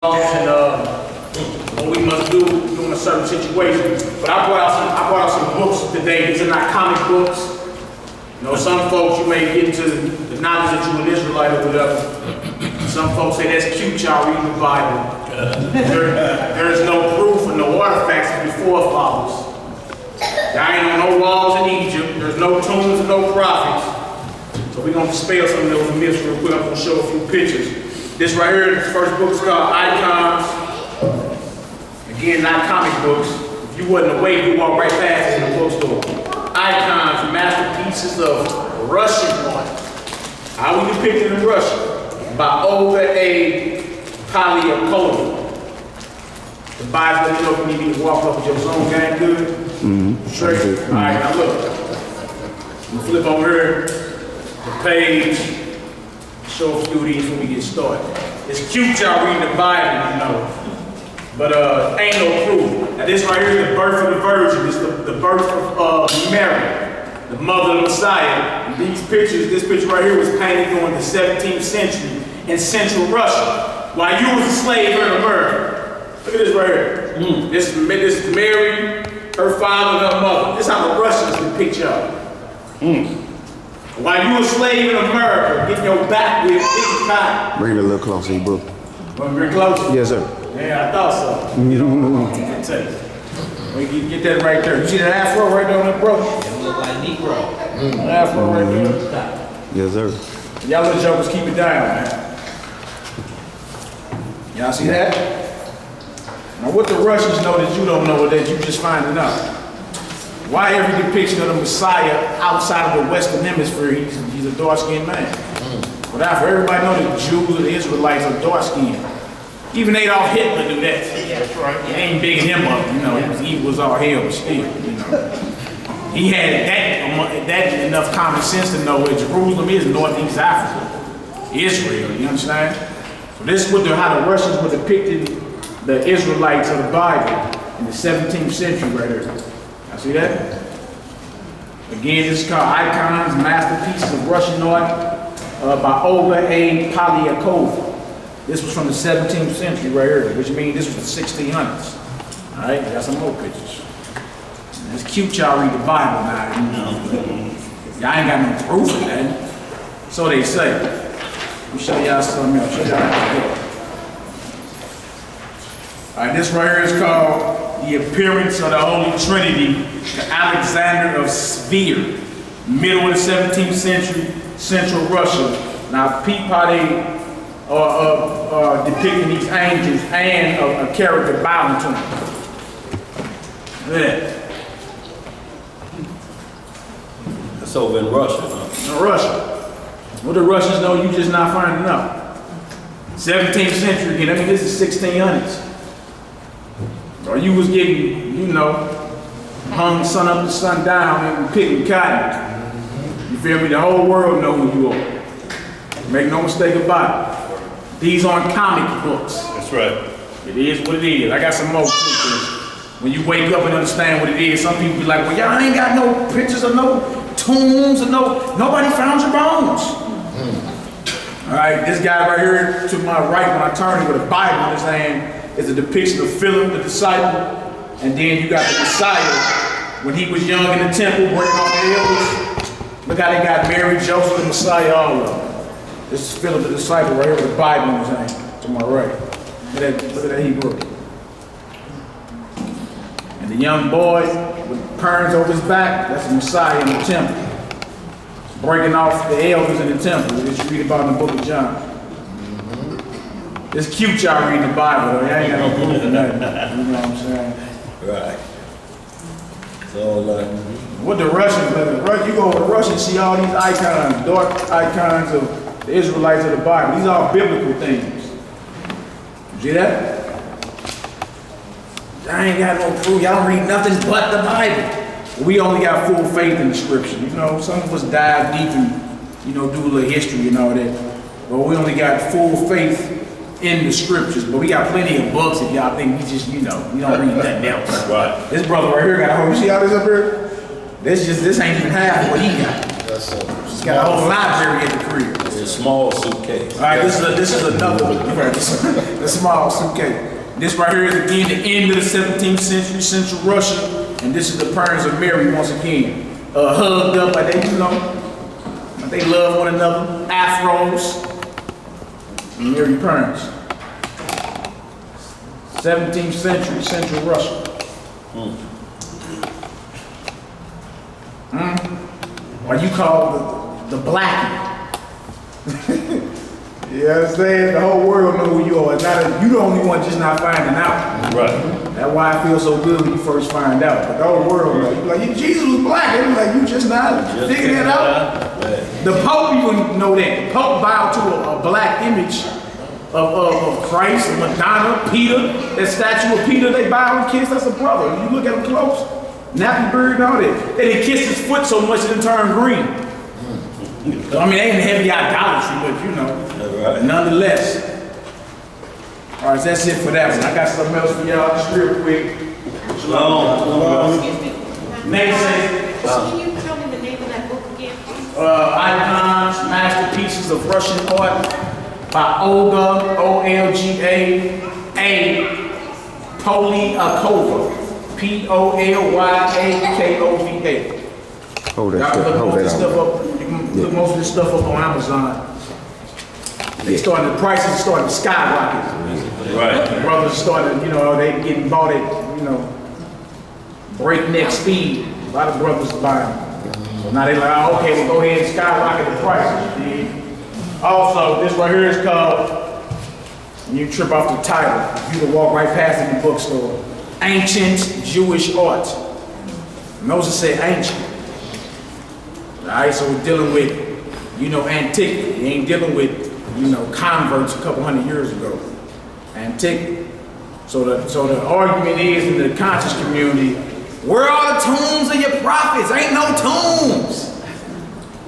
and what we must do during a certain situation. But I brought out some books today. These are not comic books. You know, some folks, you may get into the knowledge that you're an Israelite or whatever. Some folks say that's cute, y'all reading the Bible. There is no proof and no artifacts of your forefathers. There ain't on no walls in Egypt. There's no tombs and no prophets. So we're going to dispel some of those myths real quick. I'm going to show a few pictures. This right here, this first book is called Icons. Again, not comic books. If you wasn't awake, you walk right past it in the bookstore. Icons, masterpieces of Russian art. How we depicted in Russia? By Olga A. Polyakova. The Bible, you know, if you need to walk up with your zone gang good. Straight. All right, now look. I'm gonna flip over here, the page. Show a few of these when we get started. It's cute y'all reading the Bible, you know, but ain't no proof. Now this right here is the birth of the Virgin. It's the birth of Mary, the mother of the Messiah. And these pictures, this picture right here was painted during the 17th century in Central Russia, while you was a slave here in America. Look at this right here. This is Mary, her father, and her mother. This is how the Russians depict y'all. While you a slave in America, getting your back with 55. Bring it a little closer, you book. Want to bring closer? Yes, sir. Yeah, I thought so. You know, get that right there. You see that afro right there on that brother? It look like Negro. Afro right there. Yes, sir. Y'all little jokers keep it down, man. Y'all see that? Now what the Russians know that you don't know, that you just finding out. Why every depiction of the Messiah outside of the Western Hemisphere, he's a dark-skinned man? But after everybody know that Jews and the Israelites are dark-skinned. Even Adolf Hitler knew that. Yeah, that's right. It ain't bigging him up, you know. He was all hell, but still, you know. He had that enough common sense to know where Jerusalem is, Northeast Africa, Israel. You understand? So this is how the Russians were depicting the Israelites of the Bible in the 17th century, right here. See that? Again, this is called Icons, Masterpieces of Russian Art by Olga A. Polyakova. This was from the 17th century right here, which means this was the 1600s. All right, got some more pictures. It's cute y'all read the Bible now. Y'all ain't got no proof of that. So they say. Let me show y'all something else. Show y'all how to do it. All right, this right here is called The Appearance of the Holy Trinity to Alexander of Sphere, middle of the 17th century, Central Russia. Now, peep how they are depicting these angels and a character bowing to them. Look at that. That's over in Russia, huh? In Russia. What the Russians know, you just not finding out. 17th century again, I mean, this is 1600s. Or you was getting, you know, hung sun up to sun down and picking cotton. You feel me? The whole world know who you are. Make no mistake about it. These aren't comic books. That's right. It is what it is. I got some more too. When you wake up and understand what it is, some people be like, well, y'all ain't got no pictures of no tombs or nobody found your bones. All right, this guy right here to my right when I turn with a Bible in his hand is a depiction of Philip the disciple, and then you got the Messiah when he was young in the temple working on the elders. Look how they got Mary, Joseph, the Messiah, all of them. This is Philip the disciple right here with the Bible in his hand to my right. Look at that Hebrew. And the young boy with perns over his back, that's the Messiah in the temple. Breaking off the elders in the temple, which you read about in the book of John. It's cute y'all reading the Bible though. Y'all ain't got no proof of nothing. You know what I'm saying? Right. So, what the Russians, you go to Russia and see all these icons, dark icons of the Israelites of the Bible. These are all biblical things. You see that? Y'all ain't got no proof. Y'all don't read nothing but the Bible. We only got full faith in the scripture. You know, some of us dive deep and, you know, do a little history and all that. But we only got full faith in the scriptures, but we got plenty of books if y'all think we just, you know, we don't read nothing else. Right. This brother right here got a whole, you see all this up here? This ain't even half of what he got. That's It's got a whole library in the crib. It's a small suitcase. All right, this is another one. Right, the small suitcase. This right here is again the end of the 17th century, Central Russia, and this is the parents of Mary once again, hugged up like they, like they love one another, afros, and Mary parents. 17th century, Central Russia. Or you call the blackie. You understand? The whole world know who you are. It's not you the only one just not finding out. Right. That's why I feel so good when you first find out. But the whole world know. Like, Jesus was black. They be like, you just not figuring it out. Right. The Pope even know that. The Pope bowed to a black image of Christ, Madonna, Peter. That statue of Peter, they bow and kiss. That's a brother. You look at him close. Nappy bird and all that. They didn't kiss his foot so much it turned green. I mean, they ain't heavy idolatry, but you know, Right. nonetheless. All right, so that's it for that one. I got something else for y'all, just real quick. Next thing, Can you tell me the name of that book again, please? Icons, Masterpieces of Russian Art by Olga, O-L-G-A, Polyakova, P-O-L-Y-A-K-O-V-A. Hold that Y'all stuff. look Hold most of this that stuff on. up. You can look most of this stuff up on Amazon. The prices started to skyrocket. Right. Brothers started, they getting bought at, breakneck speed. A lot of brothers buying them. So now they like, oh, okay, we'll go ahead and skyrocket the prices. You dig? Also, this right here is called, and you trip off the title, you can walk right past it in the bookstore, Ancient Jewish Art. Moses said ancient. All right, so we're dealing with, antiquity. We ain't dealing with, converts a couple hundred years ago. Antiquity. So the argument is in the conscious community, where are the tombs of your prophets? Ain't no tombs.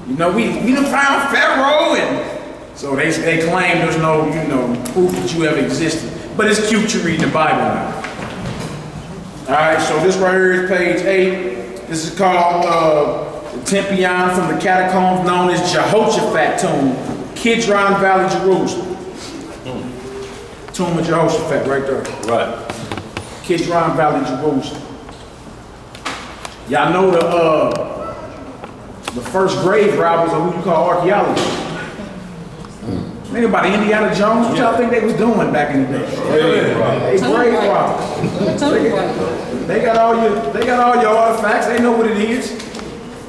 We done found Pharaoh, and so they claim there's no, proof that you ever existed. But it's cute you reading the Bible now. All right, so this right here is page 8. This is called the Tempion from the catacombs known as Jehoshaphat tomb, Kidron Valley, Jerusalem. Tomb of Jehoshaphat right there. Right. Kidron Valley, Jerusalem. Y'all know the first grave robbers are who you call archaeologists. Think about Indiana Jones. What y'all think they was doing back in the day? They grave robbers. They got all your artifacts. They know what it is.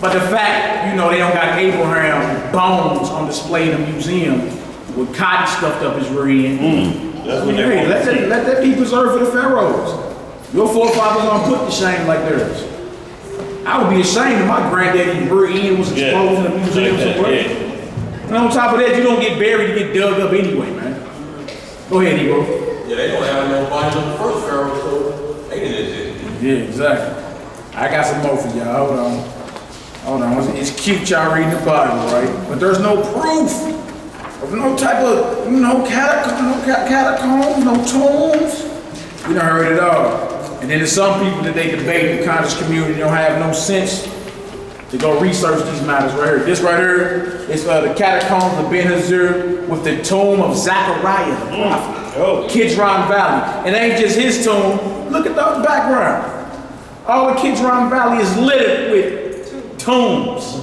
But the fact, they don't got Abraham bones on display in a museum with cotton stuffed up his rear end. That's what Hey, let that be preserved for the pharaohs. Your forefathers aren't put to shame like theirs. I would be ashamed if my granddaddy's rear end was exposed in a museum somewhere. And on top of that, you don't get buried, you get dug up anyway, man. Go ahead, Ebro. Yeah, they don't have no bodies of the first pharaoh, so they didn't exist. Yeah, exactly. I got some more for y'all. Hold on. It's cute y'all reading the Bible, right? But there's no proof of no type of, catacombs, no tombs. We done heard it all. And then there's some people that they debate in the conscious community don't have no sense to go research these matters right here. This right here is the catacombs of Ben-Hazur with the tomb of Zechariah, the prophet. Kidron Valley. It ain't just his tomb. Look at the background. All the Kidron Valley is littered with tombs.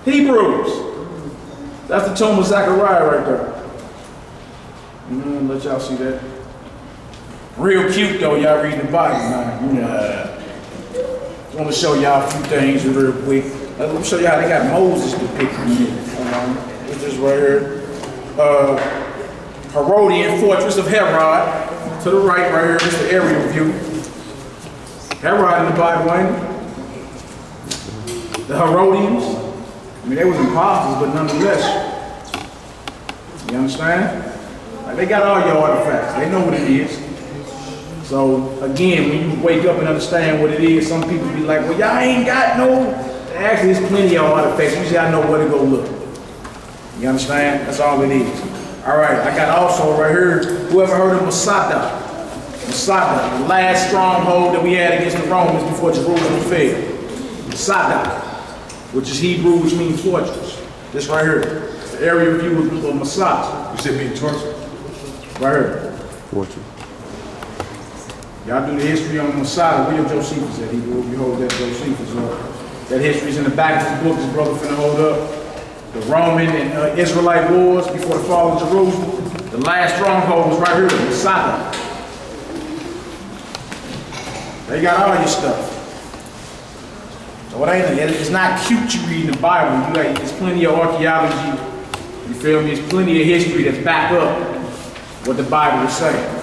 Hebrews. That's the tomb of Zechariah right there. Let y'all see that. Real cute though, y'all reading the Bible now. I want to show y'all a few things real quick. Let me show y'all how they got Moses depicted in it. It's just right here. Herodian fortress of Herod. To the right here, is the aerial view. Herod in the Bible, ain't it? The Herodians. I mean, they was imposters, but nonetheless. You understand? Like, they got all your artifacts. They know what it is. So, again, when you wake up and understand what it is, some people be like, well, y'all ain't got no... Actually, there's plenty of artifacts. You just gotta know where to go look. You understand? That's all it is. All right, I got also right here, whoever heard of Masada? Masada, the last stronghold that we had against the Romans before Jerusalem fell. Masada. which is Hebrew, which means fortress. This right here. It's the area of view of Masada. You said being tortured? Right here. Fortune. Y'all do the history on Masada. Where your Josephus at? Hebrew, you hold that Josephus up. That history's in the back of this book. This brother finna hold up. The Roman and Israelite wars before the fall of Jerusalem. The last stronghold was right here, Masada. They got all your stuff. So it's not cute you reading the Bible. There's plenty of archaeology, you feel me? There's plenty of history that's back up what the Bible is saying.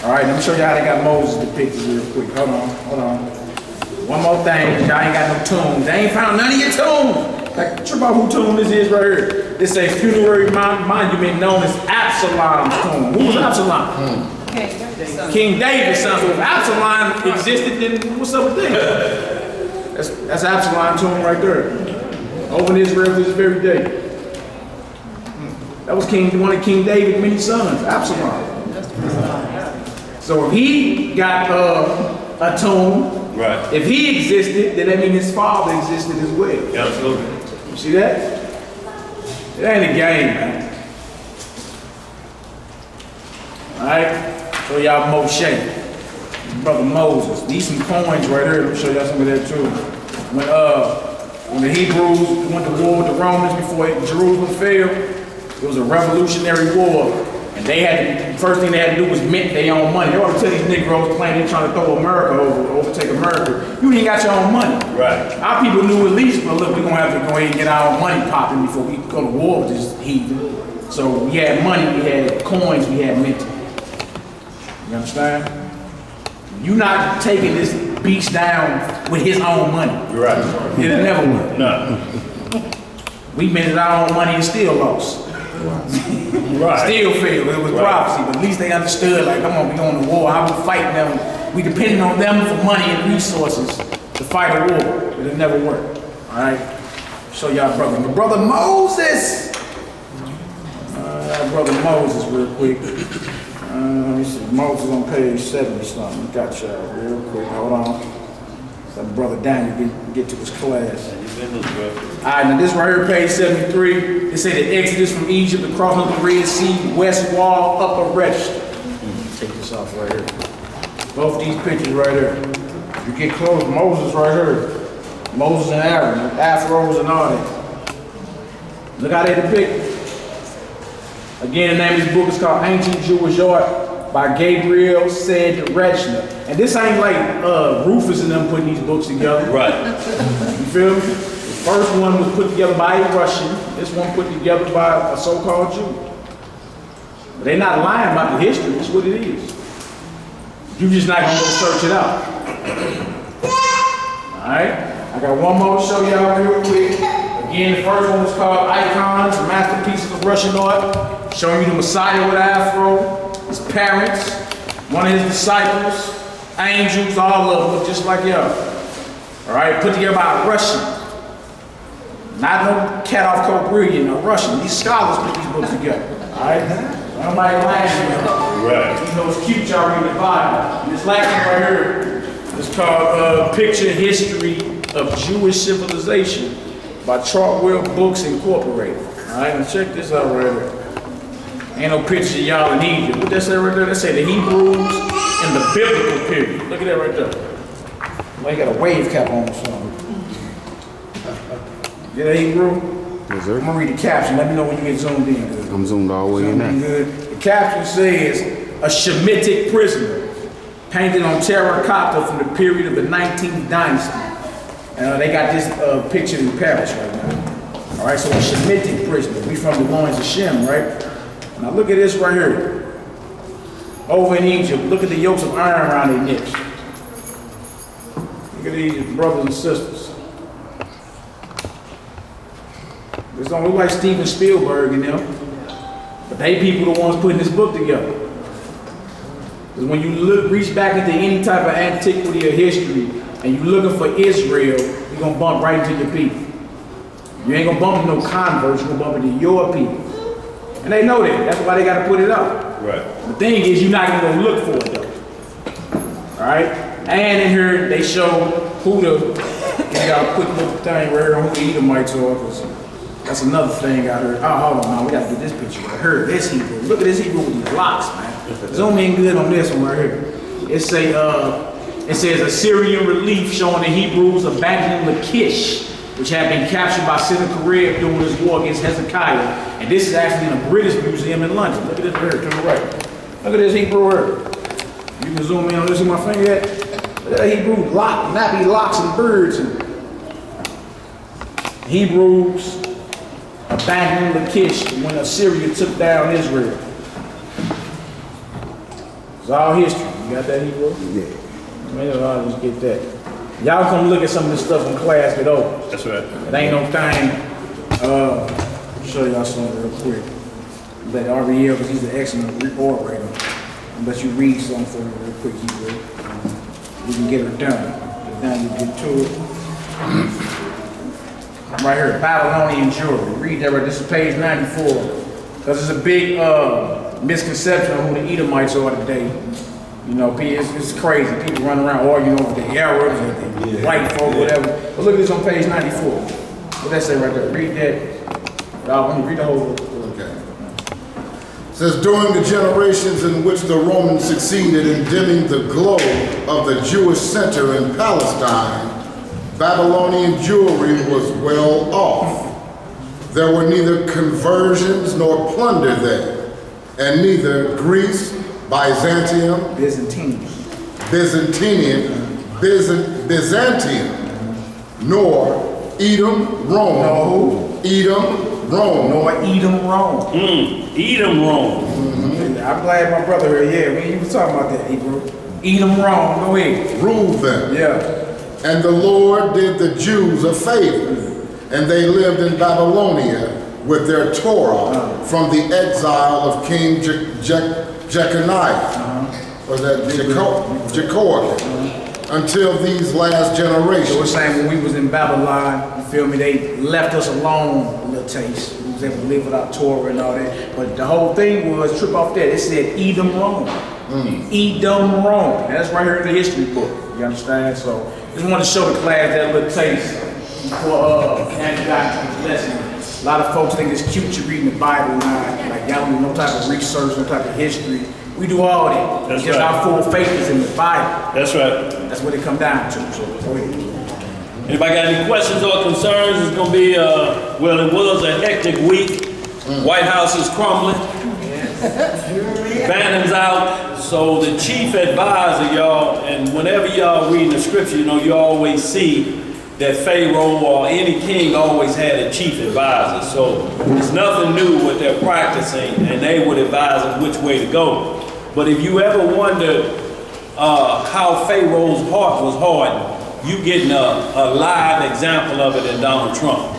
All right, let me show you how they got Moses depicted real quick. Hold on. One more thing, y'all ain't got no tombs. They ain't found none of your tombs. Like, trip about who tomb this is right here. This is a funerary monument known as Absalom's tomb. Who was Absalom? King David's son. So if Absalom existed, then what's up with this? That's Absalom's tomb right there. Over in Israel to this very day. That was one of King David's many sons, Absalom. So if he got a tomb, Right. if he existed, then that means his father existed as well. Yeah, absolutely. You see that? It ain't a game, man. Alright? Show y'all Moshe. Brother Moses. These some coins right here. Let me show y'all some of that too. When the Hebrews went to war with the Romans before Jerusalem fell, it was a revolutionary war. And the first thing they had to do was mint their own money. They always tell these Negroes playing, they trying to throw America overtake America. You ain't got your own money. Right. Our people knew at least, but look, we're gonna have to go ahead and get our own money popping before we go to war with this heathen. So we had money, we had coins, we had mint. You understand? You're not taking this beast down with his own money. You're right. It'll never work. No. We minted our own money and still lost. Right. Still failed. It was prophecy, but at least they understood, like, come on, we on the war. How we fighting them? We depending on them for money and resources to fight a war, but it never worked. All right? Show y'all brother Moses. Brother Moses real quick. Let me see. Moses on page 70 something. Got y'all real quick. Hold on. That brother Daniel get to his class. All right, now this right here, page 73. It said the Exodus from Egypt, the crossing of the Red Sea, west wall, upper register. Take this off right here. Both these pictures right here. You get close, Moses right here. Moses and Aaron, with afros and all that. Look how they depict. Again, the name of this book is called Ancient Jewish Art by Gabriel Said Rechner. And this ain't like Rufus and them putting these books together. Right. You feel me? The first one was put together by a Russian. This one put together by a so-called Jew. But they're not lying about the history. It's what it is. You're just not gonna go search it out. All right? I got one more to show y'all real quick. Again, the first one was called Icons, Masterpieces of Russian Art, showing you the Messiah with an afro, his parents, one of his disciples, angels, all of them look just like y'all. All right, put together by a Russian. Not no cat off Cobrillion, no Russian. These scholars put these books together. All right? Nobody lying to you. Right. You know it's cute y'all read the Bible. This last one right here is called Picture History of Jewish Civilization by Chartwell Books Incorporated. All right, now check this out right here. Ain't no picture of y'all in Egypt. What that say right there? That say the Hebrews in the biblical period. Look at that right there. Well, he got a wave cap on or something. Get that Hebrew? Yes, sir. I'm gonna read the caption. Let me know when you get zoomed in. Good. I'm zoomed all the way in Zoomed there. good. The caption says, a Shemitic prisoner painted on terracotta from the period of the 19th dynasty. They got this picture in Paris right now. All right, so a Shemitic prisoner. We from the loins of Shem, right? Now look at this right here. Over in Egypt, look at the yokes of iron around their necks. Look at these brothers and sisters. This don't look like Steven Spielberg and them, but they people the ones putting this book together. Because when you reach back into any type of antiquity or history, and you're looking for Israel, you're gonna bump right into your people. You ain't gonna bump into no converts, you're gonna bump into your people. And they know that. That's why they gotta put it out. Right. The thing is, you're not gonna go look for it though. All right? And in here, they show who the give y'all a quick little thing right here on who the Edomites are, because that's another thing I heard. Oh, hold on, man, we gotta get this picture. I heard this Hebrew. Look at this Hebrew with these locks, man. Zoom in good on this one right here. It says Assyrian relief showing the Hebrews abandoning Lachish, which had been captured by Sennacherib during his war against Hezekiah. And this is actually in a British museum in London. Look at this here to the right. Look at this Hebrew here. You can zoom in on this with my finger yet? Look at that Hebrew lock, nappy locks and birds. And Hebrews abandoning Lachish when Assyria took down Israel. It's all history. You got that Hebrew? Yeah. Maybe I'll just get that. Y'all come look at some of this stuff in class, get over. That's right. It ain't no thing. I'll show y'all something real quick. Let RBL, because he's an excellent orator. I'll let you read something for me real quick, Hebrew. We can get her done. Now you get to it. Right here, Babylonian jewelry. Read that right. This is page 94. Because it's a big misconception of who the Edomites are today. You know, it's crazy. People run around arguing over the Arabs and the white folk, whatever. But look at this on page 94. What that say right there? Read that. I want to read the whole book. Okay. It says, during the generations in which the Romans succeeded in dimming the glow of the Jewish center in Palestine, Babylonian jewelry was well off. There were neither conversions nor plunder there, and neither Greece, Byzantium, Byzantium, nor Edom, Rome. Edom, Rome. Nor Edom, Rome. Edom, Rome. I'm glad my brother here. Yeah, we was talking about that, Hebrew. Edom, Rome. Go ahead. Ruled them. Yeah. And the Lord did the Jews a favor, and they lived in Babylonia with their Torah from the exile of King Jeconiah, or that Jehoiakim, until these last generations. So we're saying when we was in Babylon, you feel me, they left us alone a little taste. We was able to live without Torah and all that. But the whole thing was, trip off that, it said Edom, Rome. Edom, Rome. And that's right here in the history book. You understand? So just want to show the class that little taste for anti-doctrine lesson. A lot of folks think it's cute you reading the Bible now, like y'all do no type of research, no type of history. We do all that. That's just right. our full faith is in the Bible. That's right. That's what it come down to. So go ahead. Anybody got any questions or concerns? It's gonna be well, it was a hectic week. White House is crumbling. Bannon's out. So the chief advisor, y'all, and whenever y'all read the scripture, you know, you always see that Pharaoh or any king always had a chief advisor. So it's nothing new what they're practicing, and they would advise them which way to go. But if you ever wondered how Pharaoh's heart was hardened, you getting a live example of it in Donald Trump.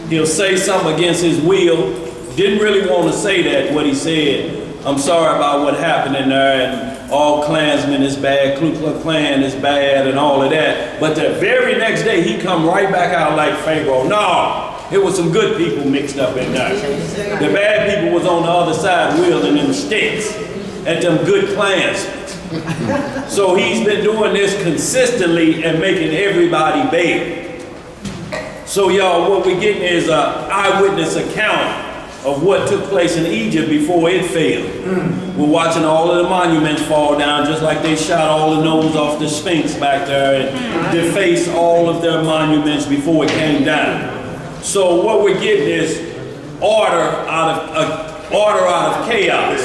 He'll say something against his will. Didn't really want to say that, what he said. I'm sorry about what happened in there, and all Klansmen is bad, Ku Klux Klan is bad, and all of that. But the very next day, he come right back out like Pharaoh. No, it was some good people mixed up in there. The bad people was on the other side wielding them sticks at them good Klansmen. So he's been doing this consistently and making everybody beg. So y'all, what we're getting is an eyewitness account of what took place in Egypt before it failed. We're watching all of the monuments fall down, just like they shot all the nose off the Sphinx back there and defaced all of their monuments before it came down. So what we're getting is order out of chaos,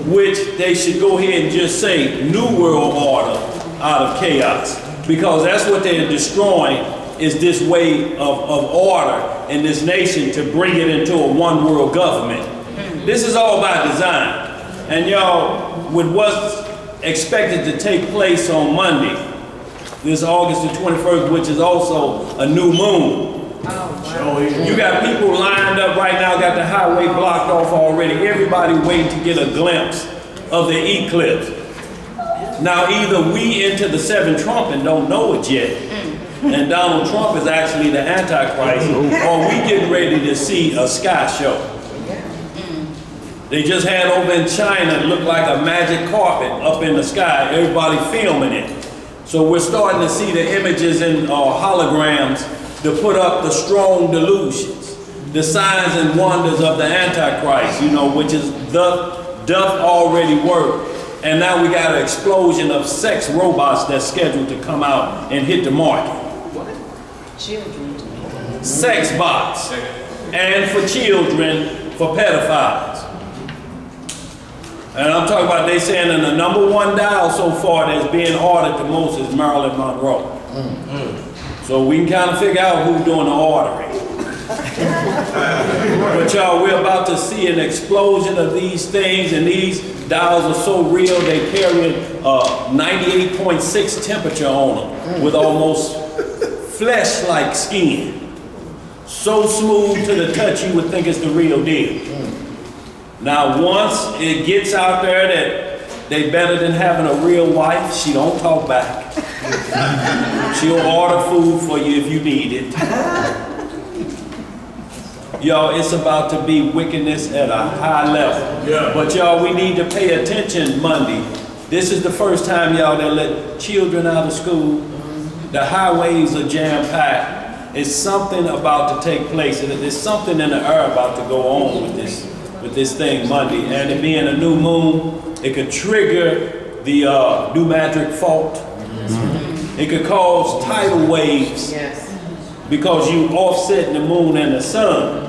which they should go ahead and just say New World Order out of chaos, because that's what they're destroying, is this way of order in this nation to bring it into a one world government. This is all by design. And y'all, with what's expected to take place on Monday, this August the 21st, which is also a new moon. You got people lined up right now, got the highway blocked off already. Everybody waiting to get a glimpse of the eclipse. Now either we into the seventh trump and don't know it yet, and Donald Trump is actually the Antichrist, or we getting ready to see a sky show. They just had over in China, it looked like a magic carpet up in the sky, everybody filming it. So we're starting to see the images and holograms to put up the strong delusions, the signs and wonders of the Antichrist, you know, which is doth already work. And now we got an explosion of sex robots that's scheduled to come out and hit the market. Children. Sex bots. And for children, for pedophiles. And I'm talking about, they saying in the #1 dial so far that's being ordered the most is Marilyn Monroe. So we can kind of figure out who's doing the ordering. But y'all, we're about to see an explosion of these things, and these dials are so real, they carry 98.6 temperature on them with almost flesh-like skin. So smooth to the touch you would think it's the real deal. Now once it gets out there that they better than having a real wife, she don't talk back. She'll order food for you if you need it. Y'all, it's about to be wickedness at a high level. Yeah. But y'all, we need to pay attention Monday. This is the first time, y'all, they let children out of school. The highways are jam-packed. It's something about to take place. There's something in the air about to go on with this thing Monday. And it being a new moon, it could trigger the pneumatic fault. It could cause tidal waves. Yes. Because you offset the moon and the sun.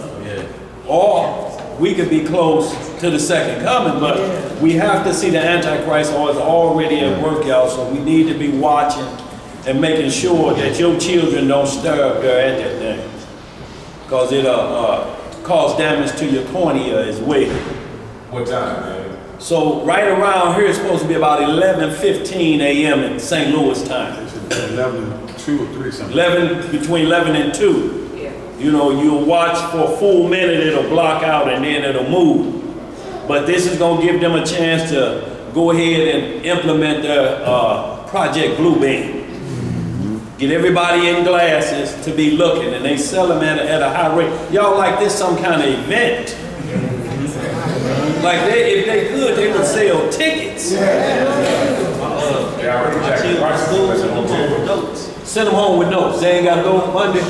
Or we could be close to the second coming, but we have to see the Antichrist or is already at work, y'all, so we need to be watching and making sure that your children don't stir up there at that thing. Because it'll cause damage to your cornea as well. What time, man? So right around here it's supposed to be about 11:15 a.m. in St. Louis time. 11, 2 or 3 something. Between 11 and 2. Yeah. You know, you'll watch for a full minute, it'll block out and then it'll move. But this is gonna give them a chance to go ahead and implement their Project Bluebeam. Get everybody in glasses to be looking, and they sell them at a high rate. Y'all like this some kind of event. Like if they could, they would sell tickets. Send them home with notes. They ain't gotta go Monday.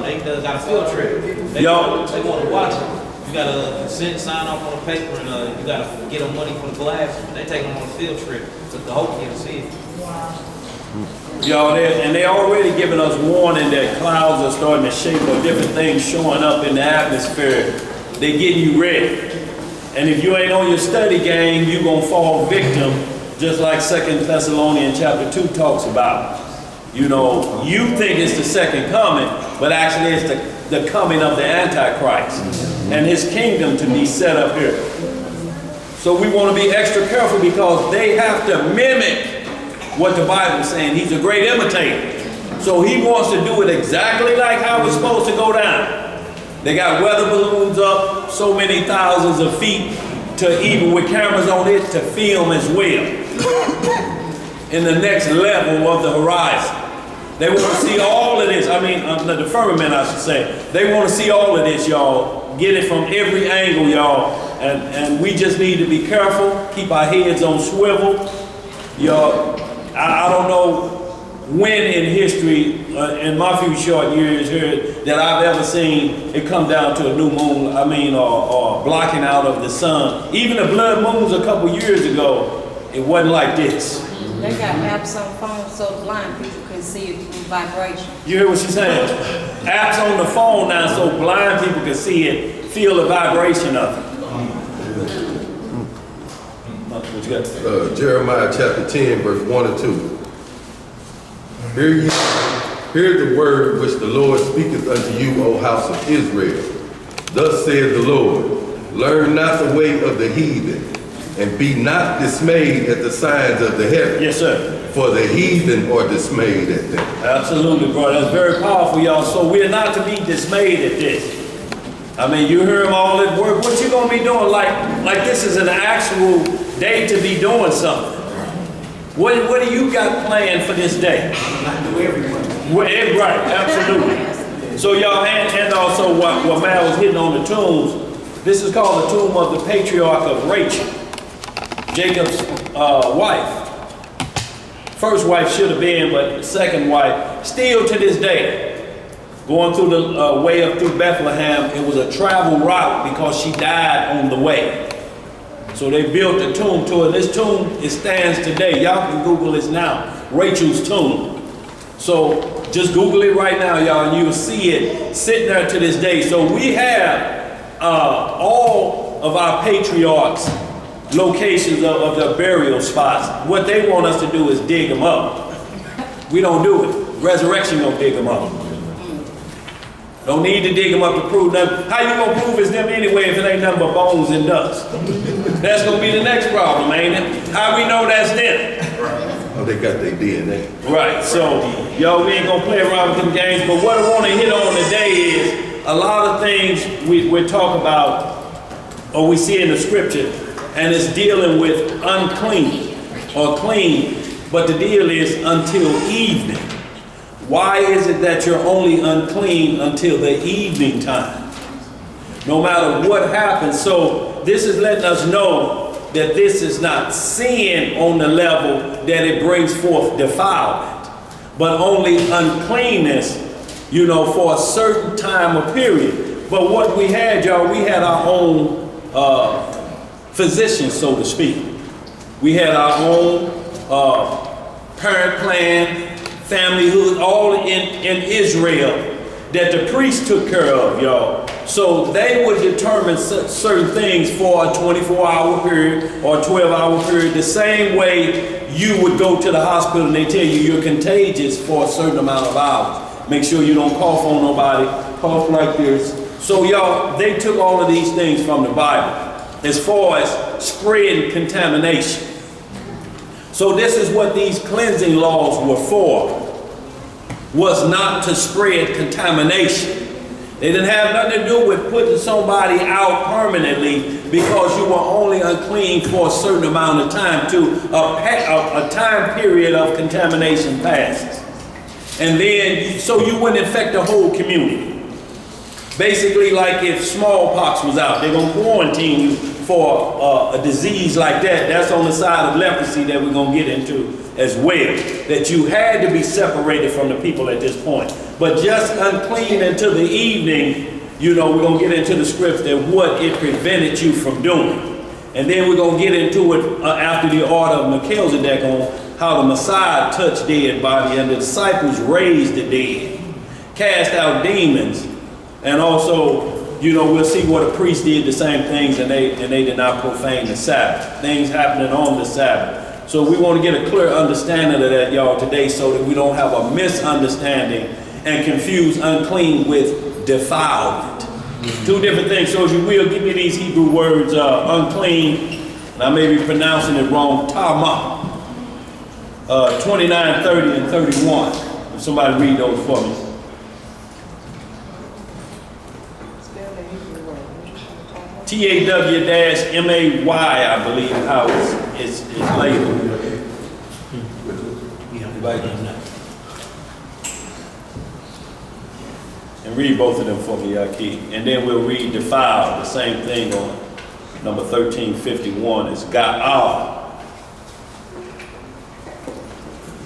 They got a field trip. They want to watch it. You gotta sign off on the paper, and you gotta get them money for the glasses. They take them on a field trip to the whole kid to see it. Y'all, they already giving us warning that clouds are starting to shape or different things showing up in the atmosphere. They getting you ready. And if you ain't on your study game, you gonna fall victim, just like 2 Thessalonians chapter 2 talks about. You know, you think it's the second coming, but actually it's the coming of the Antichrist and his kingdom to be set up here. So we want to be extra careful because they have to mimic what the Bible is saying. He's a great imitator. So he wants to do it exactly like how it's supposed to go down. They got weather balloons up so many thousands of feet to even with cameras on it to film as well. In the next level of the horizon. They want to see all of this. I mean, the firmament, I should say. They want to see all of this, y'all. Get it from every angle, y'all. And we just need to be careful. Keep our heads on swivel. Y'all, I don't know when in history, in my few short years here, that I've ever seen it come down to a new moon, or blocking out of the sun. Even the blood moons a couple years ago, it wasn't like this. They got apps on phones so blind people can see it through vibration. You hear what she's saying? Apps on the phone now so blind people can see it, feel the vibration of it. What you got? Jeremiah chapter 10, verse 1 and 2. Hear the word which the Lord speaketh unto you, O house of Israel. Thus saith the Lord, learn not the way of the heathen, and be not dismayed at the signs of the heaven. Yes, sir. For the heathen are dismayed at them. Absolutely, bro. That's very powerful, y'all. So we're not to be dismayed at this. I mean, you hear them all at work. What you gonna be doing? Like this is an actual day to be doing something. What do you got planned for this day? Right, absolutely. So y'all, and also what Mal was hitting on the tombs, this is called the tomb of the patriarch of Rachel, Jacob's wife. First wife should have been, but the second wife, still to this day, going through the way up through Bethlehem, it was a travel route because she died on the way. So they built a tomb to her. This tomb, it stands today. Y'all can Google this now. Rachel's tomb. So just Google it right now, y'all, and you'll see it sitting there to this day. So we have all of our patriarchs' locations of their burial spots. What they want us to do is dig them up. We don't do it. Resurrection don't dig them up. Don't need to dig them up to prove nothing. How you gonna prove it's them anyway if it ain't nothing but bones and dust? That's gonna be the next problem, ain't it? How we know that's them? Oh, they got their DNA. Right, so, yo, we ain't gonna play around with them games, but what I wanna hit on today is a lot of things we talk about, or we see in the scripture, and it's dealing with unclean or clean, but the deal is until evening. Why is it that you're only unclean until the evening time? No matter what happens. So this is letting us know that this is not sin on the level that it brings forth defilement, but only uncleanness, for a certain time or period. But what we had, y'all, we had our own physicians, so to speak. We had our own parent plan, familyhood, all in Israel that the priest took care of, y'all. So they would determine certain things for a 24-hour period or a 12-hour period, the same way you would go to the hospital and they tell you you're contagious for a certain amount of hours. Make sure you don't cough on nobody, cough like this. So y'all, they took all of these things from the Bible as far as spreading contamination. So this is what these cleansing laws were for, was not to spread contamination. They didn't have nothing to do with putting somebody out permanently because you were only unclean for a certain amount of time to a time period of contamination passes. And then, so you wouldn't infect the whole community. Basically, like if smallpox was out, they're gonna quarantine you for a disease like that. That's on the side of leprosy that we're gonna get into as well. That you had to be separated from the people at this point. But just unclean until the evening, we're gonna get into the scripts that what it prevented you from doing. And then we're gonna get into it after the order of Melchizedek on how the Messiah touched dead body and the disciples raised the dead, cast out demons, and also, we'll see what a priest did the same things and they did not profane the Sabbath. Things happening on the Sabbath. So we want to get a clear understanding of that, y'all, today so that we don't have a misunderstanding and confuse unclean with defilement. Two different things. So if you will, give me these Hebrew words, unclean, and I may be pronouncing it wrong, Tama, 29, 30, and 31. If somebody read those for me. TAW-MAY, I believe, how it's labeled. And read both of them for me, Yaki. And then we'll read defiled, the same thing on number 1351. It's Ga'al.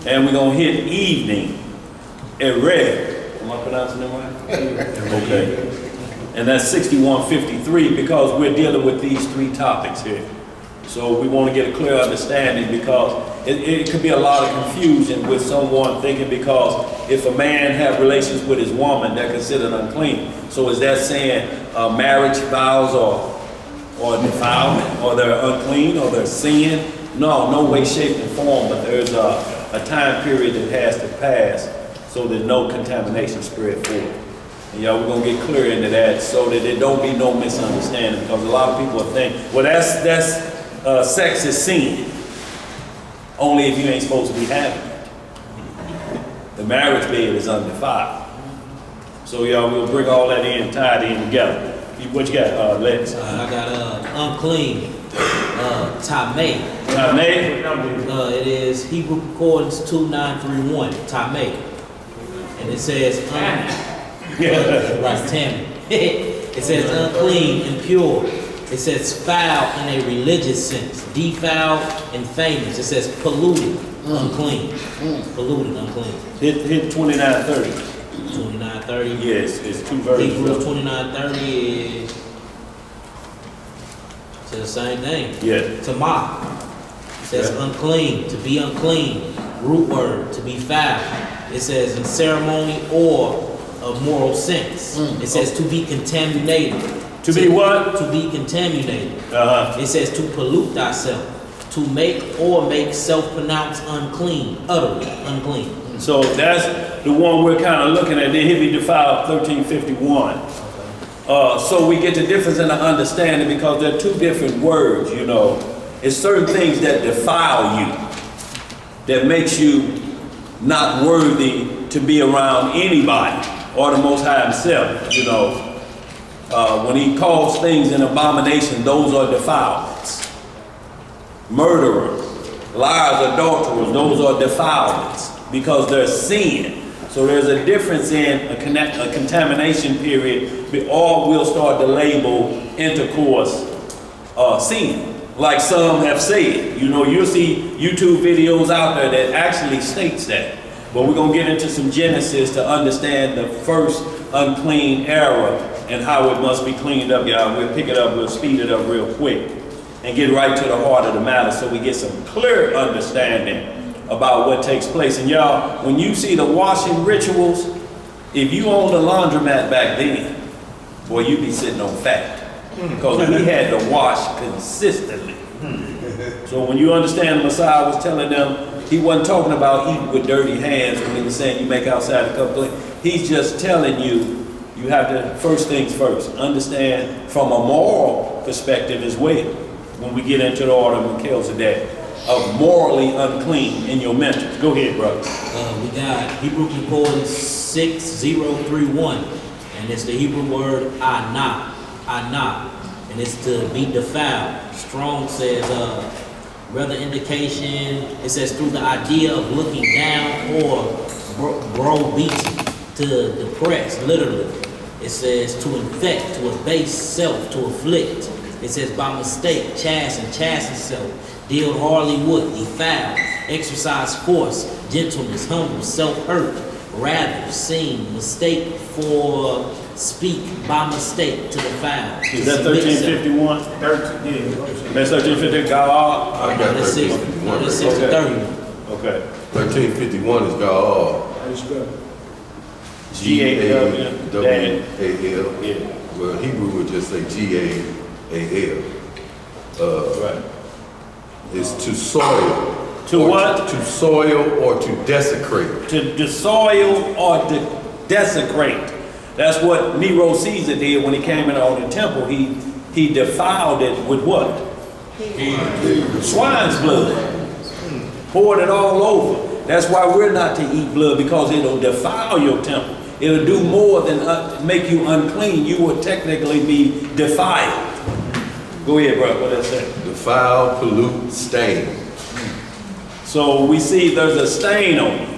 And we're going to hit evening, Erev. Am I pronouncing them right? Okay. And that's 6153 because we're dealing with these three topics here. So we want to get a clear understanding because it could be a lot of confusion with someone thinking because if a man have relations with his woman, they're considered unclean. So is that saying marriage vows or defilement or they're unclean or they're sin? No way, shape, and form, but there's a time period that has to pass so that no contamination spread forward. And y'all, we're gonna get clear into that so that there don't be no misunderstanding because a lot of people think, well, that's sex is sin. Only if you ain't supposed to be having it. The marriage bed is undefiled. So y'all, we'll bring all that in, tied in together. What you got, Lex? I got unclean, Tameh. Tameh? It is Hebrew Concordance 2931, Tameh. And it says, right, Tammy. It says unclean, impure, It says foul in a religious sense, defiled and famous. It says polluted, unclean. Polluted, unclean. Hit 29:30. 29:30. Yes, it's 2 verses. Hebrews 29:30 says the same thing. Yeah. Tamah. It says unclean, to be unclean. Root word, to be foul. It says in ceremony or of moral sense. It says to be contaminated. To be what? To be contaminated. Uh-huh. It says to pollute thyself. To make self-pronounced unclean, utterly unclean. So that's the one we're kind of looking at. Then he'll be defiled 1351. So we get the difference in the understanding because they're two different words, you know. It's certain things that defile you, that makes you not worthy to be around anybody or the Most High himself, you know. When he calls things an abomination, those are defilements. Murderers, liars, adulterers, those are defilements because they're sin. So there's a difference in a contamination period, or we'll start to label intercourse sin. Like some have said, you know, you'll see YouTube videos out there that actually states that. But we're gonna get into some Genesis to understand the first unclean era and how it must be cleaned up, y'all. We'll pick it up, we'll speed it up real quick and get right to the heart of the matter so we get some clear understanding about what takes place. And y'all, when you see the washing rituals, if you owned a laundromat back then, boy, you'd be sitting on fat. Because we had to wash consistently. So when you understand the Messiah was telling them, he wasn't talking about eating with dirty hands when he was saying you make outside a cup clean. He's just telling you, you have to, first things first, understand from a moral perspective as well. When we get into the order of Melchizedek, of morally unclean in your mentors. Go ahead, brother. We got Hebrew Concordance 6031, and it's the Hebrew word anah, and it's to be defiled. Strong says, rather indication, it says through the idea of looking down or browbeating, to depress, literally. It says to infect, to abase self, to afflict. It says by mistake, chasten self, deal hardly with, defile, exercise force, gentleness, humble, self-hurt, rather, sing, mistake for, speak, by mistake, to defile. Is that 1351? 13, yeah. That's 1350, God. I got That's 1351. That's 630. Okay. 1351 is God. That's good. G-A-W-A-L. Yeah. Well, Hebrew would just say G-A-A-L. Right. Is to soil. To what? To soil or to desecrate. To dessoil or to desecrate. That's what Nero Caesar did when he came into the temple. He defiled it with what? Swine's blood. Poured it all over. That's why we're not to eat blood, because it'll defile your temple. It'll do more than make you unclean. You will technically be defiled. Go ahead, bro. What does that say? Defile, pollute, stain. So we see there's a stain on it.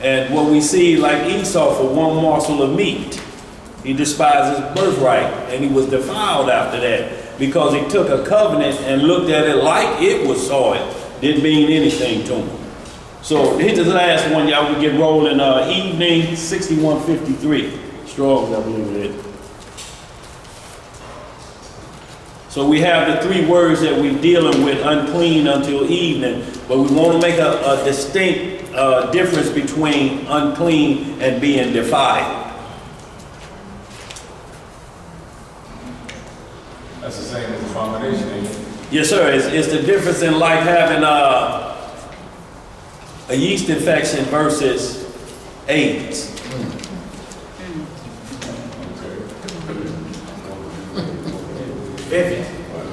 And what we see, like Esau, for one morsel of meat, he despised his birthright, and he was defiled after that because he took a covenant and looked at it like it was soil. Didn't mean anything to him. So here's the last one, y'all. We get rolling. Evening 6153. Strong, I believe it is. So we have the three words that we're dealing with, unclean until evening, but we want to make a distinct difference between unclean and being defiled. That's the same as abomination, ain't it? Yes, sir. It's the difference in like having a yeast infection versus AIDS.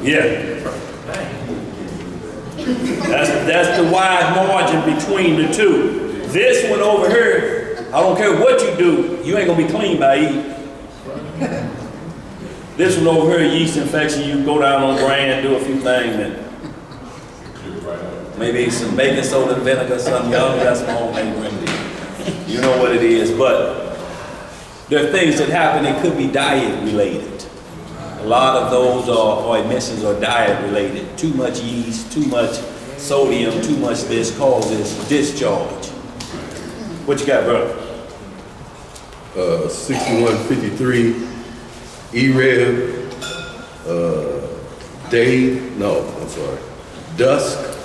Yeah. That's the wide margin between the two. This one over here, I don't care what you do, you ain't gonna be clean by eating. This one over here, yeast infection, you go down on brand, do a few things, and maybe some baking soda, vinegar, something. Y'all got some homemade remedy. You know what it is, but there are things that happen that could be diet related. A lot of those are emissions are diet related. Too much yeast, too much sodium, too much this causes discharge. What you got, brother? 6153, E-Rev, dusk,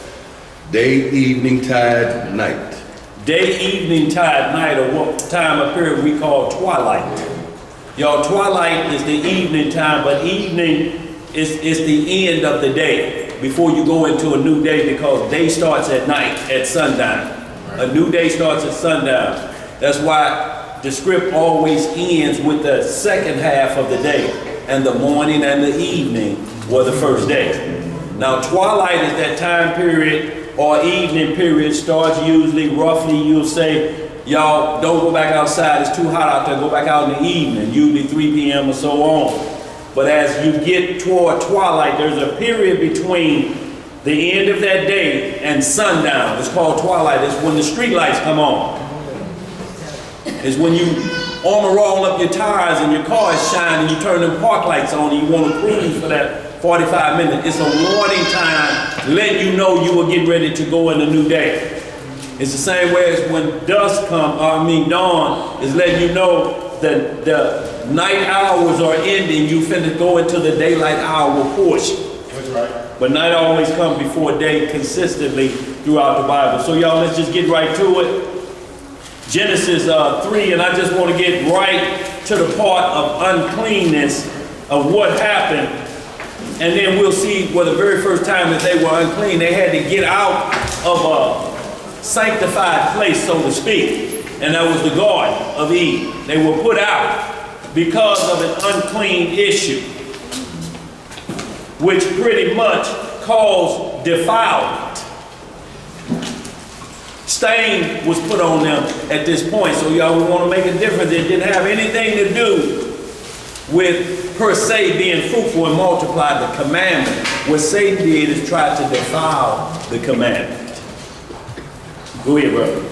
day, evening, tide, night. Day, evening, tide, night, or what time of period we call twilight. Y'all, twilight is the evening time, but evening is the end of the day before you go into a new day, because day starts at night, at sundown. A new day starts at sundown. That's why the script always ends with the second half of the day, and the morning and the evening were the first day. Now, twilight is that time period or evening period, starts usually roughly, you'll say, y'all don't go back outside, it's too hot out there, go back out in the evening, usually 3 p.m. or so on. But as you get toward twilight, there's a period between the end of that day and sundown. It's called twilight. It's when the street lights come on. It's when you armor roll up your tires and your car is shining, you turn them park lights on and you want to cruise for that 45 minutes. It's a warning time, letting you know you are getting ready to go in a new day. It's the same way as when dusk dawn is letting you know that the night hours are ending, you finna go into the daylight hour portion. That's right. But night always comes before day consistently throughout the Bible. So y'all, let's just get right to it. Genesis 3, and I just want to get right to the part of uncleanness of what happened. And then we'll see where the very first time that they were unclean, they had to get out of a sanctified place, so to speak. And that was the Garden of Eden. They were put out because of an unclean issue, which pretty much caused defilement. Stain was put on them at this point. So y'all, we want to make a difference. It didn't have anything to do with per se being fruitful and multiply the commandment. What Satan did is try to defile the commandment. Go ahead, brother.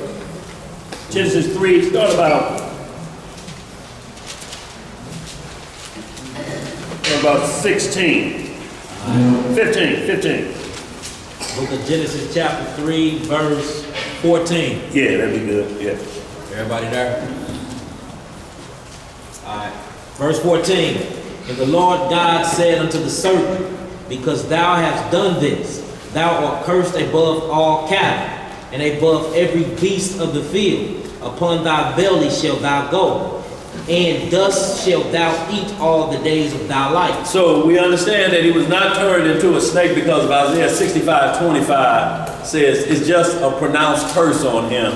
Genesis 3, start about 16. 15. Book of Genesis chapter 3, verse 14. Yeah, that'd be good, yeah. Everybody there? All right. Verse 14. And the Lord God said unto the serpent, because thou hast done this, thou art cursed above all cattle, and above every beast of the field. Upon thy belly shalt thou go, and dust shalt thou eat all the days of thy life. So we understand that he was not turned into a snake because of Isaiah 65:25 says it's just a pronounced curse on him.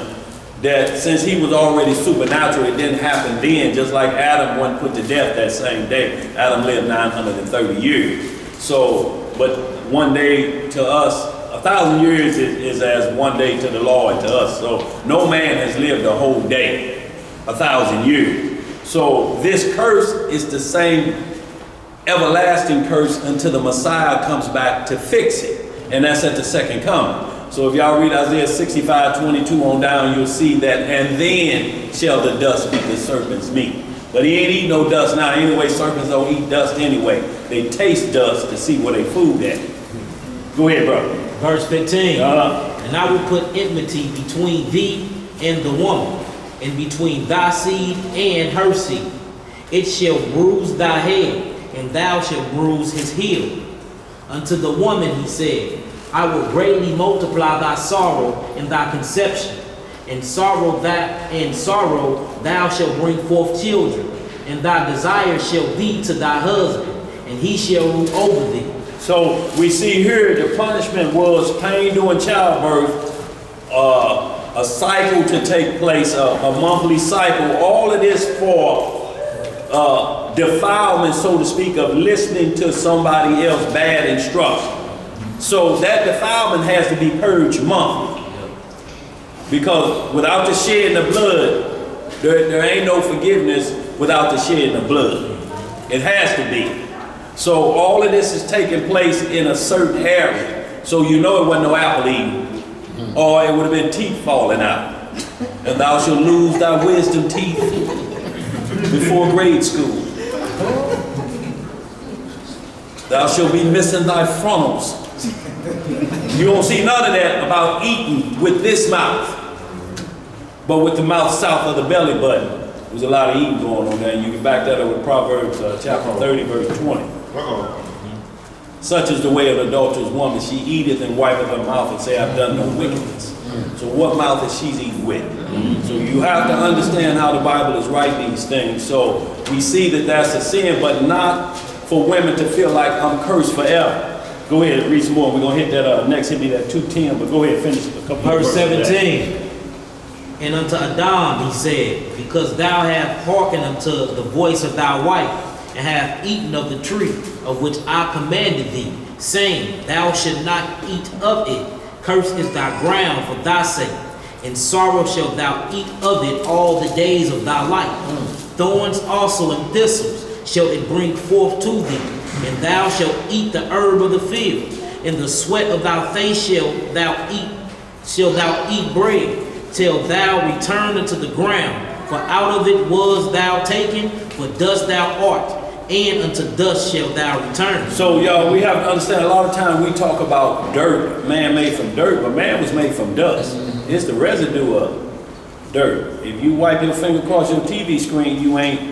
That since he was already supernatural, it didn't happen then, just like Adam wasn't put to death that same day. Adam lived 930 years. So, but one day to us, 1,000 years is as one day to the Lord to us. So no man has lived a whole day, 1,000 years. So this curse is the same everlasting curse until the Messiah comes back to fix it. And that's at the second coming. So if y'all read Isaiah 65:22 on down, you'll see that, and then shall the dust be the serpent's meat. But he ain't eating no dust now. Anyway, serpents don't eat dust anyway. They taste dust to see where they food at. Go ahead, brother. Verse 15. And I will put enmity between thee and the woman, and between thy seed and her seed. It shall bruise thy head, and thou shalt bruise his heel. Unto the woman he said, I will greatly multiply thy sorrow and thy conception. In sorrow thou shalt bring forth children, and thy desire shall be to thy husband, and he shall rule over thee. So we see here the punishment was pain during childbirth, a cycle to take place, a monthly cycle. All of this for defilement, so to speak, of listening to somebody else bad instruction. So that defilement has to be purged monthly. Because without the shedding of blood, there ain't no forgiveness without the shedding of blood. It has to be. So all of this is taking place in a certain area. So you know it wasn't no apple eating. Or it would have been teeth falling out. And thou shalt lose thy wisdom teeth before grade school. Thou shalt be missing thy frontals. You won't see none of that about eating with this mouth, but with the mouth south of the belly button. There's a lot of eating going on there. You can back that up with Proverbs chapter 30, verse 20. Such is the way of the adulterous woman. She eateth and wipeth her mouth and say, I've done no wickedness. So what mouth is she eating with? So you have to understand how the Bible is writing these things. So we see that that's a sin, but not for women to feel like I'm cursed forever. Go ahead, read some more. We're going to hit that next, hit me that 2:10, but go ahead, finish a couple Verse 17. And unto Adam he said, because thou hast hearkened unto the voice of thy wife, and hast eaten of the tree of which I commanded thee, saying, thou shalt not eat of it. Cursed is thy ground for thy sake. In sorrow shalt thou eat of it all the days of thy life. Thorns also and thistles shall it bring forth to thee, and thou shalt eat the herb of the field. In the sweat of thy face shalt thou eat bread, till thou return unto the ground. For out of it was thou taken, for dust thou art, and unto dust shalt thou return. So y'all, we have to understand, a lot of time we talk about dirt, man made from dirt, but man was made from dust. It's the residue of dirt. If you wipe your finger across your TV screen, you ain't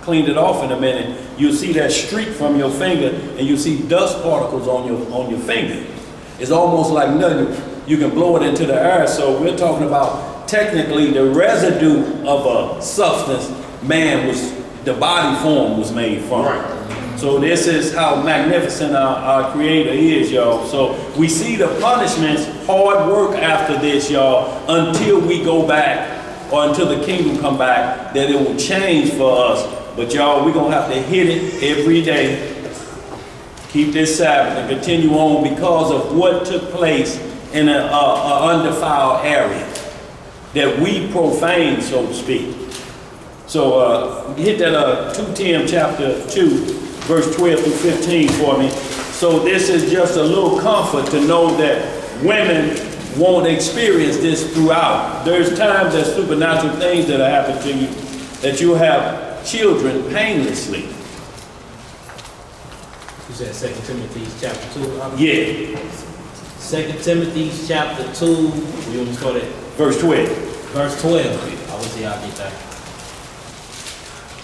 cleaned it off in a minute, you'll see that streak from your finger, and you'll see dust particles on your finger. It's almost like nothing. You can blow it into the air. So we're talking about technically the residue of a substance the body form was made from. Right. So this is how magnificent our Creator is, y'all. So we see the punishments, hard work after this, y'all, until we go back or until the kingdom come back, that it will change for us. But y'all, we're going to have to hit it every day. Keep this Sabbath and continue on because of what took place in an undefiled area that we profaned, so to speak. So hit that 2:10 chapter 2, verse 12 through 15 for me. So this is just a little comfort to know that women won't experience this throughout. There's times that supernatural things that happen to you, that you have children painlessly. You said 2 Timothy chapter 2? Yeah. 2 Timothy chapter 2, we want to start at verse 12. Verse 12. I will see how I get that.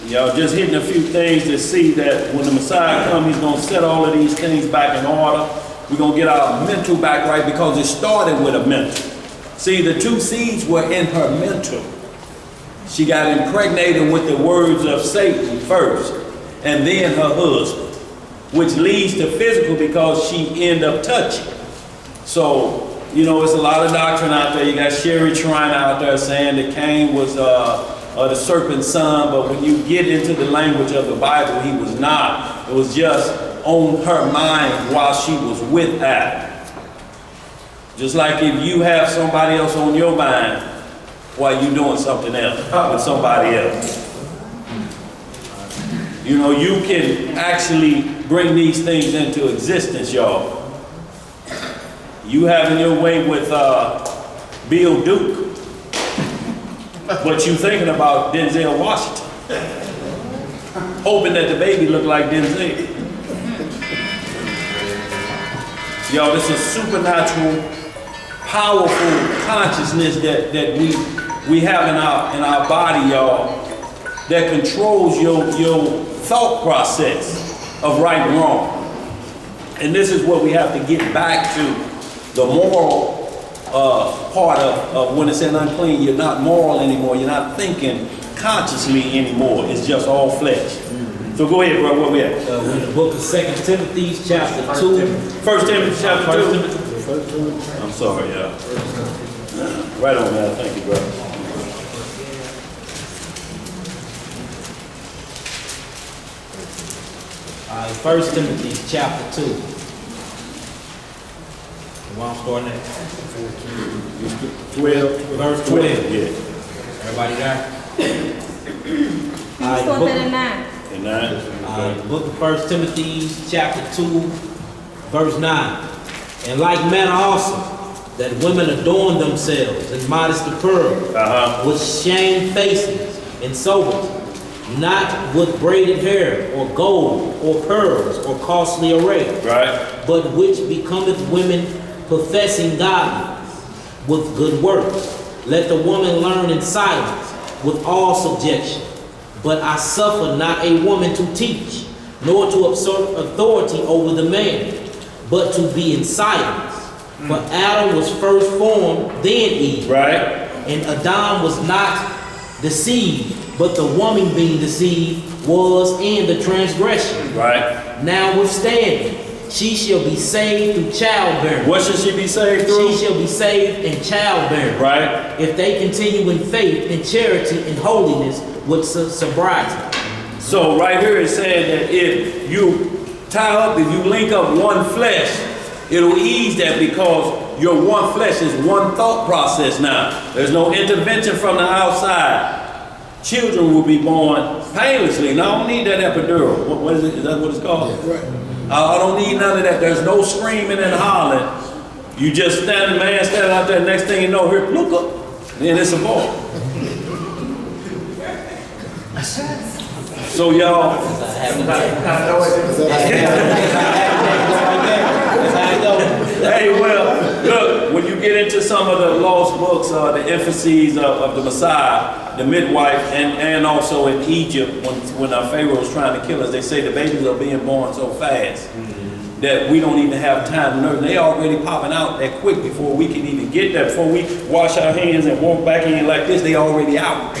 Y'all just hitting a few things to see that when the Messiah comes, he's going to set all of these things back in order. We're going to get our mental back right because it started with a mental. See, the two seeds were in her mental. She got impregnated with the words of Satan first, and then her husband, which leads to physical because she ended up touching. So, you know, it's a lot of doctrine out there. You got Sherry Shrine out there saying that Cain was the serpent's son, but when you get into the language of the Bible, he was not. It was just on her mind while she was with Adam. Just like if you have somebody else on your mind while you're doing something else with somebody else. You know, you can actually bring these things into existence, y'all. You having your way with Bill Duke, but you thinking about Denzel Washington, hoping that the baby looked like Denzel. Y'all, this is supernatural, powerful consciousness that we have in our body, y'all, that controls your thought process of right and wrong. And this is what we have to get back to. The moral part of when it's in unclean, you're not moral anymore. You're not thinking consciously anymore. It's just all flesh. So go ahead, bro. Where we at? We're in the book of 2 Timothy chapter 2. 1 Timothy chapter 2. I'm sorry, y'all. Right on there. Thank you, bro. All right, 1 Timothy chapter 2. Well, I'm starting at 12. Verse 12. Yeah. Everybody there? Let's go to the 9. And 9. Book of 1 Timothy chapter 2, verse 9. In like manner also, that women adorn themselves in modest apparel, with shamefacedness and soberness, not with braided hair, or gold, or pearls, or costly array, Right? but which becometh women professing godliness with good works. Let the woman learn in silence with all subjection. But I suffer not a woman to teach, nor to usurp authority over the man, but to be in silence. For Adam was first formed, then Eve. Right? And Adam was not deceived, but the woman being deceived was in the transgression. Right? Notwithstanding, she shall be saved through childbearing. What should she be saved through? She shall be saved in childbearing. Right? If they continue in faith, in charity, in holiness, with sobriety. So right here it said that if you tie up, if you link up one flesh, it'll ease that because your one flesh is one thought process now. There's no intervention from the outside. Children will be born painlessly. Now I don't need that epidural. What is it? Is that what it's called? Yeah, right. I don't need none of that. There's no screaming and hollering. You just standing out there. Next thing you know, here, look up. Then it's a boy. So y'all, hey, well, look, when you get into some of the lost books, the emphases of the Messiah, the midwife, and also in Egypt, when Pharaoh was trying to kill us, they say the babies are being born so fast that we don't even have time to nurse. They already popping out that quick before we can even get there. Before we wash our hands and walk back in like this, they already out.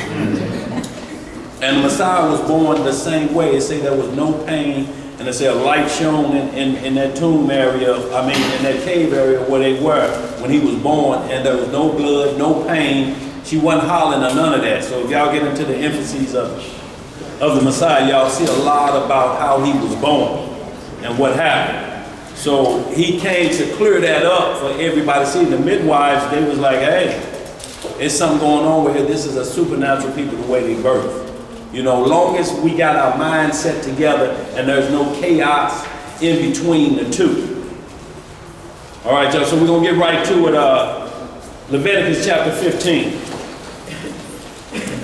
And the Messiah was born the same way. It say there was no pain, and they say a light shone in that tomb area, in that cave area where they were when he was born, and there was no blood, no pain. She wasn't hollering or none of that. So if y'all get into the emphases of the Messiah, y'all see a lot about how he was born and what happened. So he came to clear that up for everybody. See, the midwives, they was like, hey, there's something going on with here. This is a supernatural people the way they birth. You know, long as we got our mind set together and there's no chaos in between the two. All right, y'all, so we're going to get right to it. Leviticus chapter 15.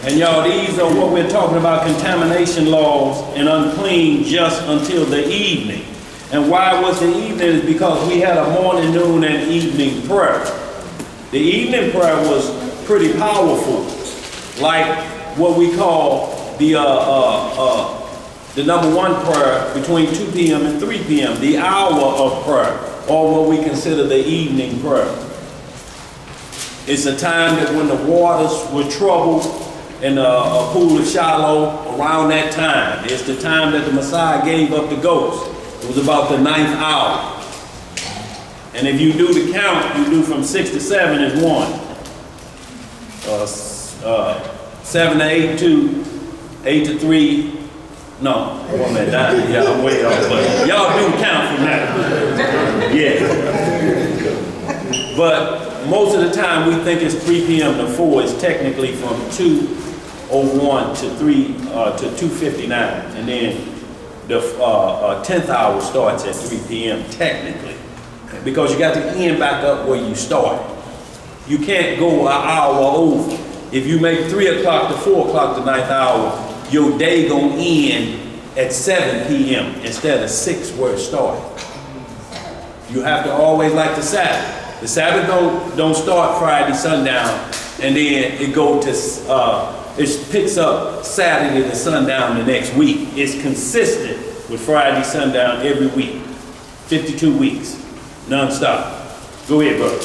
And y'all, these are what we're talking about, contamination laws and unclean just until the evening. And why was the evening? Is because we had a morning, noon, and evening prayer. The evening prayer was pretty powerful, like what we call the number one prayer between 2 p.m. and 3 p.m., the hour of prayer, or what we consider the evening prayer. It's a time that when the waters were troubled in a pool of Shiloh, around that time. It's the time that the Messiah gave up the ghost. It was about the 9th hour. And if you do the count, you do from 6 to 7 is 1. 7 to 8, 2. 8 to 3, no, I'm at 9. Yeah, I'm way off, but y'all do count from that. Yeah. But most of the time we think it's 3 p.m. to 4. It's technically from 2:01 to 2:59, and then the 10th hour starts at 3 p.m. technically, because you got to end back up where you started. You can't go an hour over. If you make 3 o'clock to 4 o'clock the 9th hour, your day gonna end at 7 p.m. instead of 6 where it started. You have to always like the Sabbath. The Sabbath don't start Friday sundown and then it go to it picks up Saturday to sundown the next week. It's consistent with Friday sundown every week, 52 weeks, non-stop. Go ahead, brother.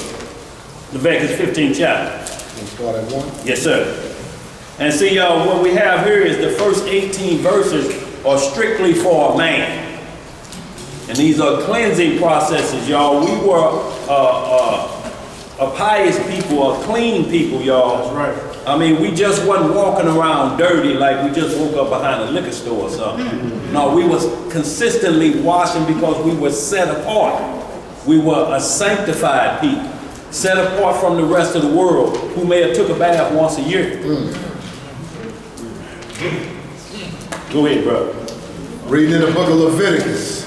Leviticus 15 chapter. We'll start at 1. Yes, sir. And see, y'all, what we have here is the first 18 verses are strictly for a man. And these are cleansing processes, y'all. We were a pious people, a clean people, y'all. That's right. We just wasn't walking around dirty like we just woke up behind a liquor store or something. No, we was consistently washing because we were set apart. We were a sanctified people, set apart from the rest of the world who may have took a bath once a year. Go ahead, bro. Reading in the book of Leviticus,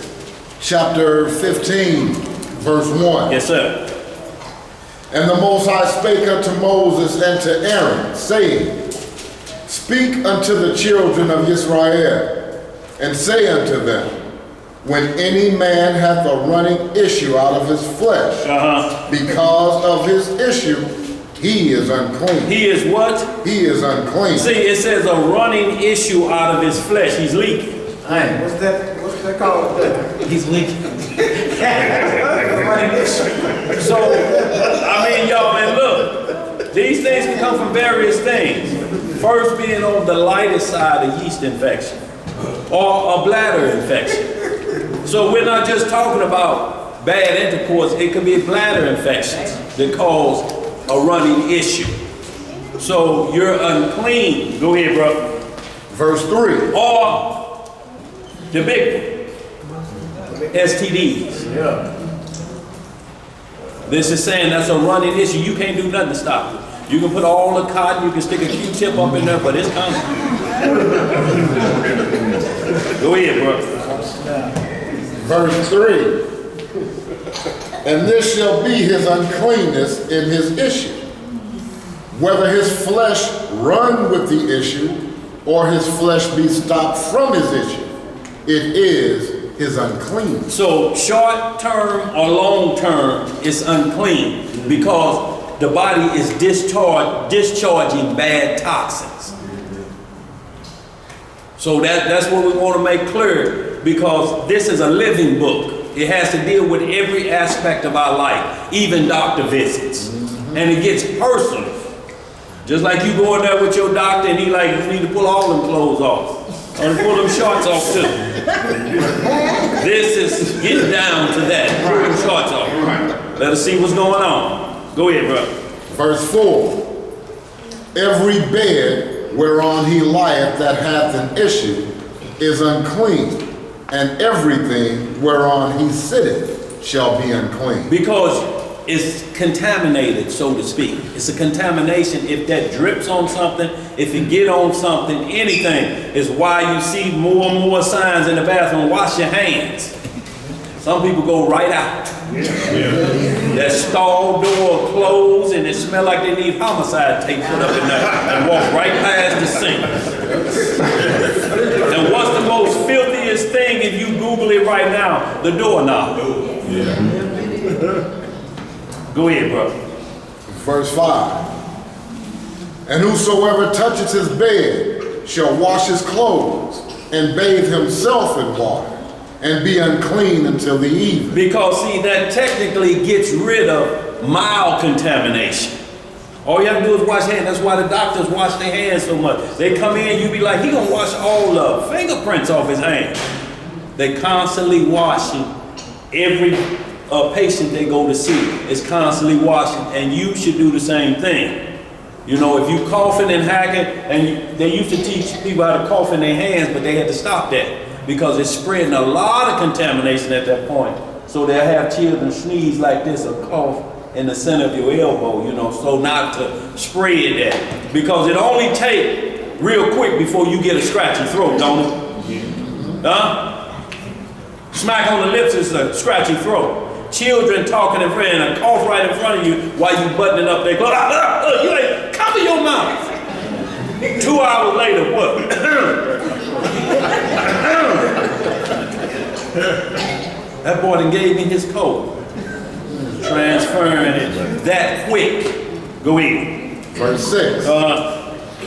chapter 15, verse 1. Yes, sir. And the Most High spake unto Moses and to Aaron, saying, Speak unto the children of Israel, and say unto them, when any man hath a running issue out of his flesh, because of his issue, he is unclean. He is what? He is unclean. See, it says a running issue out of his flesh. He's leaking. Hey, what's that called? He's leaking. So, I mean, y'all, and look, these things can come from various things. First being on the lighter side, a yeast infection or a bladder infection. So we're not just talking about bad intercourse. It could be bladder infections that cause a running issue. So you're unclean. Go ahead, bro. Verse 3. Or the big one, STDs. Yeah. This is saying that's a running issue. You can't do nothing to stop it. You can put all the cotton, you can stick a Q-tip up in there, but it's coming. Go ahead, bro. Verse 3. And this shall be his uncleanness in his issue, whether his flesh run with the issue, or his flesh be stopped from his issue. It is his uncleanness. So short term or long term, it's unclean because the body is discharging bad toxins. So that's what we want to make clear, because this is a living book. It has to deal with every aspect of our life, even doctor visits. And it gets personal. Just like you go in there with your doctor and he like, you need to pull all them clothes off. Or pull them shorts off too. This is getting down to that. Pull them shorts off. Let us see what's going on. Go ahead, bro. Verse 4. Every bed whereon he lieth that hath an issue is unclean, and everything whereon he sitteth shall be unclean. Because it's contaminated, so to speak. It's a contamination. If that drips on something, if it get on something, anything, is why you see more and more signs in the bathroom, wash your hands. Some people go right out. That stall door closed and it smell like they need homicide tape put up in there and walk right past the sink. And what's the most filthiest thing if you Google it right now? The doorknob. Go ahead, bro. Verse 5. And whosoever touches his bed shall wash his clothes and bathe himself in water and be unclean until the evening. Because see, that technically gets rid of mild contamination. All you have to do is wash hands. That's why the doctors wash their hands so much. They come in, you be like, he gonna wash all the fingerprints off his hands. They constantly washing. Every patient they go to see is constantly washing, and you should do the same thing. You know, if you coughing and hacking, and they used to teach people how to cough in their hands, but they had to stop that because it's spreading a lot of contamination at that point. So they'll have children sneeze like this or cough in the center of your elbow, you know, so not to spread that. Because it only takes real quick before you get a scratchy throat, don't it? Huh? Smack on the lips is a scratchy throat. Children talking in front and a cough right in front of you while you buttoning up their clothes. You like, cover your mouth. 2 hours later, what? That boy done gave me his coat. Transferring it that quick. Go ahead. Verse 6.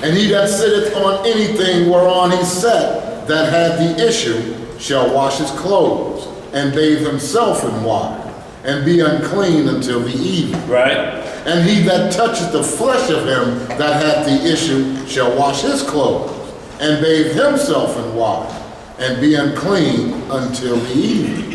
And he that sitteth on anything whereon he sat that had the issue shall wash his clothes and bathe himself in water and be unclean until the evening. Right. And he that toucheth the flesh of him that hath the issue shall wash his clothes and bathe himself in water and be unclean until the evening.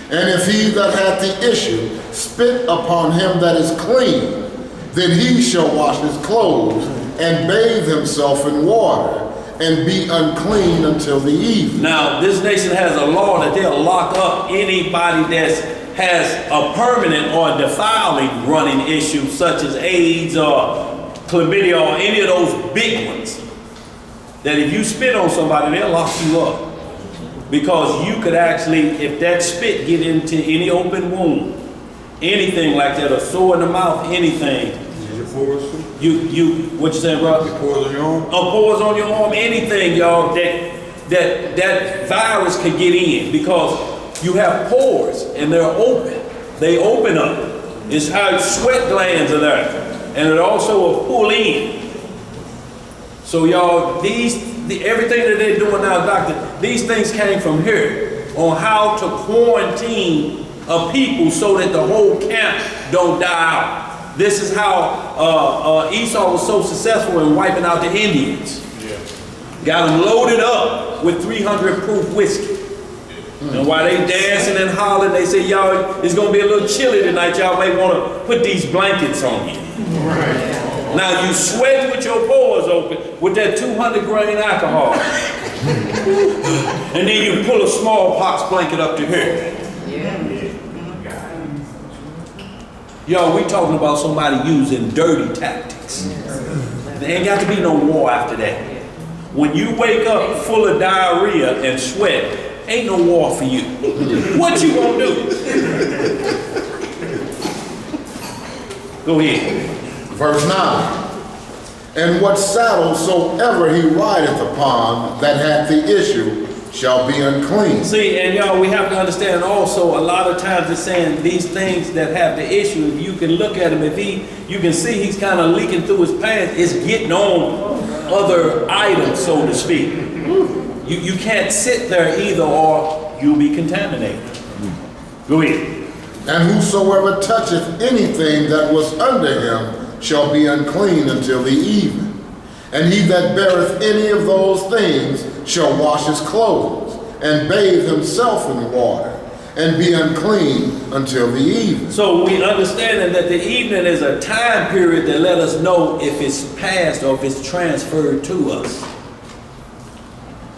And if he that hath the issue spit upon him that is clean, then he shall wash his clothes and bathe himself in water and be unclean until the evening. Now, this nation has a law that they'll lock up anybody that has a permanent or defiling running issue, such as AIDS or chlamydia or any of those big ones. That if you spit on somebody, they'll lock you up. Because you could actually, if that spit get into any open wound, anything like that, a sore in the mouth, anything, What you saying, bro? Pores on your arm? Pores on your arm, anything, y'all, that virus could get in, because you have pores and they're open. They open up. It's how sweat glands are there, and it also will pull in. So y'all, everything that they're doing now, doctor, these things came from here on how to quarantine a people so that the whole camp don't die out. This is how Esau was so successful in wiping out the Indians. Yeah. Got them loaded up with 300 proof whiskey. And while they dancing and hollering, they say, y'all, it's gonna be a little chilly tonight. Y'all may wanna put these blankets on you. Right. Now you sweat with your pores open with that 200 grain alcohol. And then you pull a smallpox blanket up to here. Yo, we talking about somebody using dirty tactics. There ain't got to be no war after that. When you wake up full of diarrhea and sweat, ain't no war for you. What you gonna do? Go ahead. Verse 9. And what saddle soever he rideth upon that hath the issue shall be unclean. See, and y'all, we have to understand also, a lot of times it's saying these things that have the issue, if you can look at him, you can see he's kind of leaking through his pants, it's getting on other items, so to speak. You can't sit there either, or you'll be contaminated. Go ahead. And whosoever toucheth anything that was under him shall be unclean until the even. And he that beareth any of those things shall wash his clothes, and bathe himself in water, and be unclean until the even. So we understand that the evening is a time period that let us know if it's passed or if it's transferred to us.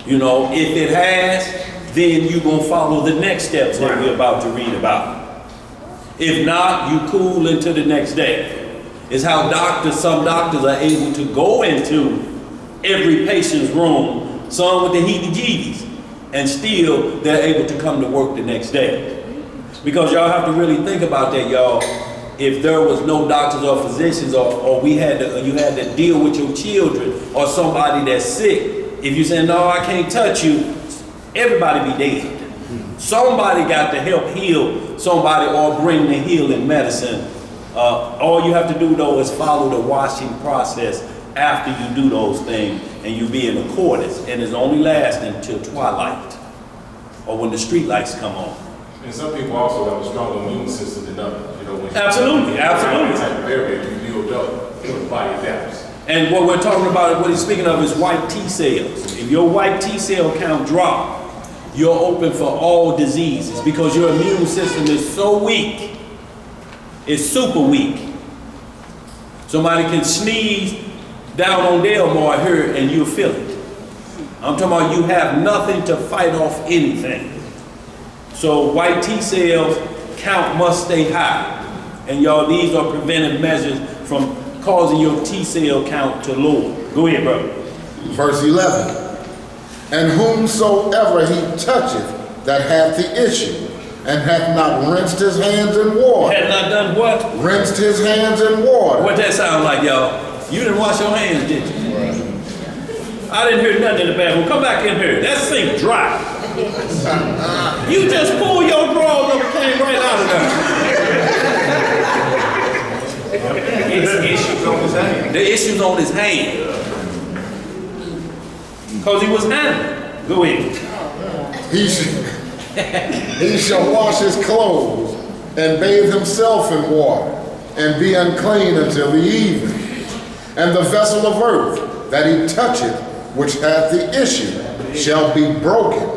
You know, if it has, then you're going to follow the next steps that we're about to read about. If not, you cool into the next day. It's how some doctors are able to go into every patient's room, some with the heebie-jeebies, and still they're able to come to work the next day. Because y'all have to really think about that, y'all. If there was no doctors or physicians, or you had to deal with your children or somebody that's sick, if you say, no, I can't touch you, everybody be dead. Somebody got to help heal somebody or bring the healing medicine. All you have to do, though, is follow the washing process after you do those things, and you be in accordance. And it's only lasting until twilight or when the street lights come on. And some people also have a stronger immune system than others. You know, when absolutely. Type of area, you build up, the body adapts. And what we're talking about, what he's speaking of, is white T cells. If your white T cell count drop, you're open for all diseases because your immune system is so weak. It's super weak. Somebody can sneeze down on Delmar here and you'll feel it. I'm talking about you have nothing to fight off anything. So white T cells count must stay high. And y'all, these are preventive measures from causing your T cell count to lower. Go ahead, brother. Verse 11. And whomsoever he toucheth that hath the issue, and hath not rinsed his hands in water. Had not done what? Rinsed his hands in water. What that sound like, y'all? You didn't wash your hands, did you? Right. I didn't hear nothing in the bathroom. Come back in here. That sink dry. You just pulled your drawers up and came right out of there. The issues on his hand. The issues on his hand. Because he was handled. Go ahead. He shall wash his clothes and bathe himself in water and be unclean until the even. And the vessel of earth that he toucheth, which hath the issue, shall be broken,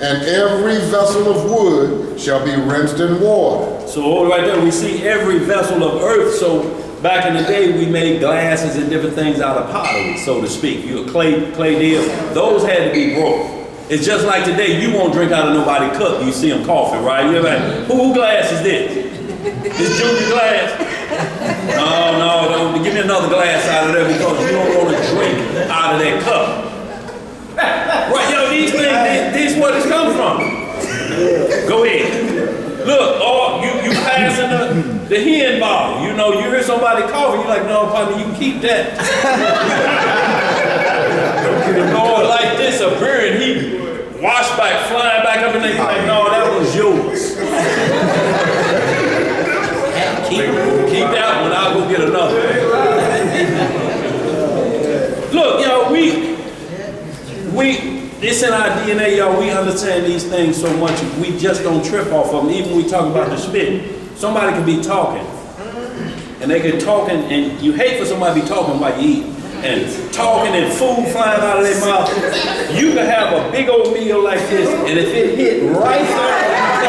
and every vessel of wood shall be rinsed in water. So right there we see every vessel of earth. So back in the day we made glasses and different things out of pottery, so to speak. You clay deal, those had to be broke. It's just like today, you won't drink out of nobody's cup. You see them coughing, right? You're like, who glass is this? This junior glass? No, don't give me another glass out of there because you don't want to drink out of that cup. Right, yo, these things, this is where it's come from. Go ahead. Look, you passing the hen bottle. You know, you hear somebody coffee, you're like, no, partner, you can keep that. Going like this, a burn, he wash back, flying back up, and they like, no, that was yours. Keep that one, I'll go get another. Look, y'all, it's in our DNA, y'all. We understand these things so much. We just don't trip off of them. Even when we talk about the spit, somebody can be talking, and they can talk, and you hate for somebody to be talking while you eat, and talking and food flying out of their mouth. You can have a big old meal like this, and if it hit right there,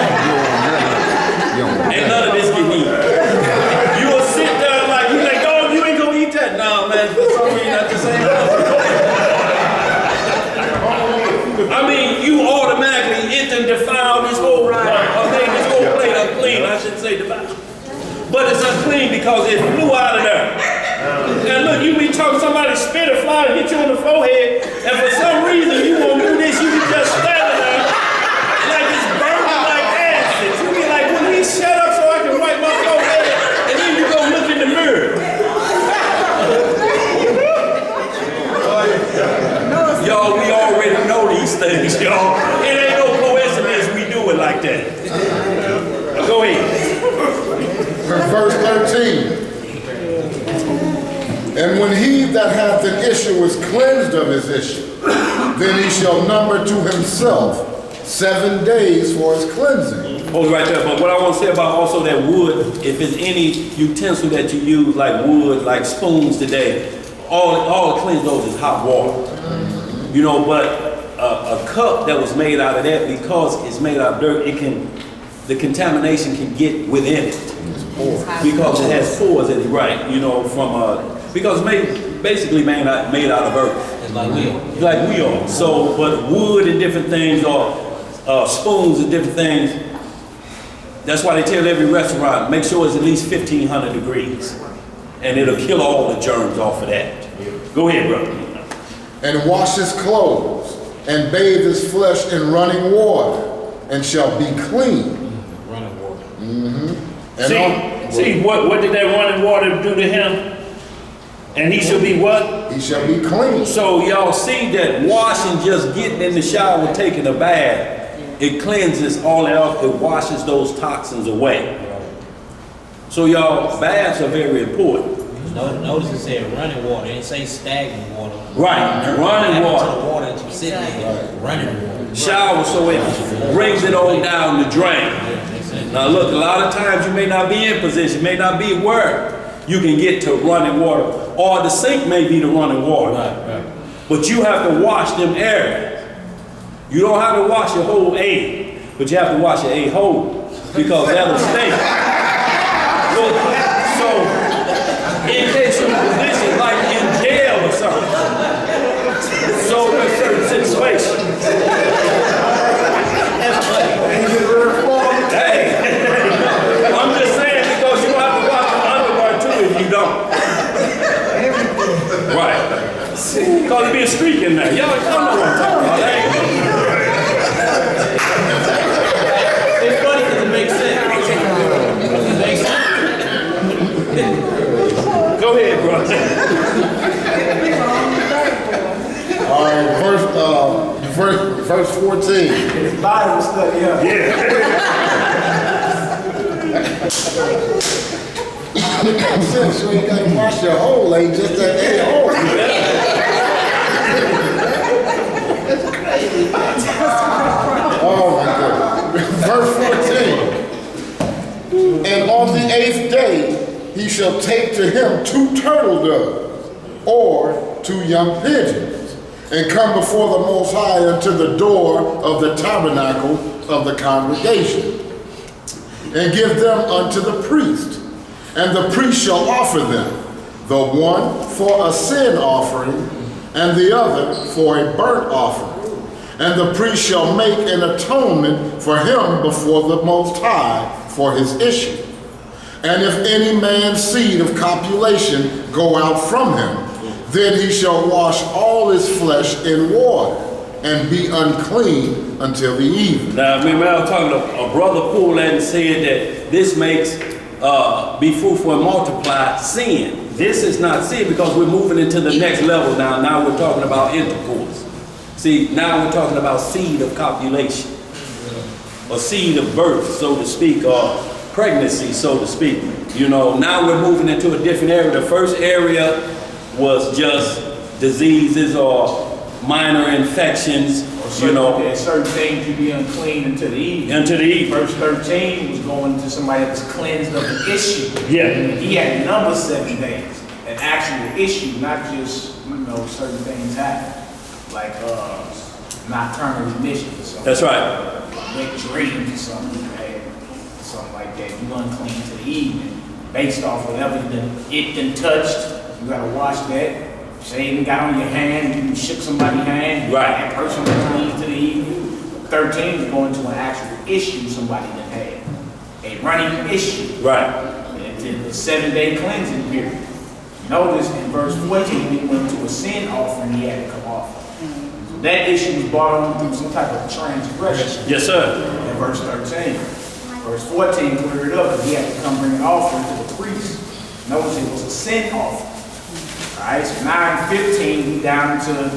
ain't none of this getting eaten. You will sit there like, you like, oh, you ain't gonna eat that. No, man, for some reason, not the same. I mean, you automatically defile this whole plate unclean. I shouldn't say defile. But it's unclean because it flew out of there. And look, you be talking, somebody spit or fly and hit you on the forehead, and for some reason you won't do this, you be just standing there like it's burning like acid. You be like, will he shut up so I can wipe my forehead? And then you go look in the mirror. Y'all, we already know these things, y'all. It ain't no coincidence we do it like that. Go ahead. Verse 13. And when he that hath an issue is cleansed of his issue, then he shall number to himself 7 days for his cleansing. Hold it right there. But what I want to say about also that wood, if it's any utensil that you use like wood, like spoons today, all cleanse those is hot water. You know, but a cup that was made out of that, because it's made out of dirt, the contamination can get within it. Because it has pores in it, right? You know, because it's basically made out of earth. It's like we are. Like we are. So, but wood and different things, or spoons and different things, that's why they tell every restaurant, make sure it's at least 1,500 degrees. And it'll kill all the germs off of that. Go ahead, brother. And wash his clothes, and bathe his flesh in running water, and shall be clean. Running water. And See, what did that running water do to him? And he shall be what? he shall be clean. So y'all see that washing, just getting in the shower, taking a bath, it cleanses all else, it washes those toxins away. So y'all, baths are very important. Notice it said running water. It didn't say stagnant water. Right, running water. The water that you sitting in, running water. Shower, so it brings it all down the drain. Now look, a lot of times you may not be in position, may not be where you can get to running water, or the sink may be the running water. Right. But you have to wash them areas. You don't have to wash your whole A, but you have to wash your A hole, because that'll stink. So in case you're in a position like in jail or something, so in certain situations. Hey, I'm just saying, because you have to wash the underwear too if you don't. Right. Because there'll be a streak in there. Y'all know what I'm talking about. It's funny because it makes sense. It makes sense. Go ahead, bro. All right, verse 14. It's Bible study, Since you ain't got to wash your whole, ain't just that A hole. Oh my goodness. Verse 14. And on the 8th day he shall take to him 2 turtle doves, or 2 young pigeons, and come before the Most High unto the door of the tabernacle of the congregation, and give them unto the priest. And the priest shall offer them, the one for a sin offering, and the other for a burnt offering. And the priest shall make an atonement for him before the Most High for his issue. And if any man's seed of copulation go out from him, then he shall wash all his flesh in water, and be unclean until the evening. Now, remember I was talking to a brother pulled that and said that this makes be fruitful and multiply sin. This is not sin because we're moving into the next level now. Now we're talking about intercourse. See, now we're talking about seed of copulation, or seed of birth, so to speak, or pregnancy, so to speak. You know, now we're moving into a different area. The first area was just diseases or minor infections, you know. There's certain things you be unclean until the evening. Until the evening. Verse 13 was going to somebody that was cleansed of an issue. Yeah. He had to number 7 days. An actual issue, not just, you know, certain things happen. Like nocturnal emissions or something. That's right. Wet dreams or something, man. Something like that. You unclean to the evening. Based off whatever it been touched, you gotta wash that. Say you got on your hand, you shook somebody's hand, Right. that person was clean to the evening. 13 is going to an actual issue somebody that had. A running issue. Right. And then the 7-day cleansing period. Notice in verse 14, he went to a sin offering he had to come off. So that issue was brought on through some type of transgression. Yes, sir. In verse 13. Verse 14 cleared it up because he had to come bring an offering to the priest. Notice it was a sin offering. Alright, so now in 15, we down to,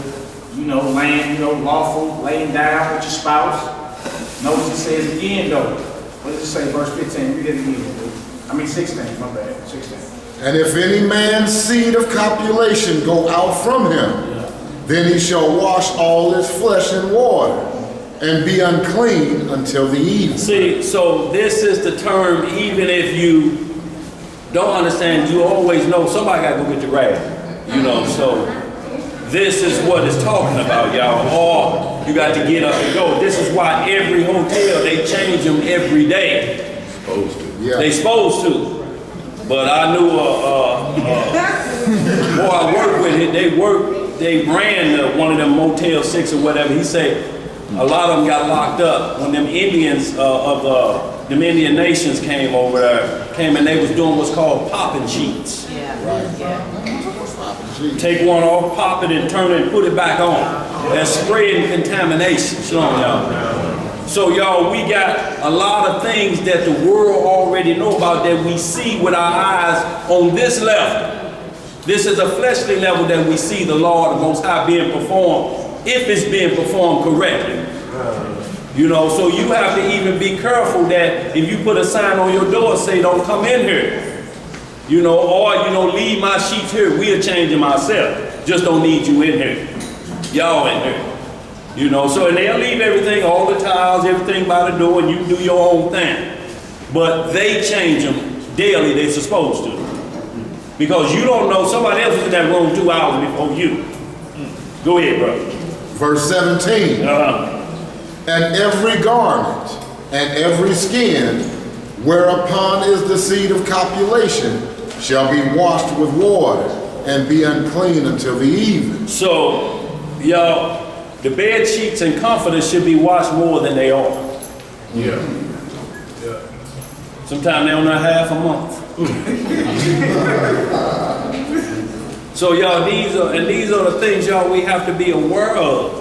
you know, laying, you know, lawful, laying down with your spouse. Notice it says again though. What does it say, verse 15? Read it again. I mean 16, my bad, 16. And if any man's seed of copulation go out from him, then he shall wash all his flesh in water, and be unclean until the evening. See, so this is the term, even if you don't understand, you always know somebody got to go get the rag. You know, so this is what it's talking about, y'all. Or you got to get up and go. This is why every hotel, they change them every day. Supposed to. Yeah. They supposed to. But I knew boy I worked with it, they ran one of them Motel 6 or whatever. He said a lot of them got locked up when them Indians them Indian nations came over there, and they was doing what's called popping sheets. Take one off, pop it and turn it and put it back on. That's spreading contamination. Shalom, y'all. So y'all, we got a lot of things that the world already know about that we see with our eyes on this level. This is a fleshly level that we see the law of the Most High being performed, if it's being performed correctly. You know, so you have to even be careful that if you put a sign on your door, say don't come in here. You know, or, you know, leave my sheets here. We'll change them ourselves. Just don't need you in here. Y'all in here. You know, so and they'll leave everything, all the towels, everything by the door, and you do your own thing. But they change them daily, they're supposed to. Because you don't know, somebody else was in that room 2 hours before you. Go ahead, bro. Verse 17. And every garment and every skin whereupon is the seed of copulation shall be washed with water and be unclean until the evening. So, y'all, the bed sheets and comforters should be washed more than they are. Yeah. Sometimes they're on there half a month. So y'all, these are the things, y'all, we have to be aware of.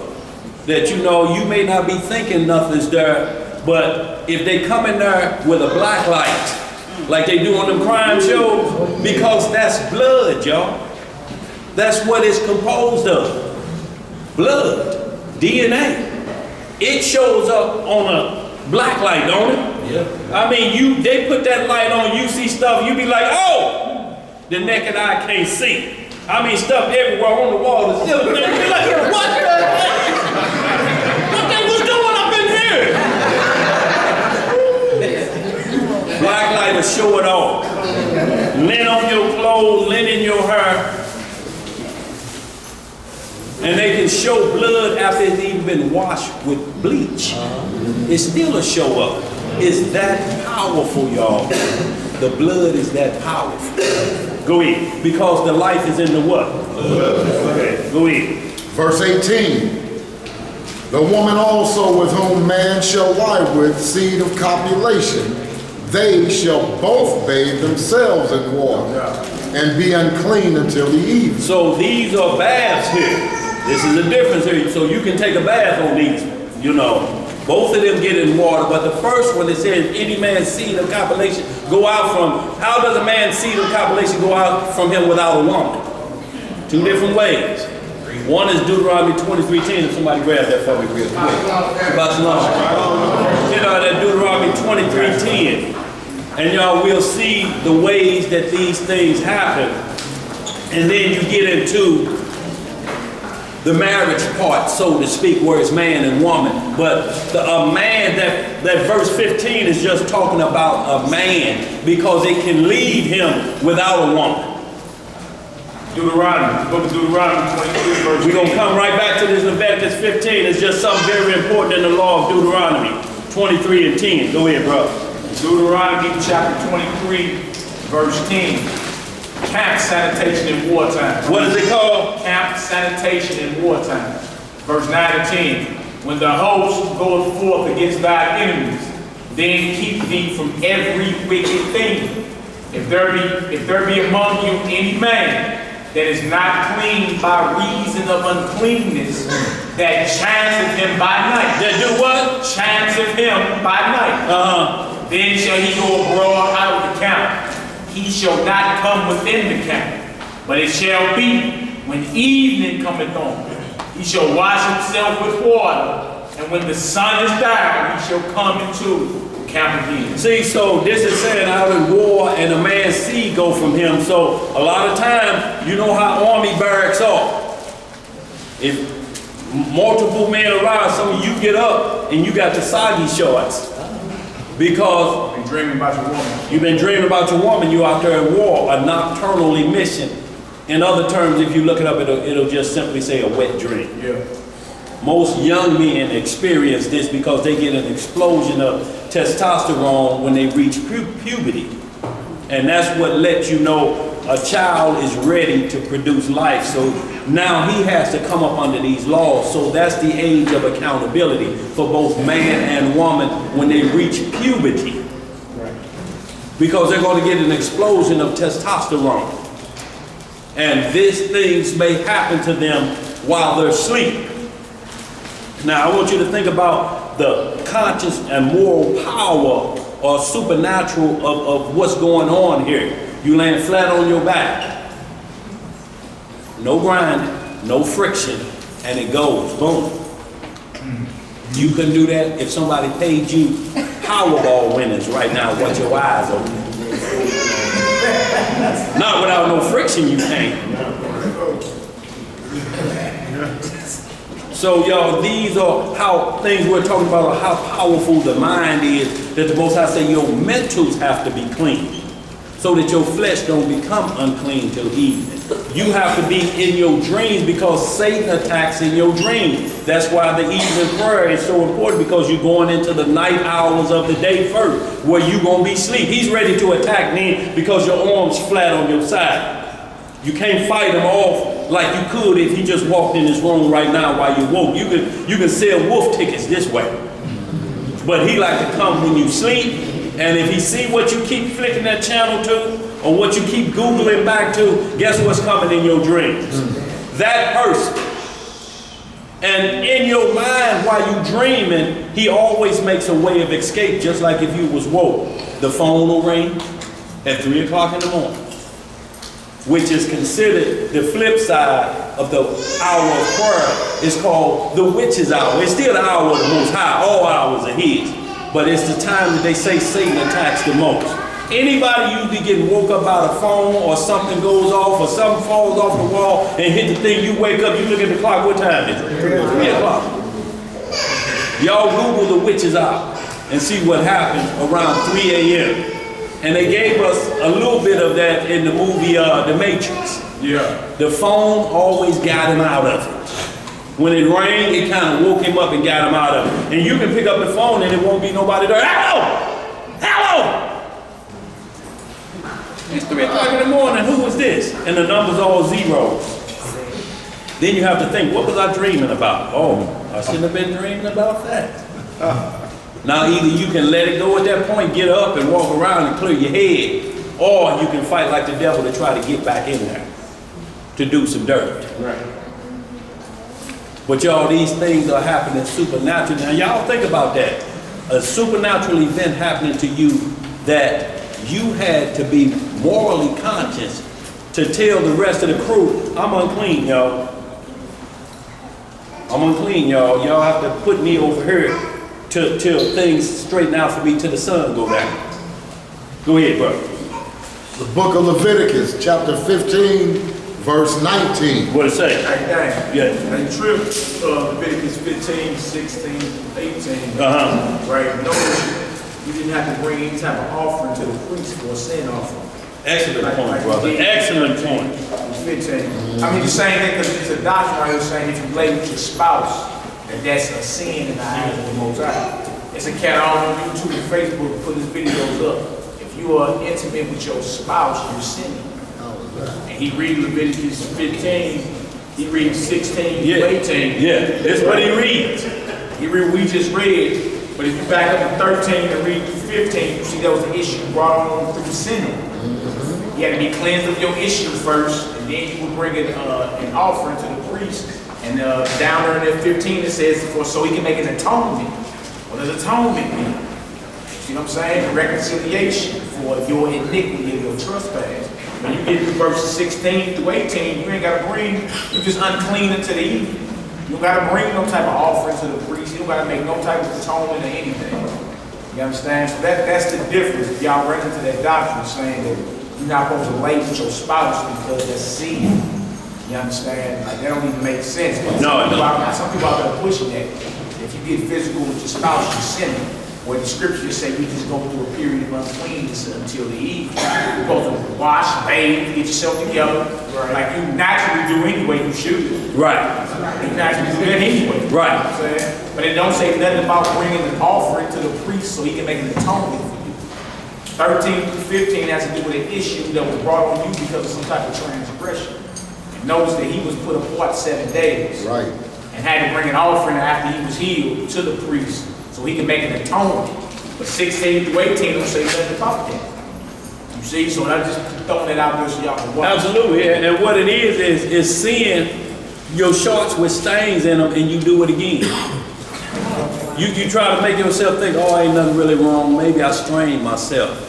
That, you know, you may not be thinking nothing's there, but if they come in there with a black light, like they do on them crime shows, because that's blood, y'all. That's what it's composed of. Blood, DNA. It shows up on a black light, don't it? Yeah. I mean, they put that light on, you see stuff, you be like, oh! The naked eye can't see. I mean, stuff everywhere on the wall is still there. You be like, what the heck? What they was doing up in here? Black light will show it all. Lint on your clothes, lint in your hair. And they can show blood after it's even been washed with bleach. It's still a show up. It's that powerful, y'all. The blood is that powerful. Go ahead. Because the life is in the what? Okay, go ahead. Verse 18. The woman also with whom man shall lie with, seed of copulation, they shall both bathe themselves in water and be unclean until the evening. So these are baths here. This is the difference here. So you can take a bath on these, you know. Both of them get in water, but the first one, it says, any man's seed of copulation go out from, how does a man's seed of copulation go out from him without a woman? Two different ways. One is Deuteronomy 23:10, if somebody grab that for me real quick. About that Deuteronomy 23:10. And y'all will see the ways that these things happen. And then you get into the marriage part, so to speak, where it's man and woman. But a man, that verse 15 is just talking about a man, because it can leave him without a woman. Deuteronomy, book of Deuteronomy 23, verse We're going to 10. come right back to this Leviticus 15. It's just something very important in the law of Deuteronomy 23 and 10. Go ahead, bro. Deuteronomy chapter 23, verse 10. Camp sanitation in wartime. What is it called? Camp sanitation in wartime. Verse 9 and 10. When the host goeth forth against thy enemies, then keep thee from every wicked thing. If there be among you any man that is not clean by reason of uncleanness, that chanceth him by night. That do what? Chanceth him by night. Then shall he go abroad out of the camp. He shall not come within the camp. But it shall be, when evening cometh on, he shall wash himself with water, and when the sun is down, he shall come into the camp again. See, so this is saying out in war, and a man's seed go from him. So a lot of times, you know how army barracks are. If multiple men arrive, some of you get up and you got the soggy shorts. Because You've been dreaming about your woman. you've been dreaming about your woman, you're out there at war, a nocturnal emission. In other terms, if you look it up, it'll just simply say a wet dream. Yeah. Most young men experience this because they get an explosion of testosterone when they reach puberty. And that's what lets you know a child is ready to produce life. So now he has to come up under these laws. So that's the age of accountability for both man and woman when they reach puberty. Because they're going to get an explosion of testosterone. And these things may happen to them while they're asleep. Now, I want you to think about the conscious and moral power or supernatural of what's going on here. You land flat on your back. No grinding, no friction, and it goes, boom. You couldn't do that if somebody paid you Powerball winners right now, what your eyes open. Not without no friction, you can't. So y'all, these are how things we're talking about, how powerful the mind is, that the Most High say your mentals have to be clean, so that your flesh don't become unclean till evening. You have to be in your dreams because Satan attacks in your dreams. That's why the evening prayer is so important, because you're going into the night hours of the day first, where you're going to be asleep. He's ready to attack then because your arm's flat on your side. You can't fight him off like you could if he just walked in this room right now while you woke. You can sell wolf tickets this way. But he like to come when you sleep, and if he see what you keep flicking that channel to, or what you keep Googling back to, guess what's coming in your dreams? That person. And in your mind while you dreaming, he always makes a way of escape, just like if you was woke. The phone will ring at 3 o'clock in the morning, which is considered the flip side of the hour of prayer. It's called the witch's hour. It's still the hour of the Most High. All hours are his. But it's the time that they say Satan attacks the most. Anybody usually getting woke up by the phone, or something goes off, or something falls off the wall and hit the thing, you wake up, you look at the clock, what time is it? 3 o'clock. Y'all Google the witch's hour and see what happens around 3 a.m. And they gave us a little bit of that in the movie The Matrix. Yeah. The phone always got him out of it. When it rang, it kind of woke him up and got him out of it. And you can pick up the phone and it won't be nobody there. Hello! Hello! It's 3 o'clock in the morning, who was this? And the number's all zeros. Then you have to think, what was I dreaming about? Oh, I shouldn't have been dreaming about that. Now either you can let it go at that point, get up and walk around and clear your head, or you can fight like the devil to try to get back in there, to do some dirt. Right. But y'all, these things are happening supernaturally. Now y'all think about that. A supernatural event happening to you that you had to be morally conscious to tell the rest of the crew, I'm unclean, y'all. I'm unclean, y'all. Y'all have to put me over here till things straighten out for me till the sun go down. Go ahead, bro. The book of Leviticus, chapter 15, verse 19. What it say? Hey, dang. Yeah. Hey, Trip, Leviticus 15, 16, 18. Uh-huh. Right? Notice you didn't have to bring any type of offering to the priest for a sin offering. Excellent point, brother. Excellent point. It's 15. I mean, the same thing, because it's a doctrine right here saying if you lay with your spouse, that's a sin in the eyes of the Most High. It's a cat on YouTube and Facebook, put his videos up. If you are intimate with your spouse, you're sinning. And he reads Leviticus 15, he reads 16 to 18. Yeah, that's what he reads. He read, we just read, but if you back up to 13 and read through 15, you see that was the issue brought on through sinning. You had to be cleansed of your issue first, and then you would bring an offering to the priest. And down there in 15 it says, so he can make an atonement. What does atonement mean? See what I'm saying? Reconciliation for your iniquity and your trespass. When you get to verses 16 through 18, you ain't got to bring, you just unclean unto the evening. You don't got to bring no type of offering to the priest. You don't got to make no type of atonement or anything. You understand? So that's the difference. If y'all run into that doctrine saying that you're not supposed to lay with your spouse because that's sin. You understand? Like, that don't even make sense. Some people out there pushing that. If you get physical with your spouse, you're sinning. Or the scriptures say you just go through a period of uncleanness until the evening. You're supposed to wash, bathe, get yourself together. Right. Like you naturally do anyway, you should. Right. You naturally do that anyway. Right. You know what I'm saying? But it don't say nothing about bringing an offering to the priest so he can make an atonement for you. 13 through 15 has to do with an issue that was brought on you because of some type of transgression. And notice that he was put apart 7 days. Right. And had to bring an offering after he was healed to the priest so he can make an atonement. But 16 through 18 don't say nothing about that. You see? So I'm just throwing it out there so y'all can watch. Absolutely. And what it is seeing your shorts with stains in them and you do it again. You try to make yourself think, oh, ain't nothing really wrong. Maybe I strained myself.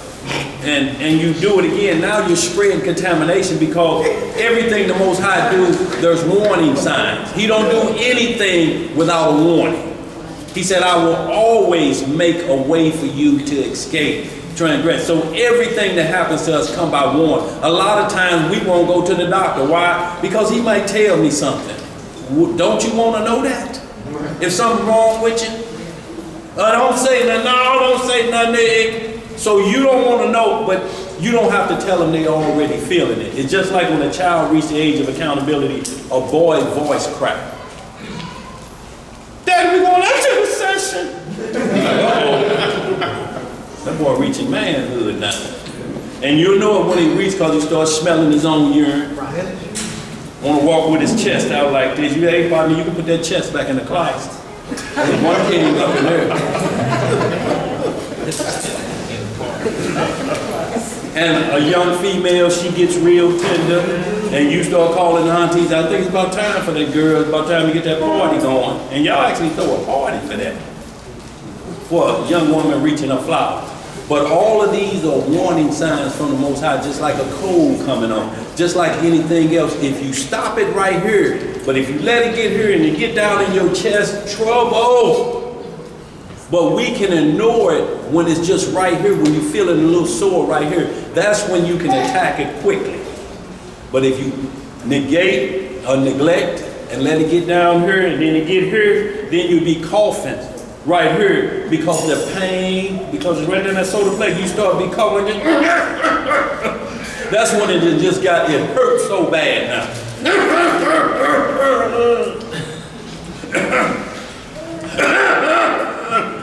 And you do it again. Now you're spreading contamination because everything the Most High do, there's warning signs. He don't do anything without a warning. He said, I will always make a way for you to escape, transgress. So everything that happens to us come by warning. A lot of times we won't go to the doctor. Why? Because he might tell me something. Don't you want to know that? If something's wrong with you? Don't say nothing. No, don't say nothing. So you don't want to know, but you don't have to tell them they already feeling it. It's just like when a child reaches the age of accountability, a boy's voice crack. Daddy, we going out to the session. That boy reaching manhood now. And you'll know it when he reaches because he starts smelling his own urine. Want to walk with his chest out like this. You ain't partner, you can put that chest back in the closet. There's one king up in there. And a young female, she gets real tender, and you start calling the aunties. I think it's about time for that girl. It's about time to get that party going. And y'all actually throw a party for that. For a young woman reaching a flower. But all of these are warning signs from the Most High, just like a cold coming on. Just like anything else. If you stop it right here, but if you let it get here and you get down in your chest, trouble. But we can ignore it when it's just right here, when you're feeling a little sore right here. That's when you can attack it quickly. But if you negate or neglect and let it get down here and then it get here, then you'll be coughing right here because of the pain, because it's right there in that solar plate. You start be coughing. That's when it just got, it hurts so bad now.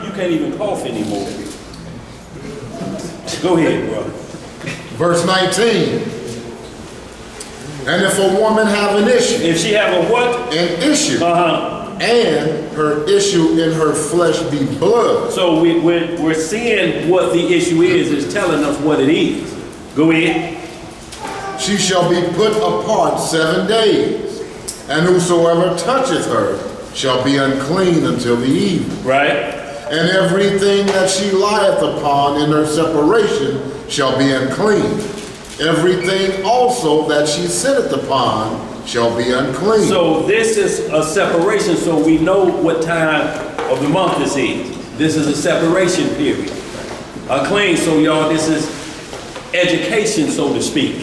You can't even cough anymore. Go ahead, brother. Verse 19. And if a woman have an issue. If she have a what? An issue. And her issue in her flesh be blood. So we're seeing what the issue is. It's telling us what it is. Go ahead. She shall be put apart 7 days. And whosoever toucheth her shall be unclean until the evening. Right? And everything that she lieth upon in her separation shall be unclean. Everything also that she sitteth upon shall be unclean. So this is a separation, so we know what time of the month this is. This is a separation period. Unclean, so y'all, this is education, so to speak,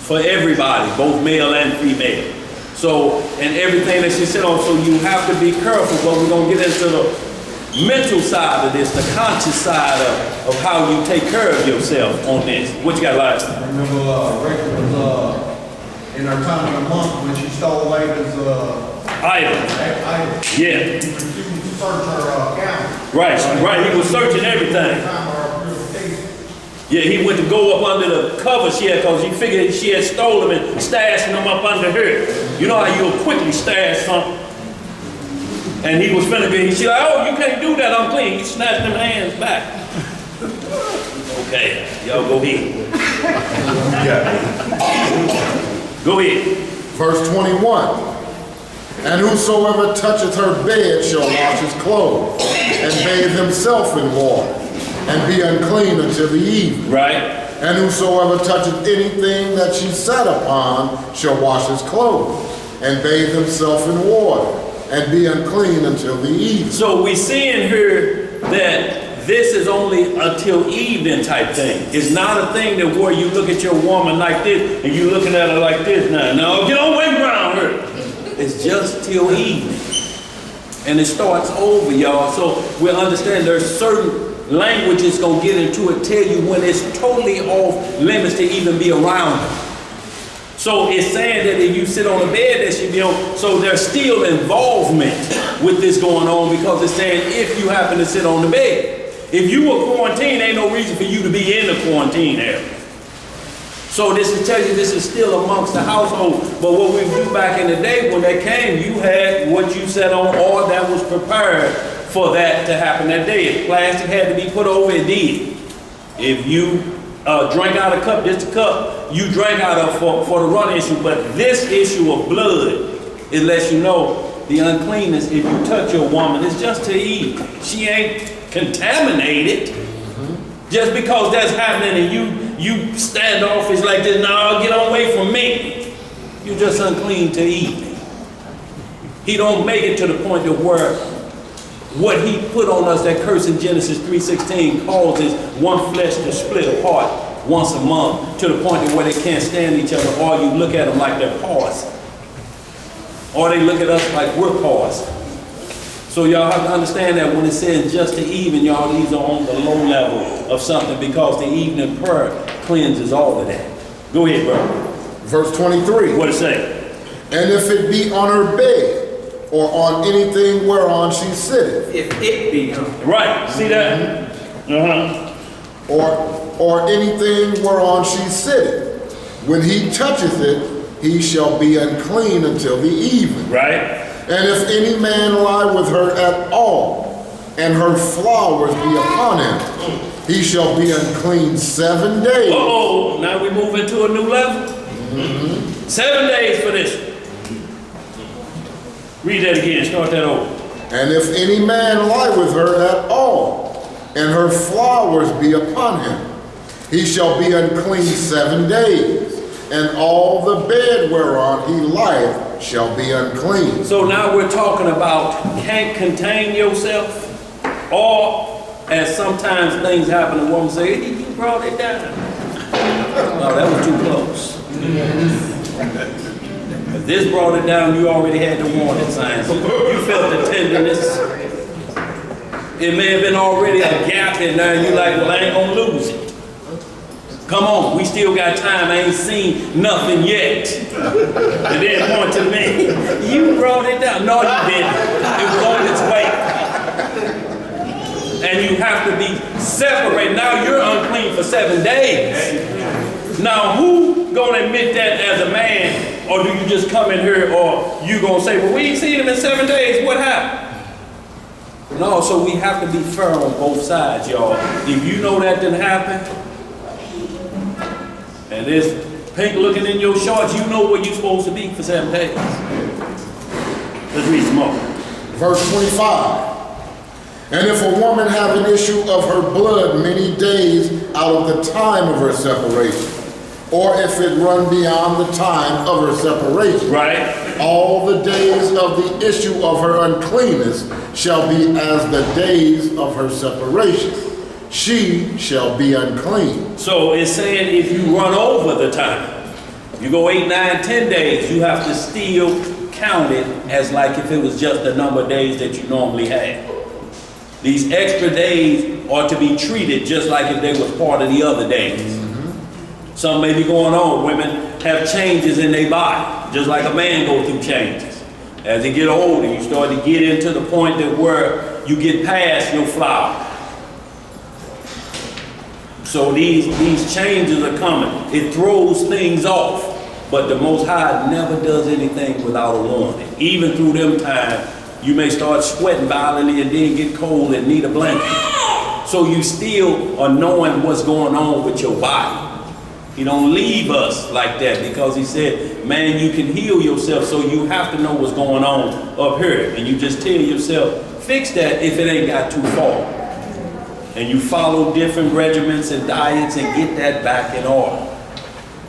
for everybody, both male and female. So, and everything that she said on, so you have to be careful, but we're going to get into the mental side of this, the conscious side of how you take care of yourself on this. What you got, Elijah? I remember Rachel was in her time of the month when she stole Laban's Item. item. Yeah. He refused to search her account. Right, right. He was searching everything. Time of her purification. Yeah, he went to go up under the cover she had because he figured she had stolen them and stashing them up under her. You know how you'll quickly stash something? And he was finna be, she like, oh, you can't do that, I'm clean. He snatched them hands back. Okay, y'all go ahead. Go ahead. Verse 21. And whosoever toucheth her bed shall wash his clothes, and bathe himself in water, and be unclean until the evening. Right. And whosoever toucheth anything that she sat upon shall wash his clothes, and bathe himself in water, and be unclean until the evening. So we see in here that this is only until evening type thing. It's not a thing that where you look at your woman like this, and you looking at her like this now. No, get away around her. It's just till evening. And it starts over, y'all. So we'll understand there's certain language it's going to get into it, tell you when it's totally off limits to even be around her. So it's saying that if you sit on a bed that should be on, so there's still involvement with this going on because it's saying if you happen to sit on the bed. If you were quarantined, ain't no reason for you to be in the quarantine area. So this is telling you this is still amongst the household. But what we do back in the day when they came, you had what you sat on or that was prepared for that to happen that day. If plastic had to be put over, it did. If you drank out of a cup, just a cup, you drank out of for the run issue. But this issue of blood, it lets you know the uncleanness. If you touch your woman, it's just to eat. She ain't contaminated. Just because that's happening and you stand off, it's like this, no, get away from me. You're just unclean to eat. He don't make it to the point of where what he put on us, that curse in Genesis 3:16, causes one flesh to split apart once a month to the point where they can't stand each other, or you look at them like they're paused. Or they look at us like we're paused. So y'all have to understand that when it says just to even, y'all, these are on the low level of something because the evening prayer cleanses all of that. Go ahead, bro. Verse 23. What it say? And if it be on her bed, or on anything whereon she sitteth, If it be on. Right, see that? or anything whereon she sitteth, when he toucheth it, he shall be unclean until the evening. Right? And if any man lie with her at all, and her flowers be upon him, he shall be unclean 7 days. Uh-oh, now we move into a new level. 7 days for this. Read that again, start that over. And if any man lie with her at all, and her flowers be upon him, he shall be unclean 7 days, and all the bed whereon he lieth shall be unclean. So now we're talking about can't contain yourself, or as sometimes things happen, a woman say, hey, you brought it down. No, that was too close. If this brought it down, you already had the warning signs. You felt the tenderness. It may have been already a gap in there, and you're like, well, I ain't gonna lose it. Come on, we still got time. I ain't seen nothing yet. And then point to me. You brought it down. No, you didn't. It was on its way. And you have to be separated. Now you're unclean for 7 days. Now who gonna admit that as a man? Or do you just come in here, or you gonna say, well, we ain't seen him in 7 days, what happened? No, so we have to be fair on both sides, y'all. If you know that didn't happen, and there's pink looking in your shorts, you know where you're supposed to be for 7 days. Let's read some more. Verse 25. And if a woman have an issue of her blood many days out of the time of her separation, or if it run beyond the time of her separation, Right? all the days of the issue of her uncleanness shall be as the days of her separation. She shall be unclean. So it's saying if you run over the time, you go 8, 9, 10 days, you have to still count it as like if it was just the number of days that you normally had. These extra days are to be treated just like if they was part of the other days. Some may be going on. Women have changes in their body, just like a man go through changes. As they get older, you start to get into the point that where you get past your flower. So these changes are coming. It throws things off, but the Most High never does anything without a warning. Even through them times, you may start sweating violently and then get cold and need a blanket. So you still are knowing what's going on with your body. He don't leave us like that because he said, man, you can heal yourself, so you have to know what's going on up here. And you just tell yourself, fix that if it ain't got too far. And you follow different regimens and diets and get that back in order.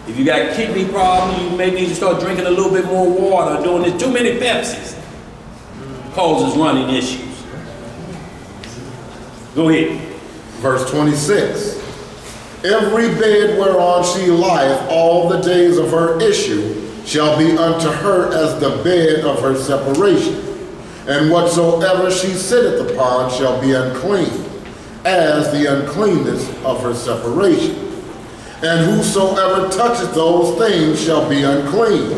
If you got kidney problems, you may need to start drinking a little bit more water, doing this. Too many Pepsis causes running issues. Go ahead. Verse 26. Every bed whereon she lieth all the days of her issue shall be unto her as the bed of her separation. And whatsoever she sitteth upon shall be unclean, as the uncleanness of her separation. And whosoever toucheth those things shall be unclean,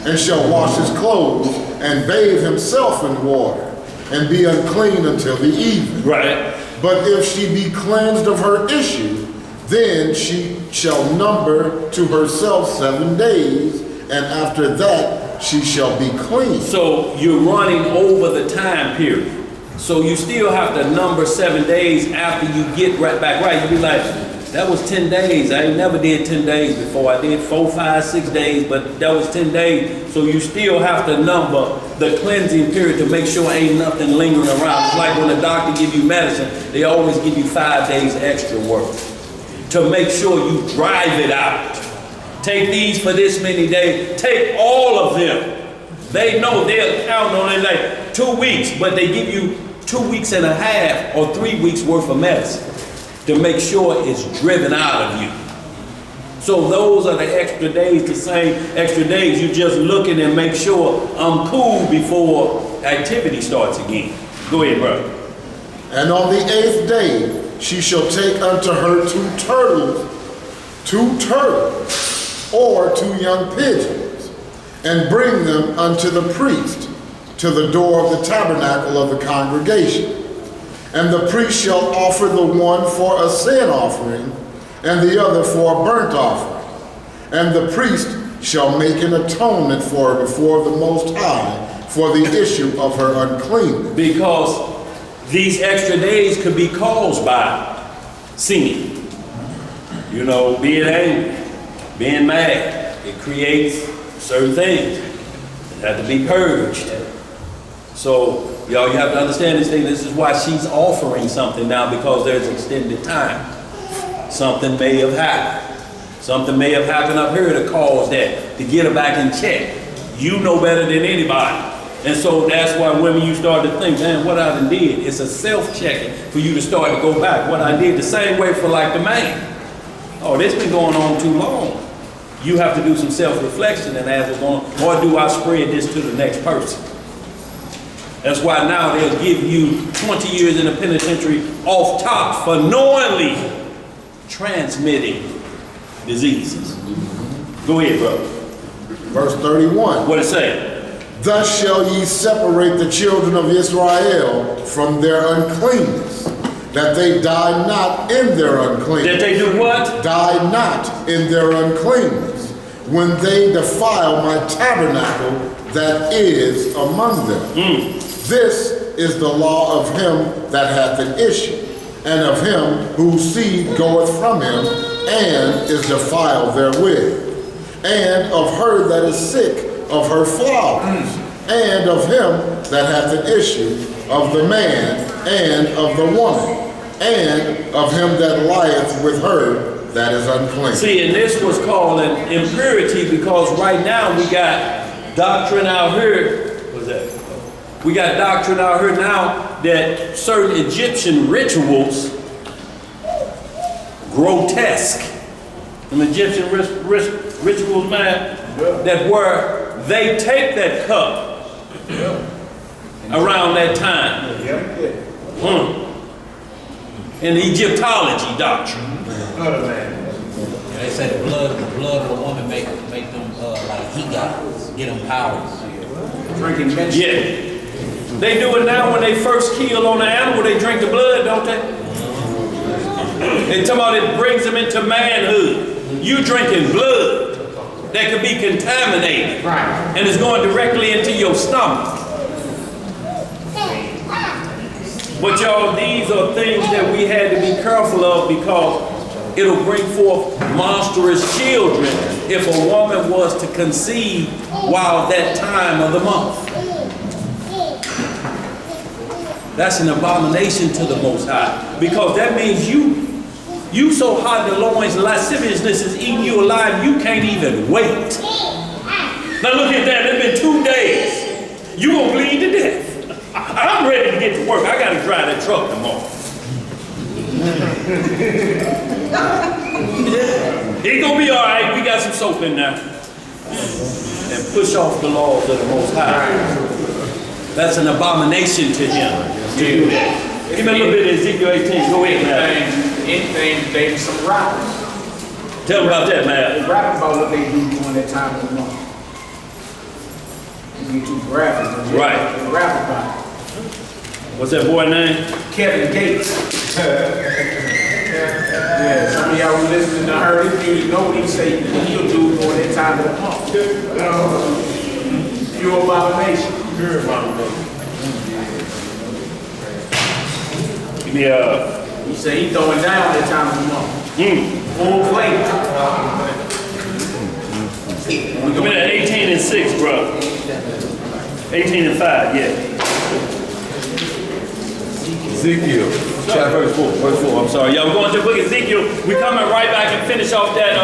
and shall wash his clothes, and bathe himself in water, and be unclean until the evening. Right. But if she be cleansed of her issue, then she shall number to herself 7 days, and after that she shall be clean. So you're running over the time period. So you still have to number 7 days after you get right back right. You be like, that was 10 days. I ain't never did 10 days before. I did 4, 5, 6 days, but that was 10 days. So you still have to number the cleansing period to make sure ain't nothing lingering around. It's like when the doctor give you medicine, they always give you 5 days extra work to make sure you drive it out. Take these for this many days. Take all of them. They know they'll count on it like 2 weeks, but they give you 2 weeks and a half or 3 weeks worth of medicine to make sure it's driven out of you. So those are the extra days, the same extra days. You just looking and make sure I'm cool before activity starts again. Go ahead, brother. And on the 8th day she shall take unto her 2 turtles, or 2 young pigeons, and bring them unto the priest to the door of the tabernacle of the congregation. And the priest shall offer the one for a sin offering, and the other for a burnt offering. And the priest shall make an atonement for her before the Most High for the issue of her uncleanness. Because these extra days could be caused by sin. You know, being angry, being mad, it creates certain things that have to be purged. So, y'all, you have to understand this thing. This is why she's offering something now, because there's extended time. Something may have happened. Something may have happened up here to cause that, to get her back in check. You know better than anybody. And so that's why women, you start to think, man, what I done did. It's a self-checking for you to start to go back. What I did the same way for like the man. Oh, this been going on too long. You have to do some self-reflection and ask what's going on. Or do I spread this to the next person? That's why now they'll give you 20 years in the penitentiary off top for knowingly transmitting diseases. Go ahead, brother. Verse 31. What it say? Thus shall ye separate the children of Israel from their uncleanness, that they die not in their uncleanness. That they do what? Die not in their uncleanness, when they defile my tabernacle that is among them. This is the law of him that hath an issue, and of him whose seed goeth from him, and is defiled therewith, and of her that is sick of her flowers, and of him that hath an issue, of the man, and of the woman, and of him that lieth with her that is unclean. See, and this was called an impurity because right now we got doctrine out here. What's that? We got doctrine out here now that certain Egyptian rituals, grotesque, the Egyptian rituals, man, that were, they take that cup around that time. In the Egyptology doctrine. Yeah, they say the blood of the woman make them like get them powers. Drinking medicine. Yeah. They do it now when they first kill on the animal, they drink the blood, don't they? They talk about it brings them into manhood. You drinking blood that could be contaminated. Right. And it's going directly into your stomach. But y'all, these are things that we had to be careful of because it'll bring forth monstrous children if a woman was to conceive while that time of the month. That's an abomination to the Most High. Because that means you so hot in the loins, lasciviousness is eating you alive, you can't even wait. Now look at that, it's been 2 days. You gonna bleed to death. I'm ready to get to work. I gotta drive that truck tomorrow. It's gonna be all right. We got some soap in there. And push off the laws of the Most High. That's an abomination to him to do that. Give me a little bit of Ezekiel 18. Go ahead, man. Anything, they some rappers. Tell me about that, They man. rap about what they do during that time of the month. You get too graphic. Right. They rap about it. What's that boy name? Kevin Gates. Yeah, some of y'all who listen to her, this music know what he say he'll do during that time of the month. Pure abomination. Pure abomination. Give me He said he throwing down that time of the month. Full plate. Give me that 18 and 6, bro. 18 and 5, yeah. Ezekiel, Verse 4, I'm sorry. Y'all, we're going to the book of Ezekiel. We're coming right back and finish off that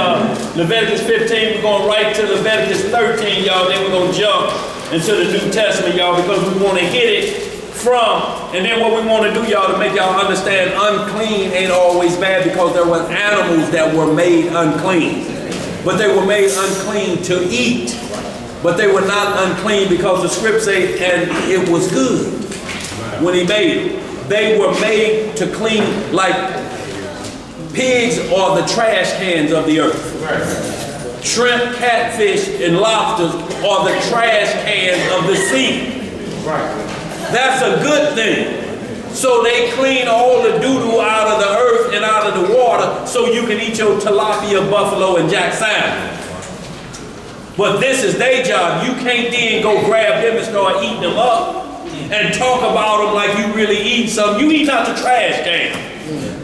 Leviticus 15. We're going right to Leviticus 13, y'all. Then we're going to jump into the New Testament, y'all, because we want to hit it from, and then what we want to do, y'all, to make y'all understand unclean ain't always bad because there were animals that were made unclean. But they were made unclean to eat. But they were not unclean because the script says, and it was good when he made it. They were made to clean like pigs are the trash cans of the earth. Shrimp, catfish, and lobsters are the trash cans of the sea. That's a good thing. So they clean all the doo-doo out of the earth and out of the water so you can eat your tilapia, buffalo, and jack salmon. But this is their job. You can't then go grab them and start eating them up and talk about them like you really eat something. You eat out the trash can.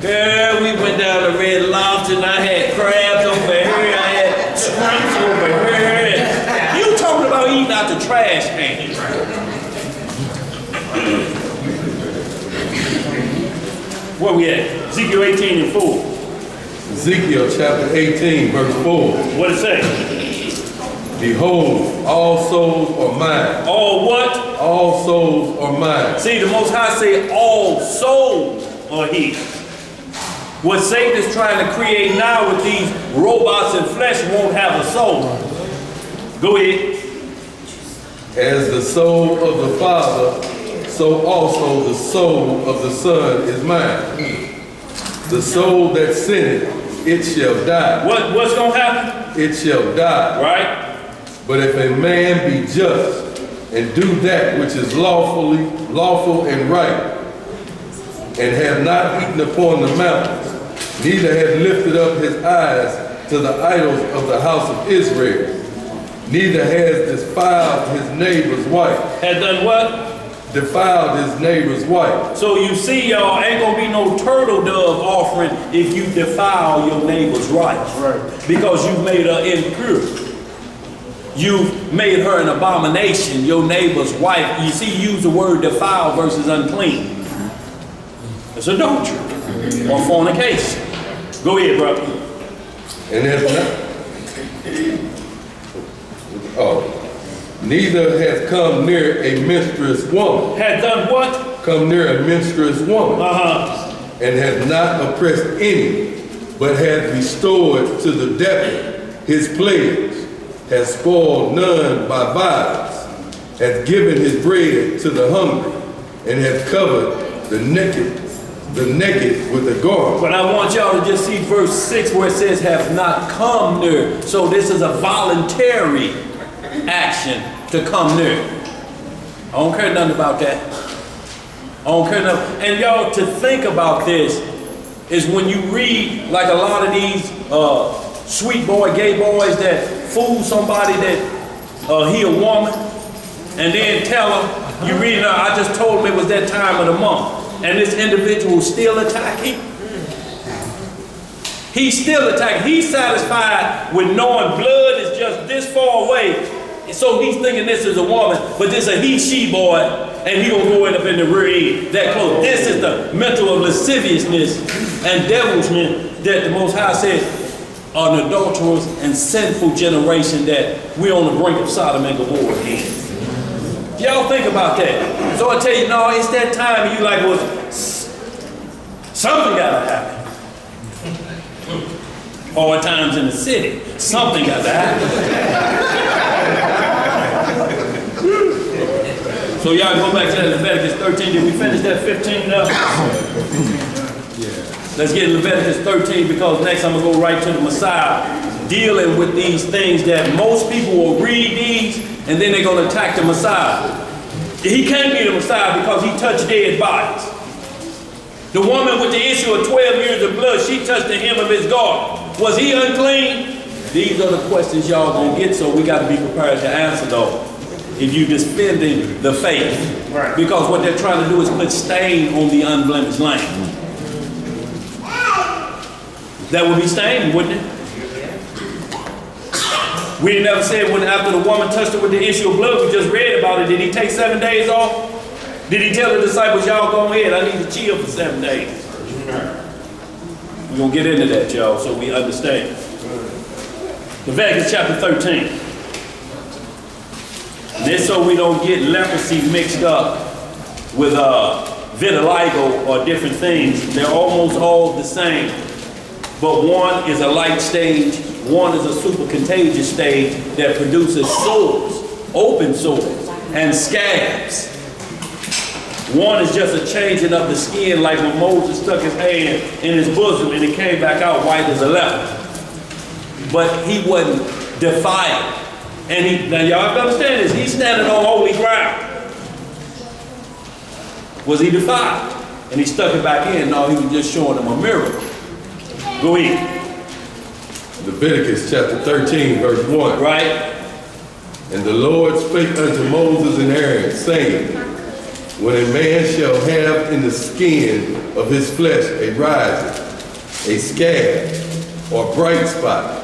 Girl, we went down to Red Lobster and I had crabs over here. I had shrimps over here. You talking about eating out the trash can. Where we at? Ezekiel 18 and 4. Ezekiel chapter 18, verse 4. What it say? Behold, all souls are mine. All what? All souls are mine. See, the Most High say all souls are his. What Satan is trying to create now with these robots and flesh won't have a soul. Go ahead. As the soul of the Father, so also the soul of the Son is mine. The soul that sinneth, it shall die. What's going to happen? It shall die. Right? But if a man be just and do that which is lawful and right, and have not eaten upon the mountains, neither have lifted up his eyes to the idols of the house of Israel, neither has defiled his neighbor's wife. Had done what? Defiled his neighbor's wife. So you see, y'all, ain't gonna be no turtle dove offering if you defile your neighbor's wife. Right. Because you made her impure. you've made her an abomination, your neighbor's wife. You see, you use the word defile versus unclean. It's adultery or fornication. Go ahead, brother. And has not, neither has come near a menstruous woman. Had done what? Come near a menstruous woman. And has not oppressed any, but has restored to the debtor his pledge, has spoiled none by violence, has given his bread to the hungry, and has covered the naked with a garment. But I want y'all to just see verse 6 where it says have not come near. So this is a voluntary action to come near. I don't care nothing about that. I don't care nothing. And y'all, to think about this is when you read like a lot of these sweet boy, gay boys that fool somebody that he a woman, and then tell them, you read, I just told him it was that time of the month. And this individual still attacking. He's still attacking. He's satisfied with knowing blood is just this far away. So he's thinking this is a woman, but this is a he, she boy, and he gonna go up in the rear end that close. This is the mental of lasciviousness and devilment that the Most High said an adulterous and sinful generation that we're on the brink of Sodom and Gomorrah again. Y'all think about that. So I tell you, no, it's that time and you like, well, something gotta happen. Or at times in the city, something gotta happen. So y'all go back to that Leviticus 13. Did we finish that 15 now? Let's get Leviticus 13 because next I'm gonna go right to the Messiah, dealing with these things that most people will read these and then they're gonna attack the Messiah. He can't be the Messiah because he touched dead bodies. The woman with the issue of 12 years of blood, she touched the hem of his garment. Was he unclean? These are the questions y'all gonna get, so we gotta be prepared to answer those. If you defending the faith. Right. Because what they're trying to do is put stain on the unblemished lamb. That would be stained, wouldn't it? We never said when after the woman touched her with the issue of blood, we just read about it. Did he take 7 days off? Did he tell the disciples, y'all go ahead, I need to chill for 7 days? We're going to get into that, y'all, so we understand. Leviticus chapter 13. This so we don't get leprosy mixed up with vitiligo or different things. They're almost all the same. But one is a light stage, one is a super contagious stage that produces sores, open sores, and scabs. One is just a changing of the skin, like when Moses stuck his hand in his bosom and it came back out white as a leper. But he wasn't defiled. And now y'all have to understand this, he's standing on holy ground. Was he defiled? And he stuck it back in? No, he was just showing them a miracle. Go ahead. Leviticus chapter 13, verse 1. Right. And the Lord spake unto Moses and Aaron, saying, when a man shall have in the skin of his flesh a rising, a scab, or bright spot,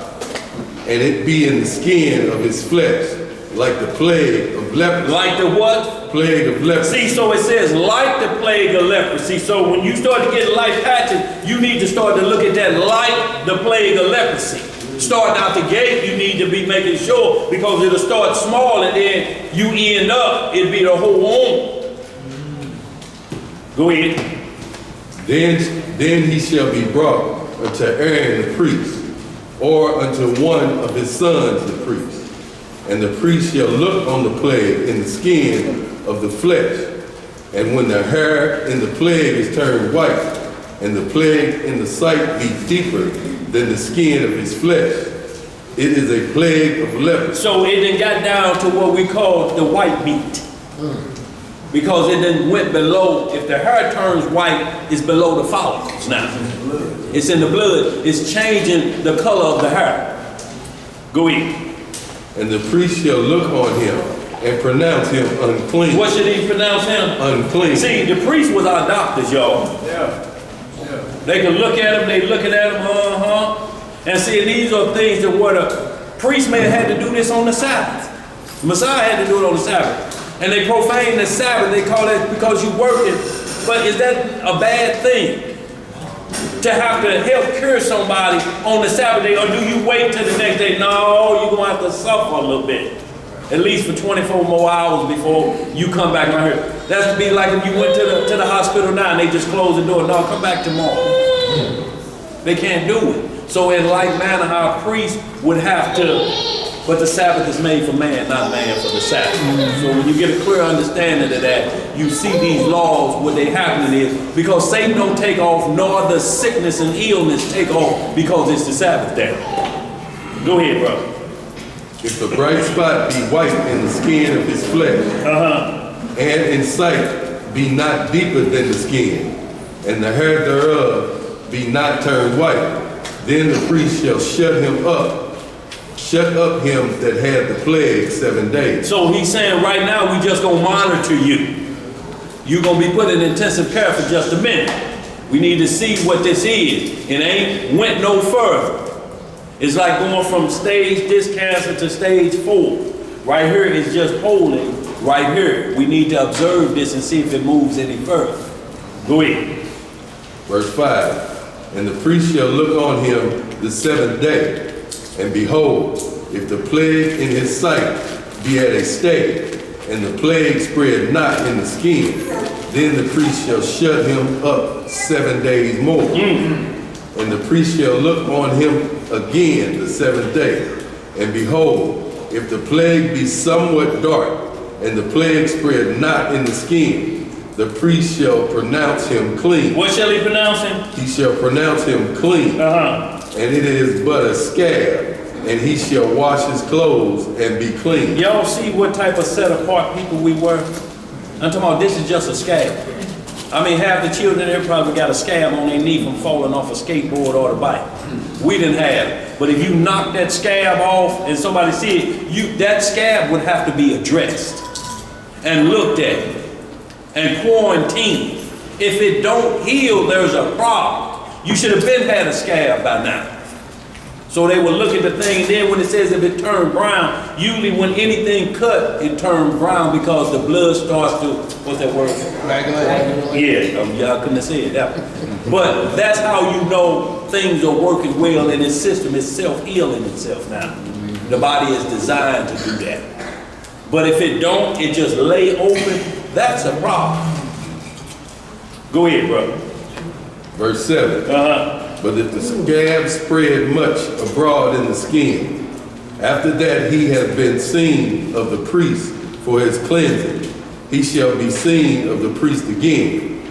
and it be in the skin of his flesh, like the plague of leprosy. Like the what? Plague of leprosy. See, so it says like the plague of leprosy. So when you start to get life patches, you need to start to look at that like the plague of leprosy. Starting out the gate, you need to be making sure, because it'll start small and then you end up, it'll be the whole womb. Go ahead. Then he shall be brought unto Aaron the priest, or unto one of his sons the priest. And the priest shall look on the plague in the skin of the flesh. And when the hair in the plague is turned white, and the plague in the sight be deeper than the skin of his flesh, it is a plague of leprosy. So it then got down to what we call the white meat. Because it then went below, if the hair turns white, it's below the follicles now. It's in the blood. It's changing the color of the hair. Go ahead. And the priest shall look on him and pronounce him unclean. What should he pronounce him? Unclean. See, the priest was our doctors, y'all. Yeah. They can look at him, they looking at him, and see, these are things that were Priests may have had to do this on the Sabbath. Messiah had to do it on the Sabbath. And they profane the Sabbath. They call it because you working. But is that a bad thing? To have to help cure somebody on the Sabbath day, or do you wait till the next day? No, you're going to have to suffer a little bit. At least for 24 more hours before you come back around here. That's to be like if you went to the hospital now and they just close the door. No, come back tomorrow. They can't do it. So in like manner, how a priest would have to, but the Sabbath is made for man, not man for the Sabbath. So when you get a clear understanding of that, you see these laws, what they happening is, because Satan don't take off, nor the sickness and illness take off, because it's the Sabbath day. Go ahead, brother. If the bright spot be white in the skin of his flesh, and in sight be not deeper than the skin, and the hair thereof be not turned white, then the priest shall shut up him that had the plague 7 days. So he's saying right now we just gonna monitor you. You're gonna be put in intensive care for just a minute. We need to see what this is. It ain't went no further. It's like going from stage this cancer to stage 4. Right here is just holding right here. We need to observe this and see if it moves any further. Go ahead. Verse 5, and the priest shall look on him the 7th day, and behold, if the plague in his sight be at a stay, and the plague spread not in the skin, then the priest shall shut him up 7 days more. And the priest shall look on him again the 7th day, and behold, if the plague be somewhat dark, and the plague spread not in the skin, the priest shall pronounce him clean. What shall he pronounce him? He shall pronounce him clean. And it is but a scab, and he shall wash his clothes and be clean. Y'all see what type of set apart people we were? I'm talking about this is just a scab. I mean, half the children there probably got a scab on their knee from falling off a skateboard or the bike. We didn't have it. But if you knock that scab off and somebody see it, that scab would have to be addressed and looked at and quarantined. If it don't heal, there's a problem. You should have been had a scab by now. So they would look at the thing, and then when it says if it turned brown, usually when anything cut, it turned brown because the blood starts to, what's that word? Coagulate. Yeah, y'all couldn't have said that. But that's how you know things are working well and its system is self-healing itself now. The body is designed to do that. But if it don't, it just lay open, that's a problem. Go ahead, brother. Verse 7. But if the scab spread much abroad in the skin, after that he has been seen of the priest for his cleansing, he shall be seen of the priest again.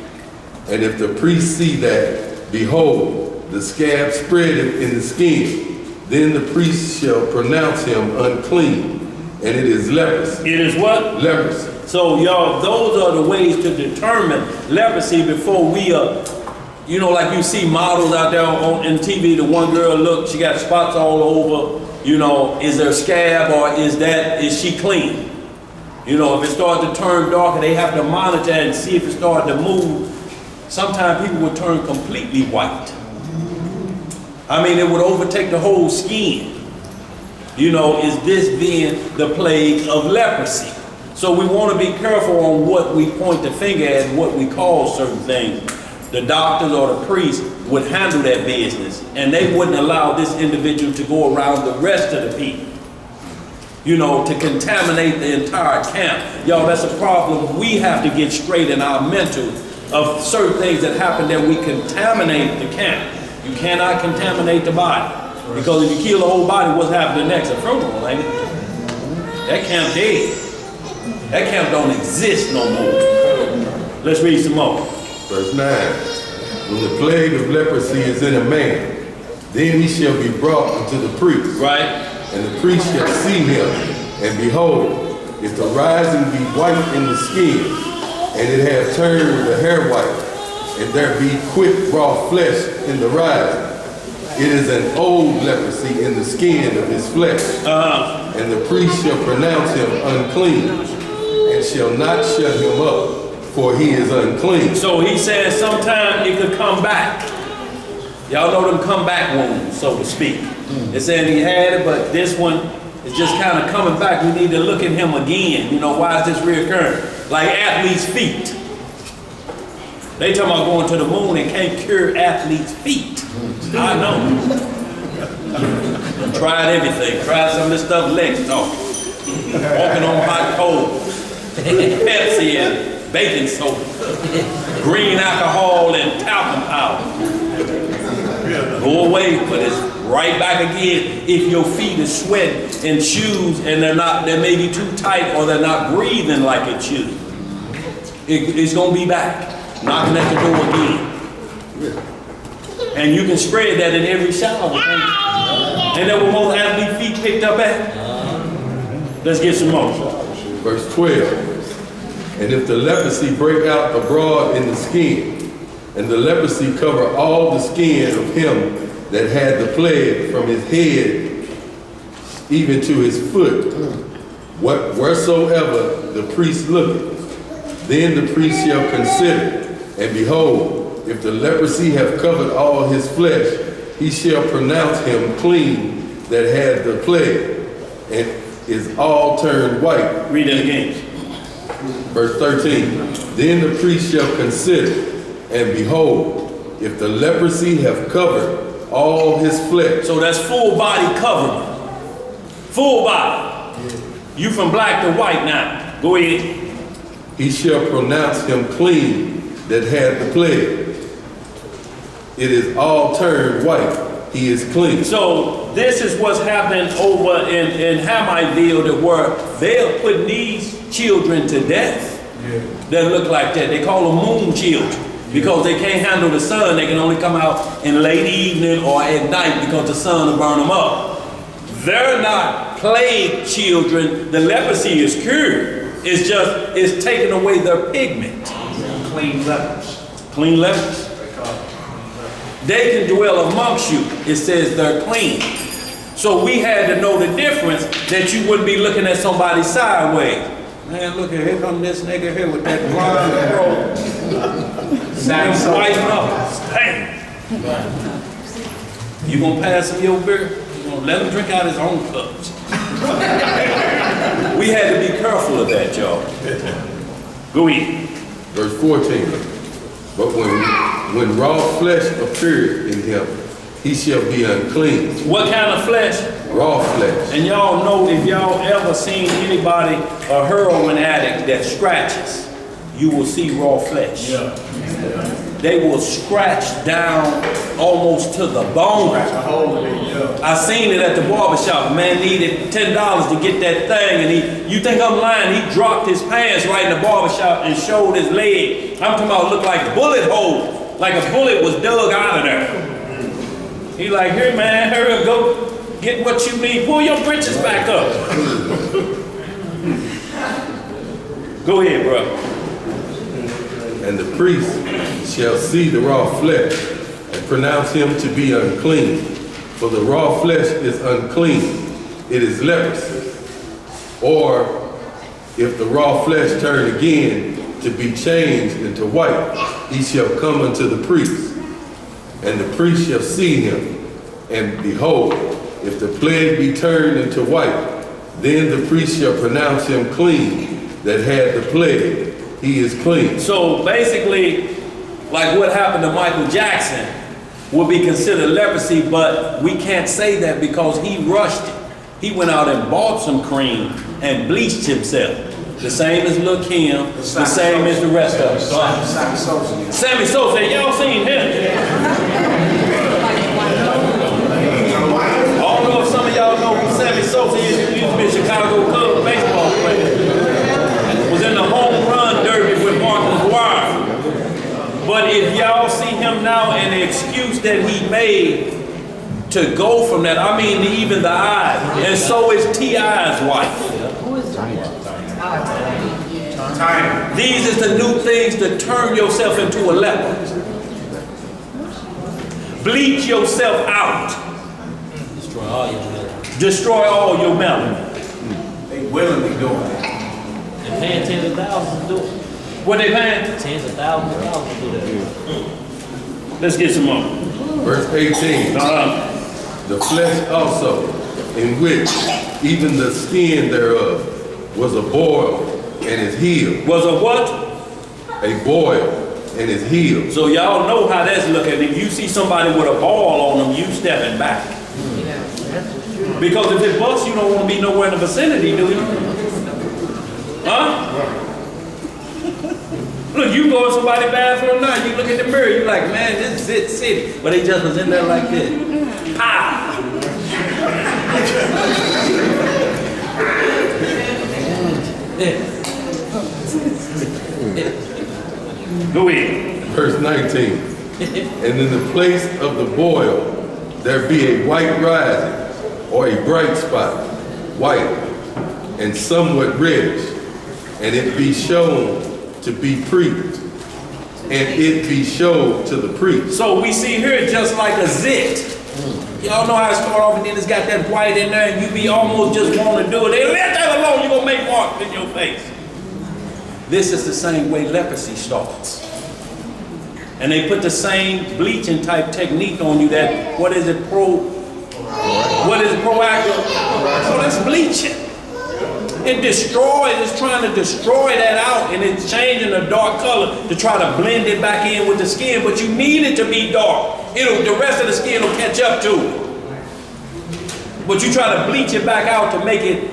And if the priest see that, behold, the scab spreadeth in the skin, then the priest shall pronounce him unclean, and it is leprosy. It is what? Leprosy. So y'all, those are the ways to determine leprosy before we you know, like you see models out there in TV, the one girl, look, she got spots all over, you know, is there a scab or is she clean? You know, if it starts to turn darker, they have to monitor and see if it starts to move. Sometimes people would turn completely white. I mean, it would overtake the whole skin. You know, is this being the plague of leprosy? So we want to be careful on what we point the finger at and what we call certain things. The doctors or the priests would handle that business, and they wouldn't allow this individual to go around the rest of the people, you know, to contaminate the entire camp. Y'all, that's a problem we have to get straight in our mental of certain things that happen that we contaminate the camp. You cannot contaminate the body, because if you kill the whole body, what's happening next? A funeral, ain't it? That camp dead. That camp don't exist no more. Let's read some more. Verse 9, when the plague of leprosy is in a man, then he shall be brought unto the priest. Right. And the priest shall see him, and behold, if the rising be white in the skin, and it have turned the hair white, and there be quick raw flesh in the rising, it is an old leprosy in the skin of his flesh. And the priest shall pronounce him unclean, and shall not shut him up, for he is unclean. So he says sometime it could come back. Y'all know them come back wounds, so to speak. They're saying he had it, but this one is just kind of coming back. We need to look at him again. You know, why is this reoccurring? Like athletes' feet. They talking about going to the moon and can't cure athletes' feet. I know. Tried everything. Tried some of this stuff legs talking. Walking on hot coals. Pepsi and baking soda. Green alcohol and talcum powder. Go away, but it's right back again if your feet are sweating in shoes and they may be too tight or they're not breathing like it should. It's gonna be back. Knocking at the door again. And you can spread that in every shower. And that where most athlete feet picked up at? Let's get some more. Verse 12. And if the leprosy break out abroad in the skin, and the leprosy cover all the skin of him that had the plague from his head even to his foot, wheresoever the priest looketh, then the priest shall consider, and behold, if the leprosy have covered all his flesh, he shall pronounce him clean that had the plague, and is all turned white. Read it again. Verse 13. Then the priest shall consider, and behold, if the leprosy have covered all his flesh. So that's full body covering. Full body. You from black to white now. Go ahead. He shall pronounce him clean that had the plague. It is all turned white. He is clean. So this is what's happening over in Hamitville, where they're putting these children to death that look like that. They call them moon children because they can't handle the sun. They can only come out in late evening or at night because the sun will burn them up. They're not plague children. The leprosy is cured. It's taking away their pigment. Clean lepers. Clean lepers. They can dwell amongst you. It says they're clean. So we had to know the difference that you wouldn't be looking at somebody sideways. Man, look here come this nigga here with that blonde robe. White knuckles. Damn. You gonna pass him your beer? You gonna let him drink out his own cups? We had to be careful of that, y'all. Go ahead. Verse 14. But when raw flesh appeareth in him, he shall be unclean. What kind of flesh? Raw flesh. And y'all know, if y'all ever seen anybody, a heroin addict that scratches, you will see raw flesh. Yeah. They will scratch down almost to the bone. I seen it at the barbershop. Man needed $10 to get that thing, and you think I'm lying, he dropped his pants right in the barbershop and showed his leg. I'm talking about look like bullet holes, like a bullet was dug out of there. He like, here man, hurry up, go get what you need. Pull your britches back up. Go ahead, bro. And the priest shall see the raw flesh and pronounce him to be unclean. For the raw flesh is unclean. It is leprosy. Or if the raw flesh turn again to be changed into white, he shall come unto the priest. And the priest shall see him. And behold, if the plague be turned into white, then the priest shall pronounce him clean that had the plague. He is clean. So basically, like what happened to Michael Jackson will be considered leprosy, but we can't say that because he rushed it. He went out and bought some cream and bleached himself. The same as Lil' Kim, the same as the rest of us. Sammy Sosa, y'all seen him? I don't know if some of y'all know who Sammy Sosa is. He used to be a Chicago Cubs baseball player. Was in the home run derby with Mark McGuire. But if y'all see him now and the excuse that he made to go from that, I mean even the eyes, and so is T.I.'s wife. These is the new things to turn yourself into a leper. Bleach yourself out. Destroy all your melanin. Destroy all your melanin. They willingly doing it. They're paying tens of thousands to do it. What they paying? Tens of thousands of dollars to do that. Let's get some more. Verse 18. the flesh also, in which even the skin thereof was a boil and is healed. Was a what? A boil and is healed. So y'all know how that's looking. If you see somebody with a ball on them, you stepping back. Because if it busts, you don't want to be nowhere in the vicinity, do you? Huh? Look, you go in somebody's bathroom now, you look at the mirror, you like, man, this is it city. But they just was in there like this. Ah! Go ahead. Verse 19. And in the place of the boil, there be a white rising, or a bright spot, white, and somewhat reddish, and it be shown to be priest, and it be showed to the priest. So we see here just like a zit. Y'all know how it start off and then it's got that white in there and you be almost just want to do it. They let that alone, you're going to make marks in your face. This is the same way leprosy starts. And they put the same bleaching type technique on you that, what is it, proactive? So that's bleaching. It destroys, it's trying to destroy that out and it's changing the dark color to try to blend it back in with the skin, but you need it to be dark. The rest of the skin will catch up to it. But you try to bleach it back out to make it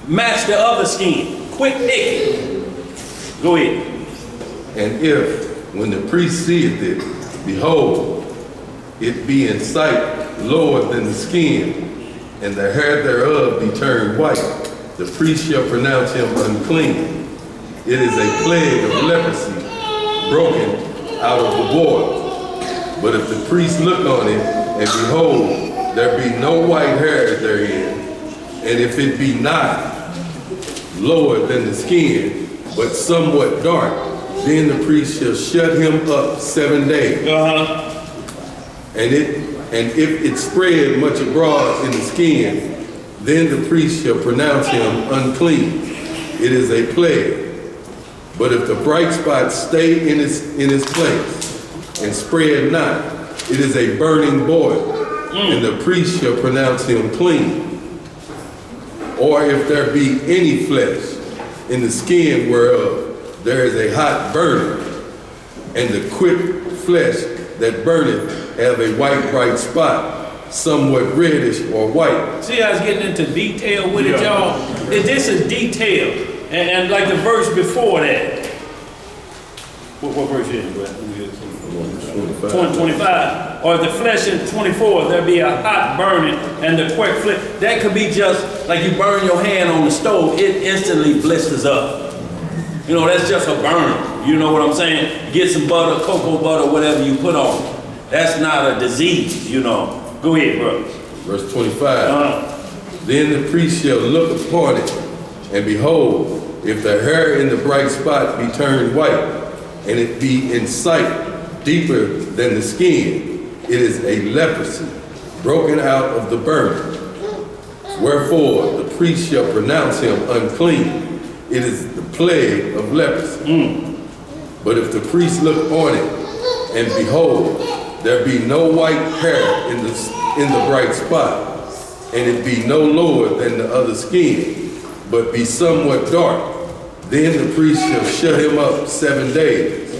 match the other skin. Quick picking. Go ahead. And if, when the priest seeth it, behold, it be in sight lower than the skin, and the hair thereof be turned white, the priest shall pronounce him unclean. It is a plague of leprosy, broken out of the boil. But if the priest look on it, and behold, there be no white hair therein, and if it be not lower than the skin, but somewhat dark, then the priest shall shut him up 7 days. And if it spread much abroad in the skin, then the priest shall pronounce him unclean. It is a plague. But if the bright spot stay in its place and spread not, it is a burning boil, and the priest shall pronounce him clean. Or if there be any flesh in the skin whereof there is a hot burning, and the quick flesh that burneth have a white bright spot, somewhat reddish or white. See how it's getting into detail with it, y'all? This is detail. And like the verse before that. What verse is it? 25. Or if the flesh in 24, there be a hot burning and the quick flesh. That could be just like you burn your hand on the stove, it instantly blisters up. You know, that's just a burn. You know what I'm saying? Get some butter, cocoa butter, whatever you put on. That's not a disease, you know. Go ahead, bro. Verse 25. Then the priest shall look upon it, and behold, if the hair in the bright spot be turned white, and it be in sight deeper than the skin, it is a leprosy, broken out of the burning. Wherefore the priest shall pronounce him unclean. It is the plague of leprosy. But if the priest look on it, and behold, there be no white hair in the bright spot, and it be no lower than the other skin, but be somewhat dark, then the priest shall shut him up 7 days.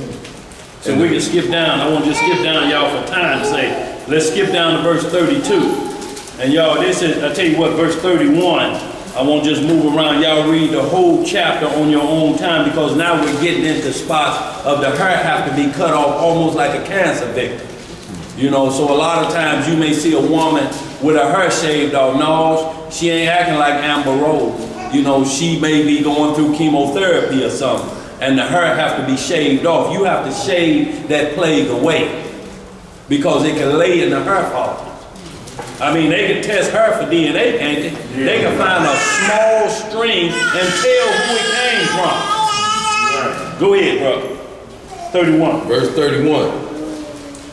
So we can skip down. I want to just skip down, y'all, for time's sake. Let's skip down to verse 32. And y'all, this is, I tell you what, verse 31. I won't just move around. Y'all read the whole chapter on your own time, because now we're getting into spots of the hair have to be cut off almost like a cancer victim. You know, so a lot of times you may see a woman with her hair shaved off. No, she ain't acting like Amber Rose. You know, she may be going through chemotherapy or something, and the hair have to be shaved off. You have to shave that plague away, because it can lay in the hair follicles. I mean, they can test her for DNA, can't they? Yeah. They can find a small string and tell who it came from. Right. Go ahead, bro. 31. Verse 31.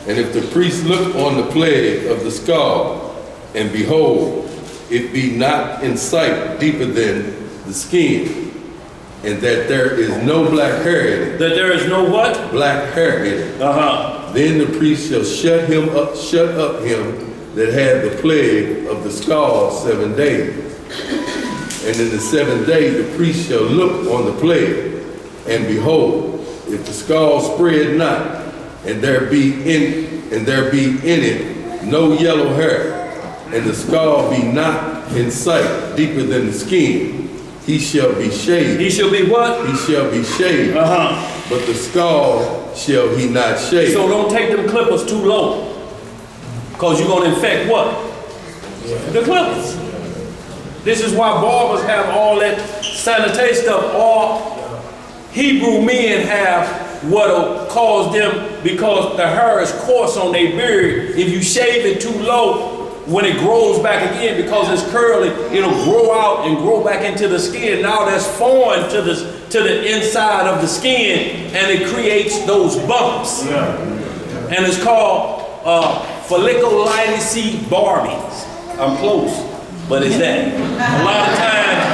And if the priest look on the plague of the skull, and behold, it be not in sight deeper than the skin, and that there is no black hair in it. That there is no what? Black hair in it. Then the priest shall shut up him that had the plague of the scald 7 days. And in the 7th day the priest shall look on the plague, and behold, if the scald spread not, and there be in it no yellow hair, and the scald be not in sight deeper than the skin, he shall be shaved. He shall be what? He shall be shaved. But the scald shall he not shave. So don't take them clippers too low, because you're going to infect what? The clippers. This is why barbers have all that sanitation stuff. All Hebrew men have what'll cause them, because the hair is coarse on their beard. If you shave it too low, when it grows back again, because it's curly, it'll grow out and grow back into the skin. Now that's foreign to the inside of the skin, and it creates those bumps. And it's called folliculitis barbies. I'm close, but it's that. A lot of times,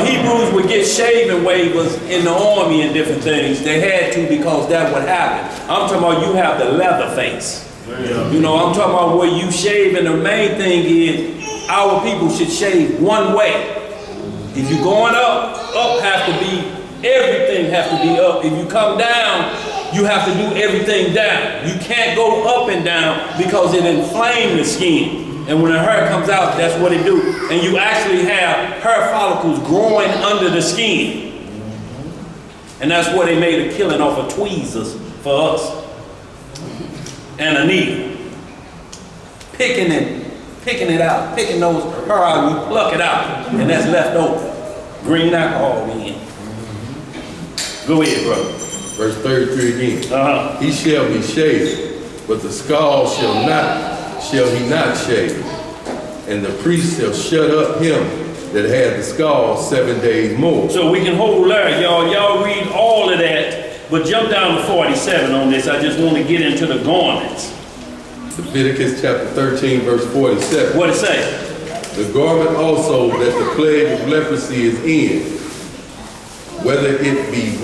Hebrews would get shaving waivers in the army and different things. They had to, because that would happen. I'm talking about you have the leather face. You know, I'm talking about where you shave, and the main thing is our people should shave one way. If you're going up have to be, everything has to be up. If you come down, you have to do everything down. You can't go up and down, because it inflames the skin. And when the hair comes out, that's what it do. And you actually have hair follicles growing under the skin. And that's where they made a killing off of tweezers for us. And a needle. Picking it out, picking those hair out, you pluck it out, and that's left over. Green alcohol in. Go ahead, brother. Verse 33 again. He shall be shaved, but the scald shall he not shave. And the priest shall shut up him that had the scald 7 days more. So we can hold there, y'all. Y'all read all of that. But jump down to 47 on this. I just want to get into the garments. Leviticus chapter 13, verse 47. What it say? The garment also that the plague of leprosy is in, whether it be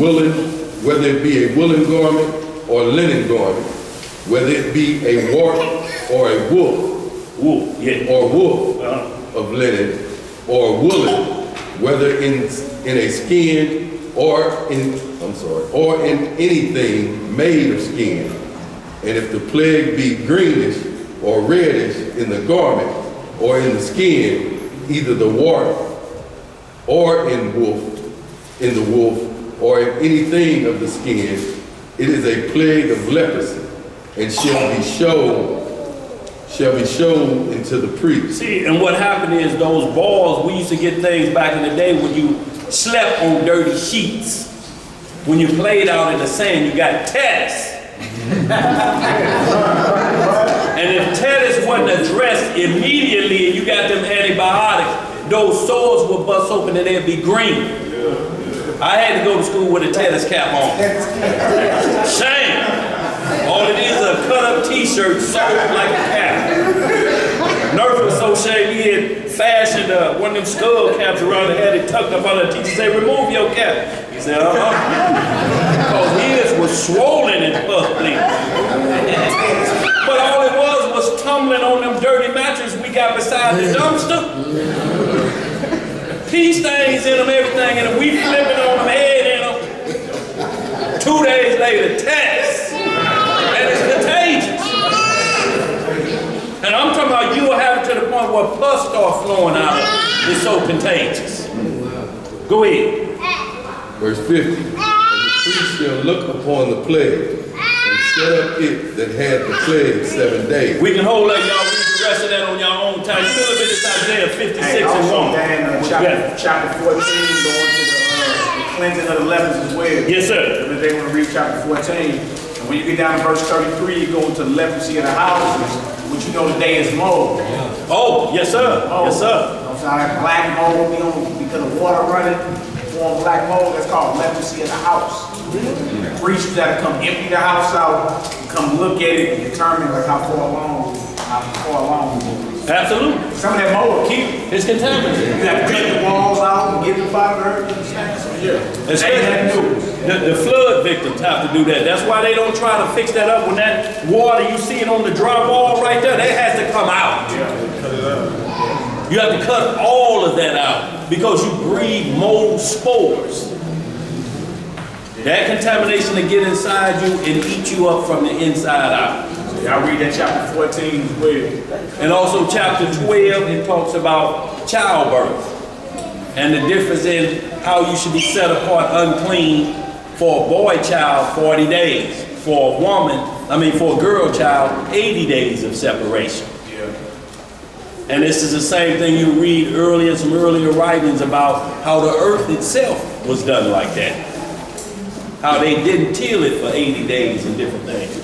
a woolen garment or linen garment, whether it be a wart or a woof, or woof of linen or woolen, whether in a skin or in anything made of skin. And if the plague be greenish or reddish in the garment or in the skin, either the wart or in the wolf or in anything of the skin, it is a plague of leprosy, and shall be shown into the priest. See, and what happened is those balls, we used to get things back in the day when you slept on dirty sheets. When you played out in the sand, you got tetanus. And if tetanus wasn't addressed immediately and you got them antibiotics, those sores would bust open and they'd be green. I had to go to school with a tetanus cap on. Shame. All it is a cut up t-shirt sewed like a cap. Nurse was so ashamed he had fashioned one of them skull caps around the head and tucked up on the teacher. Said, remove your cap. He said, because his was swollen and bleeding. But all it was tumbling on them dirty mattresses we got beside the dumpster. Pea stains in them, everything in them. We flipping on them, head in them. 2 days later, tetanus. And it's contagious. And I'm talking about you will have it to the point where pus start flowing out of it. It's so contagious. Go ahead. Verse 50. And the priest shall look upon the plague, and shut up it that had the plague 7 days. We can hold up, y'all read the rest of that on your own time. You feel a bit of Isaiah 56 Hey, and also, 1. Dan, chapter 14, going to the cleansing of the lepers as well. Yes, sir. If they want to read chapter 14, and when you get down to verse 33, you go into the leprosy of the houses, which you know today is mold. Oh, yes, sir. Mold. Yes, sir. You know what I'm saying? Black mold, because of water running, form black mold. That's called leprosy of the house. Priests that come empty the house out, come look at it and determine like how far along Absolutely. Some of that mold keep. It's contaminated. You have to clean the walls out and get the fiber, you understand? So, yeah. Especially the flood victims have to do that. That's why they don't try to fix that up. When that water, you see it on the drywall right there, that has to come out. Yeah, cut it out. You have to cut all of that out because you breathe mold spores. That contamination will get inside you and eat you up from the inside out. Y'all read that chapter 14 as well. And also chapter 12, it talks about childbirth and the difference in how you should be set apart unclean for a boy child 40 days, for a girl child 80 days of separation. Yeah. And this is the same thing you read earlier, some earlier writings about how the earth itself was done like that. How they didn't till it for 80 days and different things.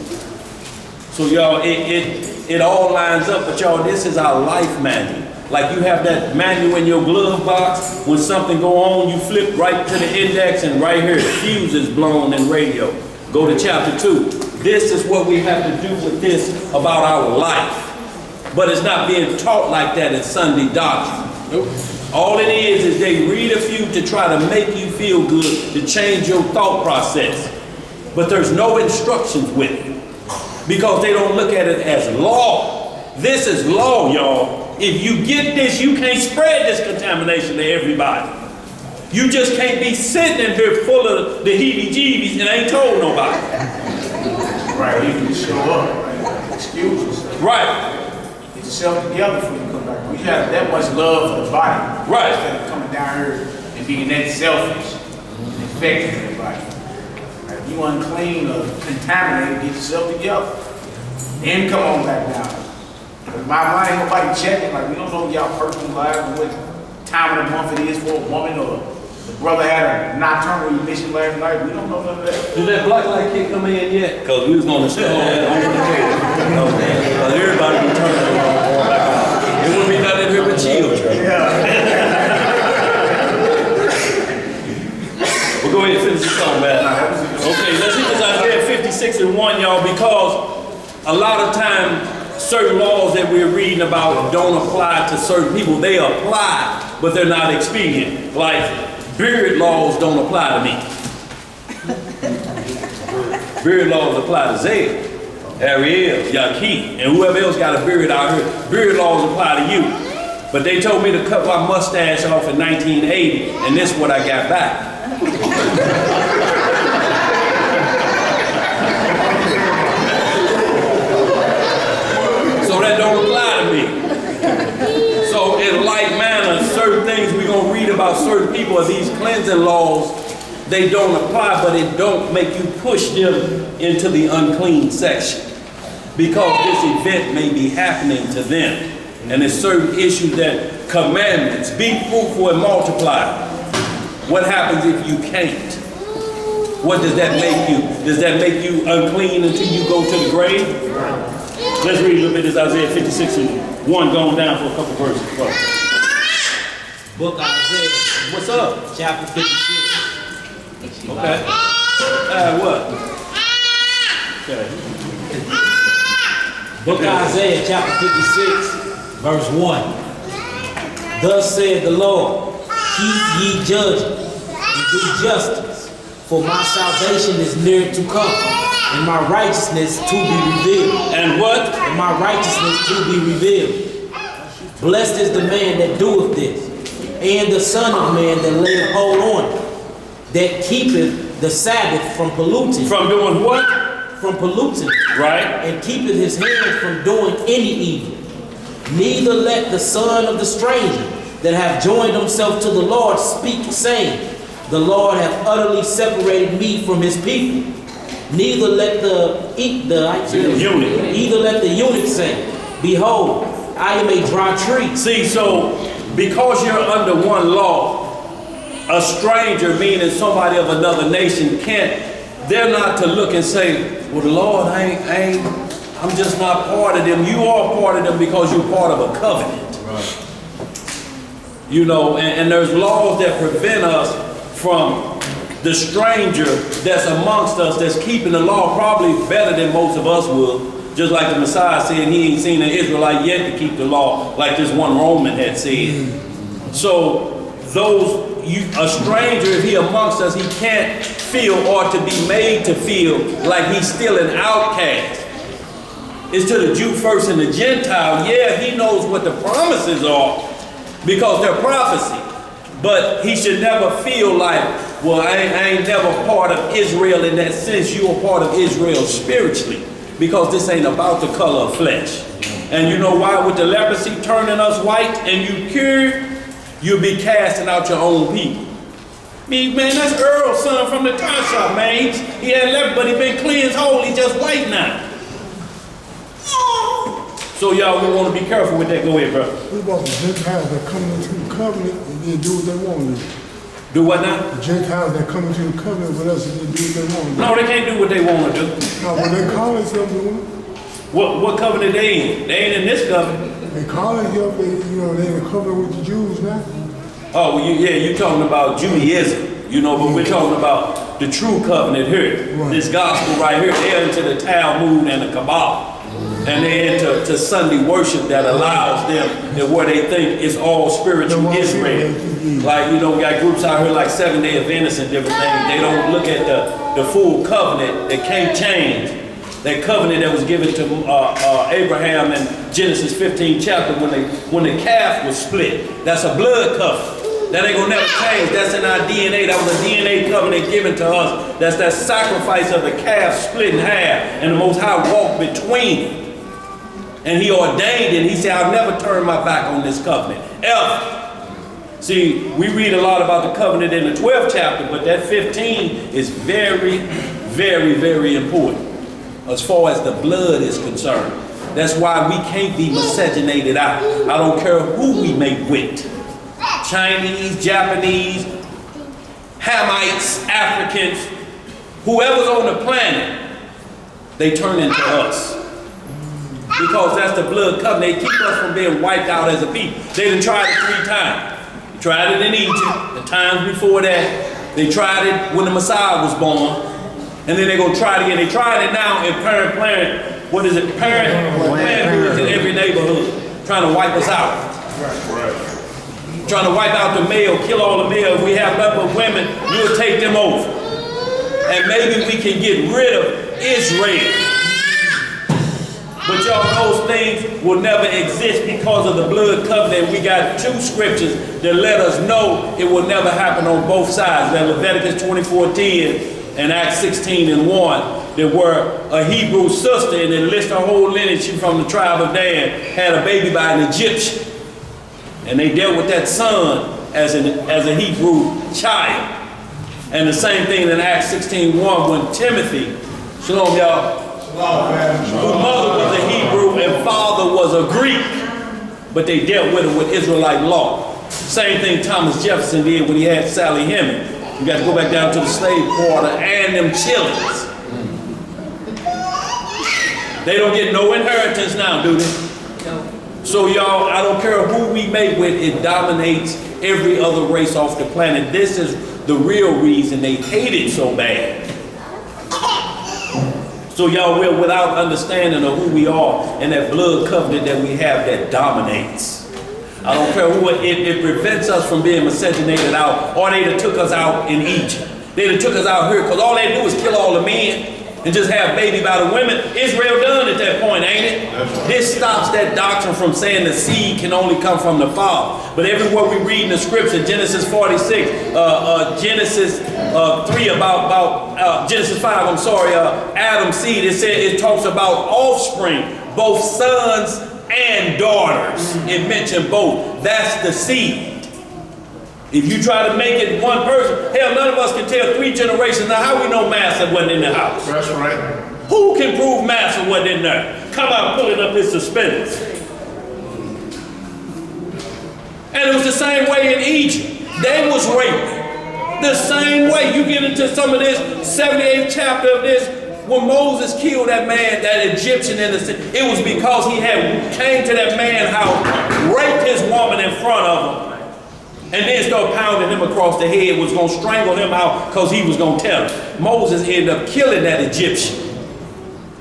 So y'all, it all lines up, but y'all, this is our life manual. Like you have that manual in your glove box, when something go on, you flip right to the index and right here, fuse is blown in radio. Go to chapter 2. This is what we have to do with this about our life. But it's not being taught like that in Sunday doctrine. Nope. All it is they read a few to try to make you feel good, to change your thought process. But there's no instructions with it. Because they don't look at it as law. This is law, y'all. If you get this, you can't spread this contamination to everybody. You just can't be sitting in here full of the heebie-jeebies and ain't told nobody. Right, you can show up, right? Excuses. Right. Get yourself together before you come back. You have that much love for the body. Right. Instead of coming down here and being that selfish and infecting everybody. If you unclean or contaminated, get yourself together. Then come on back down. My mind ain't nobody checking. Like, we don't know y'all personal lives and what time of the month it is for a woman, or the brother had a nocturnal emission last night. We don't know none of that. Did that black light kid come in yet? Because we was going to show that on the table. Everybody be turning on back on. It wouldn't be nothing in here but children. We'll go ahead and finish this song, man. Okay, let's hit this Isaiah 56 and 1, y'all, because a lot of times certain laws that we're reading about don't apply to certain people. They apply, but they're not expedient. Like, beard laws don't apply to me. Beard laws apply to Zay, Ariel, Yaqui, and whoever else got a beard out here. Beard laws apply to you. But they told me to cut my mustache off in 1980, and this is what I got back. So that don't apply to me. So in like manner, certain things we're going to read about certain people of these cleansing laws, they don't apply, but it don't make you push them into the unclean section. Because this event may be happening to them. And there's certain issues that commandments, be fruitful and multiply. What happens if you can't? What does that make you? Does that make you unclean until you go to the grave? Let's read a little bit of Isaiah 56 and 1, going down for a couple verses. Book of Isaiah. What's up? Chapter 56. Okay. What? Okay. Book of Isaiah, chapter 56, verse 1. Thus saith the Lord, keep ye judgment and do justice, for my salvation is near to come, and my righteousness to be revealed. And what? And my righteousness to be revealed. Blessed is the man that doeth this, and the son of man that layeth hold on it, that keepeth the Sabbath from polluting. From doing what? From polluting. Right. And keepeth his hand from doing any evil. Neither let the son of the stranger that have joined himself to the Lord speak, saying, the Lord hath utterly separated me from his people. Neither let the eunuch say, behold, I am a dry tree. See, so because you're under one law, a stranger, meaning somebody of another nation, they're not to look and say, well, the Lord, I'm just not part of them. You are part of them because you're part of a covenant. Right. You know, and there's laws that prevent us from the stranger that's amongst us, that's keeping the law probably better than most of us will. Just like the Messiah said, he ain't seen an Israelite yet to keep the law, like this one Roman had said. So a stranger, if he amongst us, he can't feel or to be made to feel like he's still an outcast. It's to the Jew first and the Gentile. Yeah, he knows what the promises are because they're prophecy. But he should never feel like, well, I ain't never part of Israel in that sense. You are part of Israel spiritually, because this ain't about the color of flesh. And you know why? With the leprosy turning us white and you cured, you'll be casting out your own people. Man, that's Earl's son from the car shop, man. He had leprosy, but he been cleansed whole. He just white now. So y'all, we want to be careful with that. Go ahead, bro. What about the Gentiles that come into the covenant and they do what they want to do? Do what now? The Gentiles that come into the covenant with us and they do what they want to do. No, they can't do what they want to do. No, but they call themselves doing it. What covenant they in? They ain't in this covenant. They call themselves, they in the covenant with the Jews now. Oh, well, you're talking about Judaism, but we're talking about the true covenant here. Right. This gospel right here. They're into the Talmud and the Kabbalah. And they're into Sunday worship that allows them and where they think it's all spiritual Israel. Like, we got groups out here like 7-Day Adventists and different things. They don't look at the full covenant. They can't change. That covenant that was given to Abraham in Genesis 15 chapter when the calf was split. That's a blood covenant. That ain't gonna never change. That's in our DNA. That was a DNA covenant given to us. That's that sacrifice of the calf split in half, and the Most High walked between it. And he ordained it. He said, I'll never turn my back on this covenant, ever. See, we read a lot about the covenant in the 12th chapter, but that 15 is very, very, very important as far as the blood is concerned. That's why we can't be miscegenated out. I don't care who we make with. Chinese, Japanese, Hamites, Africans, whoever's on the planet, they turn into us. Because that's the blood covenant. They keep us from being wiped out as a people. They done tried it 3 times. They tried it in Egypt, the times before that. They tried it when the Messiah was born. And then they're going to try it again. They tried it now in Planned Parenthood in every neighborhood, trying to wipe us out. Trying to wipe out the male, kill all the male. If we have nothing but women, we'll take them over. And maybe we can get rid of Israel. But y'all, those things will never exist because of the blood covenant. We got 2 scriptures that let us know it will never happen on both sides. That Leviticus 24:10 and Acts 16:1, that were a Hebrew sister and enlist her whole lineage from the tribe of Dan, had a baby by an Egyptian. And they dealt with that son as a Hebrew child. And the same thing in Acts 16:1 when Timothy, shalom y'all, whose mother was a Hebrew and father was a Greek, but they dealt with it with Israelite law. Same thing Thomas Jefferson did when he had Sally Hemings. You got to go back down to the slave quarter and them chillings. They don't get no inheritance now, do they? No. So y'all, I don't care who we mate with, it dominates every other race off the planet. This is the real reason they hate it so bad. So y'all, we're without understanding of who we are and that blood covenant that we have that dominates. I don't care who it prevents us from being miscegenated out, or they that took us out in Egypt. They that took us out here, because all they do is kill all the men and just have baby by the women. Israel done at that point, ain't it? This stops that doctrine from saying the seed can only come from the Father. But everywhere we read in the scripture, Genesis 46, Genesis 3 about Genesis 5, I'm sorry, Adam's seed, it talks about offspring, both sons and daughters. It mentioned both. That's the seed. If you try to make it one person, hell, none of us can tell 3 generations. Now, how we know Massa wasn't in the house? That's right. Who can prove Massa wasn't in there? Come out pulling up his suspenders. And it was the same way in Egypt. They was raping. The same way. You get into some of this 78th chapter of this, when Moses killed that man, that Egyptian innocent, it was because he had came to that man's house, raped his woman in front of him, and then started pounding him across the head, was going to strangle him out because he was going to tell him. Moses ended up killing that Egyptian.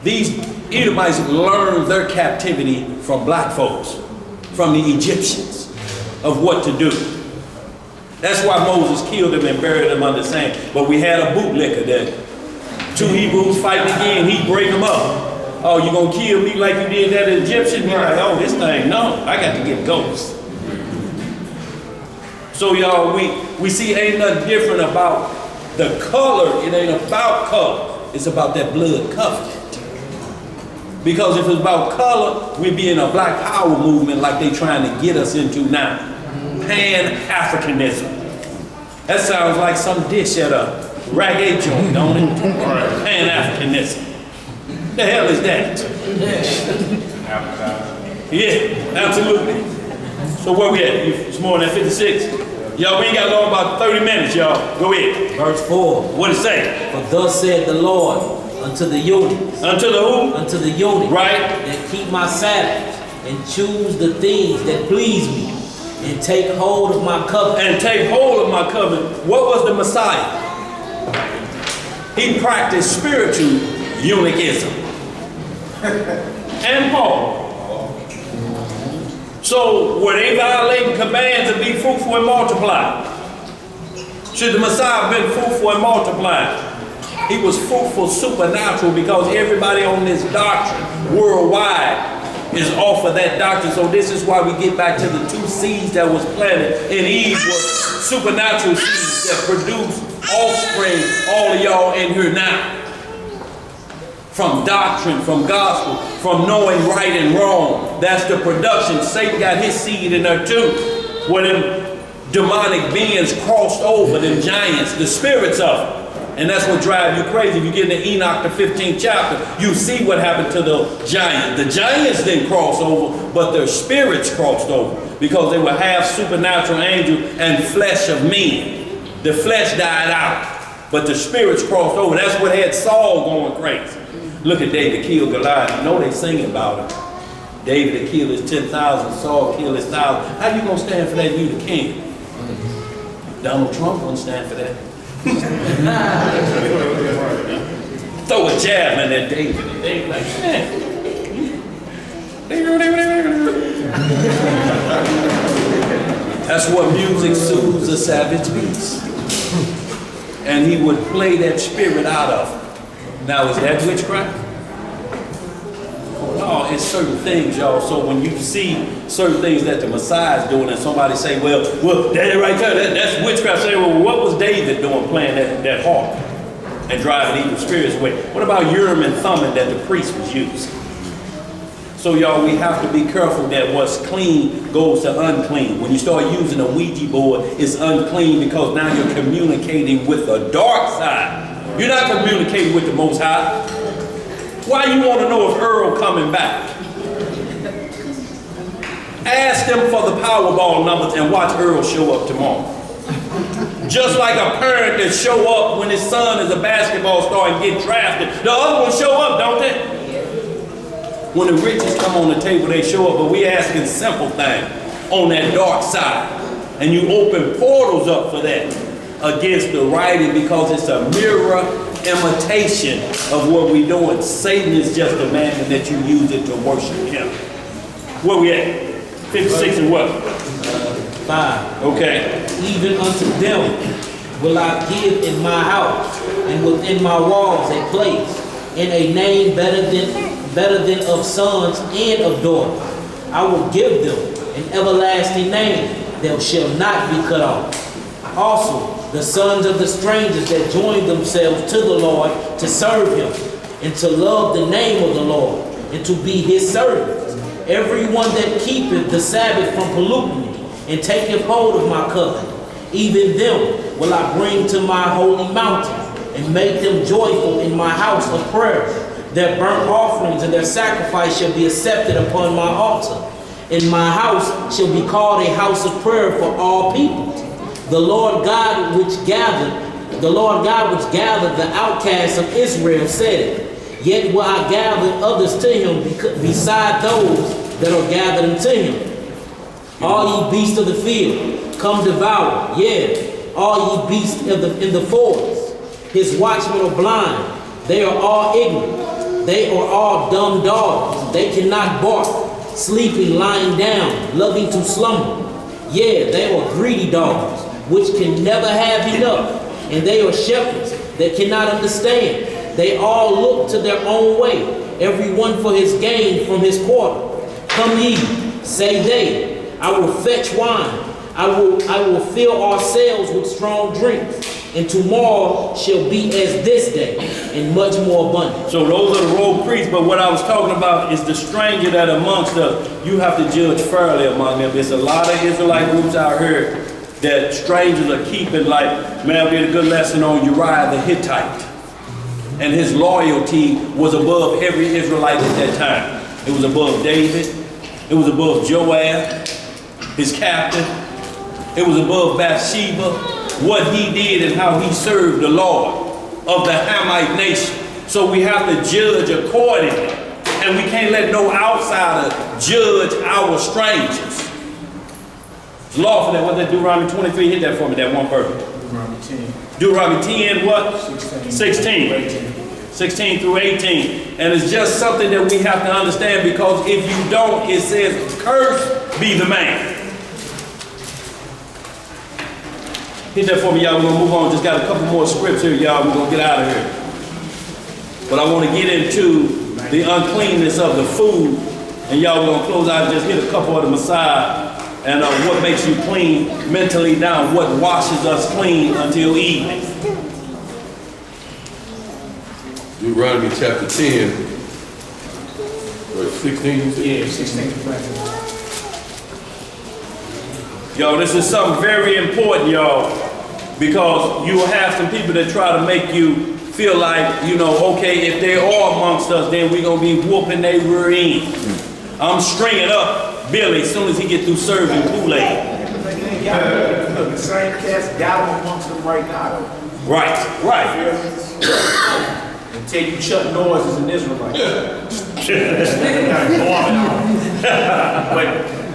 These Edomites learned their captivity from black folks, from the Egyptians, of what to do. That's why Moses killed them and buried them under sand. But we had a bootlicker that two Hebrews fighting again, he break them up. Oh, you gonna kill me like you did that Egyptian? You're like, oh, this thing, no, I got to get ghosts. So y'all, we see ain't nothing different about the color. It ain't about color. It's about that blood covenant. Because if it's about color, we'd be in a black power movement like they trying to get us into now. Pan-Africanism. That sounds like some dish at a Rag joint, don't it? Pan-Africanism. The hell is that? Yeah, absolutely. So where we at? It's more than 56? Y'all, we ain't got long, about 30 minutes, y'all. Go ahead. Verse 4. What it say? For thus said the Lord unto the eunuchs. Unto the who? Unto the eunuchs. Right. That keep my Sabbaths and choose the things that please me and take hold of my covenant. And take hold of my covenant. What was the Messiah? He practiced spiritual eunuchism. And Paul. So were they violating commands to be fruitful and multiply? Should the Messiah have been fruitful and multiplying? He was fruitful supernatural because everybody on this doctrine worldwide is off of that doctrine. So this is why we get back to the two seeds that was planted in Eve was supernatural seeds that produce offspring, all of y'all in here now. From doctrine, from gospel, from knowing right and wrong. That's the production. Satan got his seed in there too. Where them demonic beings crossed over, them giants, the spirits of them. And that's what drives you crazy. If you get into Enoch, the 15th chapter, you see what happened to the giants. The giants didn't cross over, but their spirits crossed over because they were half supernatural angels and flesh of men. The flesh died out, but the spirits crossed over. That's what had Saul going crazy. Look at David killed Goliath. You know they singing about it. David had killed his 10,000, Saul killed his 1,000. How you gonna stand for that? You the king. Donald Trump wouldn't stand for that. Throw a javelin at David. And David like, man. That's what music soothes a savage beast. And he would play that spirit out of him. Now, is that witchcraft? No, it's certain things, y'all. So when you see certain things that the Messiah is doing and somebody say, well, that right there, that's witchcraft. Say, well, what was David doing playing that harp and driving evil spirits away? What about Urim and Thummim that the priest was using? So y'all, we have to be careful that what's clean goes to unclean. When you start using a Ouija board, it's unclean because now you're communicating with the dark side. You're not communicating with the Most High. Why you want to know if Earl coming back? Ask them for the Powerball numbers and watch Earl show up tomorrow. Just like a parent that show up when his son is a basketball star and get drafted. The other ones show up, don't they? When the riches come on the table, they show up. But we asking simple things on that dark side. And you open portals up for that against the writing because it's a mirror imitation of what we're doing. Satan is just demanding that you use it to worship him. Where we at? 56 and what? 5. Okay. Even unto them will I give in my house and within my walls a place and a name better than of sons and of daughters. I will give them an everlasting name that shall not be cut off. Also, the sons of the strangers that join themselves to the Lord to serve him and to love the name of the Lord and to be his servants. Everyone that keepeth the Sabbath from polluting it and taketh hold of my covenant, even them will I bring to my holy mountain and make them joyful in my house of prayer. Their burnt offerings and their sacrifice shall be accepted upon my altar. And my house shall be called a house of prayer for all people. The Lord God which gathered the outcasts of Israel said, yet will I gather others to him beside those that are gathered unto him. All ye beasts of the field, come devour, all ye beasts in the forest. His watchmen are blind, they are all ignorant. They are all dumb dogs. They cannot bark, sleeping, lying down, loving to slumber. Yeah, they are greedy dogs, which can never have enough. And they are shepherds that cannot understand. They all look to their own way, every one for his gain from his quarter. Come ye, say they, I will fetch wine. I will fill ourselves with strong drinks, and tomorrow shall be as this day, and much more abundant. So those are the road priests, but what I was talking about is the stranger that amongst us, you have to judge fairly among them. There's a lot of Israelite groups out here that strangers are keeping, like, man, we did a good lesson on Uriah the Hittite. And his loyalty was above every Israelite at that time. It was above David. It was above Joab, his captain. It was above Bathsheba, what he did and how he served the Lord of the Hamite nation. So we have to judge accordingly. And we can't let no outsider judge our strangers. It's lawful that, what's that, Deuteronomy 23, hit that for me, that one verse. Deuteronomy 10. Deuteronomy 10, what? 16. 16 through 18. And it's just something that we have to understand, because if you don't, it says, curse be the man. Hit that for me, y'all. We're going to move on. Just got a couple more scripts here, y'all. We're going to get out of here. But I want to get into the uncleanness of the food. And y'all, we're going to close out and just hit a couple of the Messiah. And what makes you clean mentally down. What washes us clean until evening. Deuteronomy chapter 10, verse 16, you said? Yeah, 16. Yo, this is something very important, y'all, because you will have some people that try to make you feel like, you know, okay, if they are amongst us, then we're going to be whooping their rear end. I'm stringing up Billy as soon as he get through serving Kool-Aid. Look, the same cats got amongst them right now. Right. Until you Chuck Norris is an Israelite. But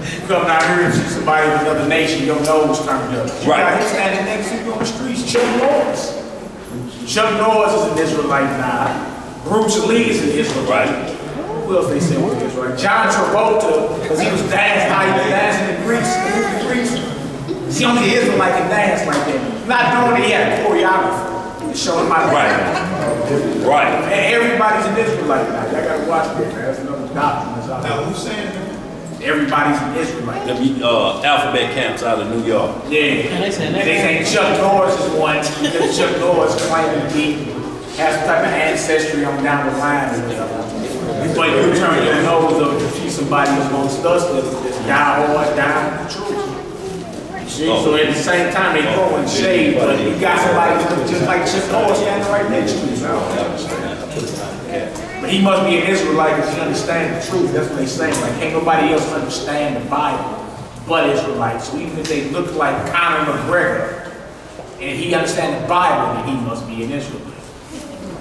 you come down here and see somebody with another nation, your nose turned up. You got him standing next to you on the streets, Chuck Norris. Chuck Norris is an Israelite now. Bruce Lee is an Israelite. Who else they said was an Israelite? John Travolta, because he was dancing, how he was dancing in Greece, the movie Greece. See, only the Israelite can dance like that. Not doing it, he had a choreographer. Showing my Right. And everybody's an Israelite now. Y'all gotta watch this, man. That's another doctrine. Now, who's saying that? Everybody's an Israelite. The alphabet camps out of New York. Yeah. They say Chuck Norris is one. Because Chuck Norris claiming to be, have some type of ancestry on down the line or whatever. But you turn your nose up to see somebody amongst us that's down the truth. So at the same time, they throwing shade, but you got somebody just like Chuck Norris standing right next to you. But he must be an Israelite because he understands the truth. That's what they say. Like, can't nobody else understand the Bible but Israelites. So even if they look like Conor McGregor and he understands the Bible, then he must be an Israelite.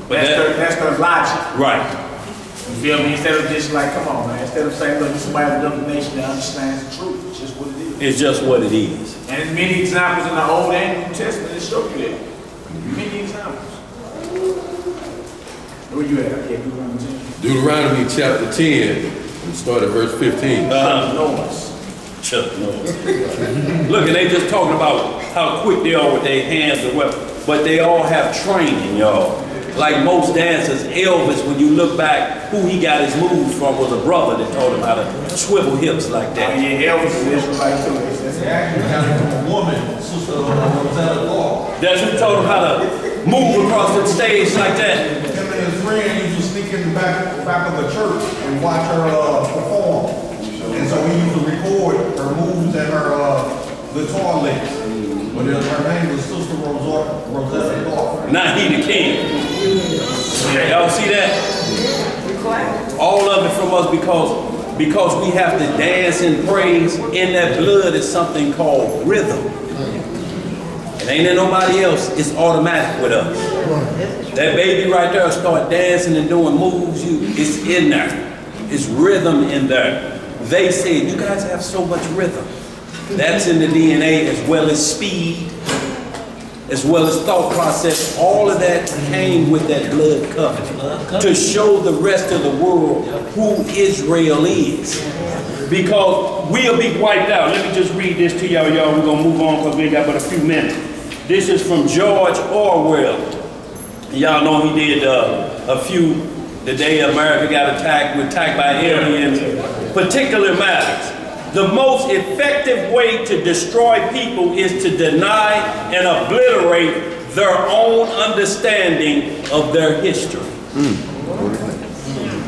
But that's their logic. Right. You feel me? Instead of just like, come on, man. Instead of saying, look, somebody of another nation that understands the truth. It's just what it is. It's just what it is. And there's many examples in the Old and New Testament that show you that. Many examples. Where you at? Yeah, Deuteronomy chapter 10, and start at verse 15. Chuck Norris. Look, and they just talking about how quick they are with their hands and weapons. But they all have training, y'all. Like most dancers, Elvis, when you look back, who he got his moves from was a brother that taught him how to swivel hips like that. Yeah, Elvis is Israelite too. They actually got it from a woman, Sister Rosetta Law. That's who taught him how to move across the stage like that. Him and his friend used to sneak in the back of the church and watch her perform. And so he used to record her moves and her guitar licks. But her name was Sister Rosetta Law. Now he the king. Y'all see that? All of it from us because we have to dance and praise. In that blood is something called rhythm. It ain't in nobody else. It's automatic with us. That baby right there start dancing and doing moves. It's in there. It's rhythm in there. They said, you guys have so much rhythm. That's in the DNA as well as speed. as well as thought process, all of that came with that blood covenant to show the rest of the world who Israel is. Because we'll be wiped out. Let me just read this to y'all. We're going to move on because we ain't got but a few minutes. This is from George Orwell. Y'all know he did a few, the day America got attacked by aliens, particular matters. The most effective way to destroy people is to deny and obliterate their own understanding of their history.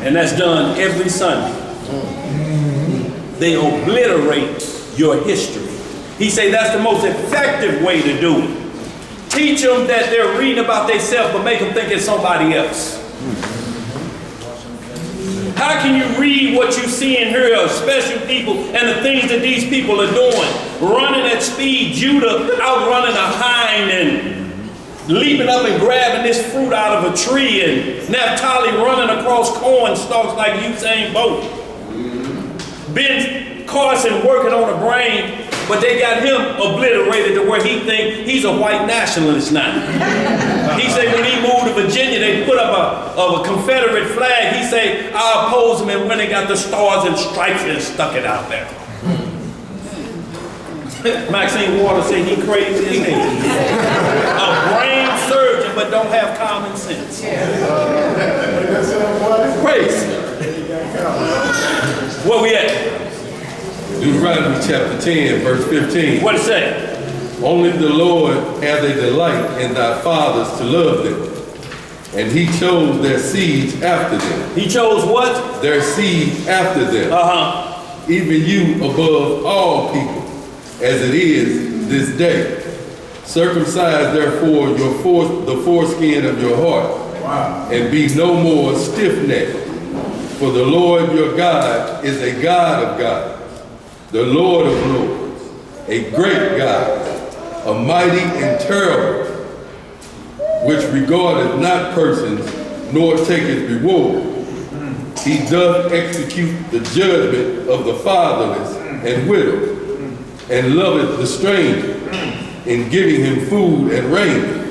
And that's done every Sunday. They obliterate your history. He say that's the most effective way to do it. Teach them that they're reading about themselves, but make them think it's somebody else. How can you read what you see and hear of special people and the things that these people are doing? Running at speed, Judah outrunning a hind and leaping up and grabbing this fruit out of a tree, and Naphtali running across corn stalks like Usain Bolt. Ben Carson working on a brain, but they got him obliterated to where he think he's a white nationalist now. He said when he moved to Virginia, they put up a Confederate flag. He said, I oppose him, and when they got the stars and stripes and stuck it out there. Maxine Waters said he crazy as hell. A brain surgeon, but don't have common sense. Crazy. Where we at? Deuteronomy chapter 10, verse 15. What it say? Only the Lord hath a delight in thy fathers to love them. And he chose their seeds after them. He chose what? Their seeds after them. Even you above all people, as it is this day. Circumcise therefore the foreskin of your heart, and be no more stiff-necked. For the Lord your God is a God of gods, the Lord of lords, a great God, a mighty and terrible, which regardeth not persons, nor taketh reward. He doth execute the judgment of the fatherless and widow, and loveth the stranger, in giving him food and raiment.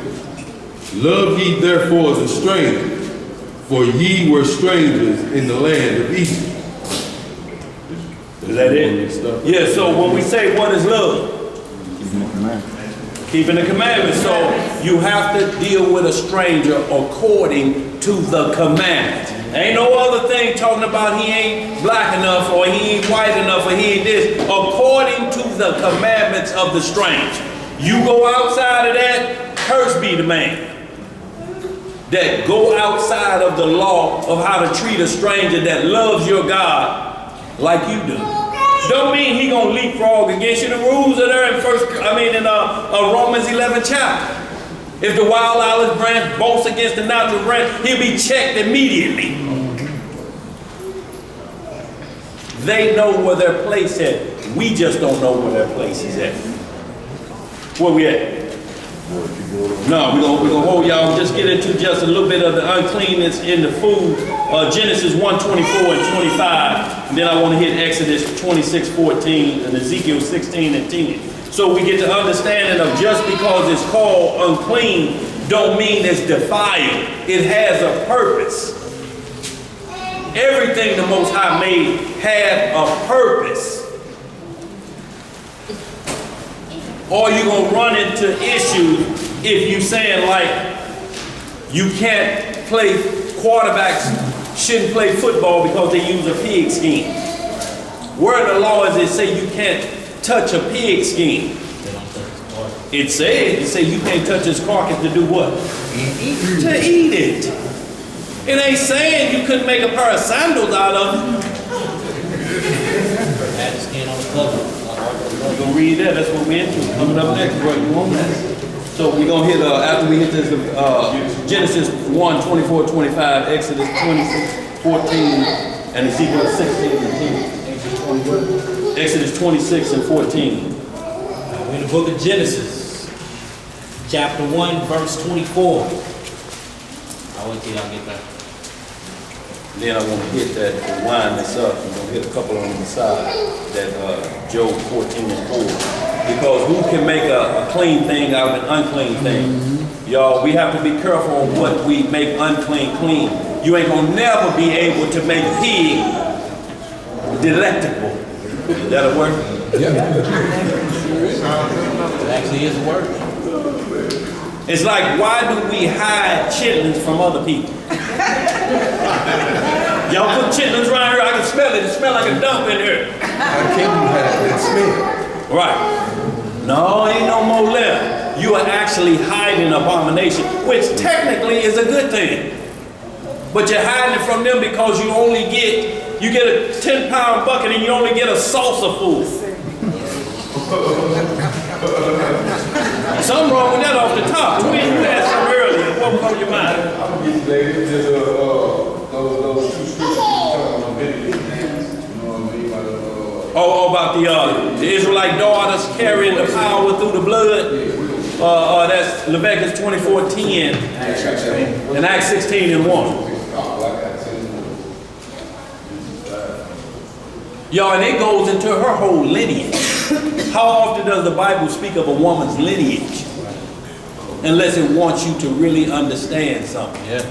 Love ye therefore the stranger, for ye were strangers in the land of Egypt. Is that it? Yeah, so when we say what is love? Keeping the commandments. So you have to deal with a stranger according to the commandments. Ain't no other thing talking about he ain't black enough, or he ain't white enough, or he ain't this. According to the commandments of the stranger. You go outside of that, curse be the man that go outside of the law of how to treat a stranger that loves your God like you do. Don't mean he gonna leapfrog against you. The rules are there in Romans 11 chapter. If the wild olive branch bolts against the natural branch, he'll be checked immediately. They know where their place is. We just don't know where their place is at. Where we at? No, we're gonna hold y'all. Just get into just a little bit of the uncleanness in the food. Genesis 1:24 and 25. And then I want to hit Exodus 26:14 and Ezekiel 16 and 10. So we get the understanding of just because it's called unclean, don't mean it's defiled. It has a purpose. Everything the Most High made had a purpose. Or you're going to run into issues if you saying like you can't play, quarterbacks shouldn't play football because they use a pig skin. Where in the law is it say you can't touch a pig skin? It says you can't touch his carcass to do what? To eat it. It ain't saying you couldn't make a pair of sandals out of it. Had the skin on the cover. We're going to read that. That's what we're into. Coming up next, bro. You want that? So we're going to hit, after we hit this, Genesis 1:24-25, Exodus 26:14, and Ezekiel 16 and 10. Exodus 26 and 14. We're in the book of Genesis, chapter 1, verse 24. I'll wait till y'all get back. Then I want to hit that and wind this up. I'm going to hit a couple on the side, that Job 14 and 4. Because who can make a clean thing out of an unclean thing? Y'all, we have to be careful on what we make unclean clean. You ain't gonna never be able to make pig delectable. Is that a word? It actually is a word. It's like, why do we hide chitlins from other people? Y'all put chitlins around here, I can smell it. It smells like a dump in here. How can you have that smell? Right. No, ain't no more left. You are actually hiding abomination, which technically is a good thing. But you're hiding it from them because you get a 10-pound bucket and you only get a saucer full. Something wrong with that off the top. Twin, you had something earlier. What was on your mind? I'm gonna get ladies just those two scriptures talking about Leviticus. You know what I mean? Like, Oh, about the Israelite daughters carrying the power through the blood. That's Leviticus 24:10 and Acts 16:1. Y'all, and it goes into her whole lineage. How often does the Bible speak of a woman's lineage? Unless it wants you to really understand something. Yeah.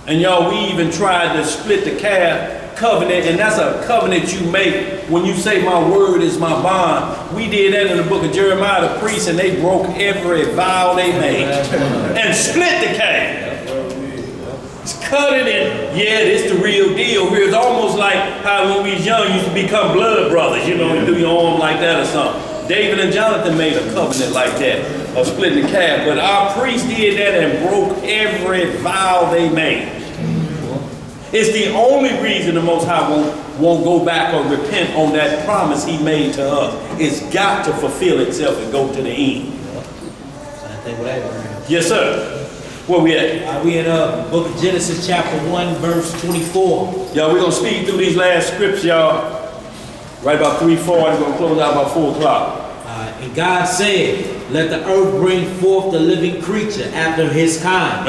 And y'all, we even tried to split the calf covenant, and that's a covenant you make when you say my word is my bond. We did that in the book of Jeremiah, the priests, and they broke every vow they made and split the calf. Cut it in. Yeah, this the real deal here. It's almost like how when we was young you used to become blood brothers, you know, you do your arm like that or something. David and Jonathan made a covenant like that of splitting the calf, but our priest did that and broke every vow they made. It's the only reason the Most High won't go back or repent on that promise he made to us. It's got to fulfill itself and go to the end. Same thing with Abraham. Yes, sir. Where we at? We in book of Genesis chapter 1 verse 24. Y'all, we're going to speed through these last scripts, y'all. Right about 3:40, we're going to close out about 4 o'clock. And God said, let the earth bring forth the living creature after his kind,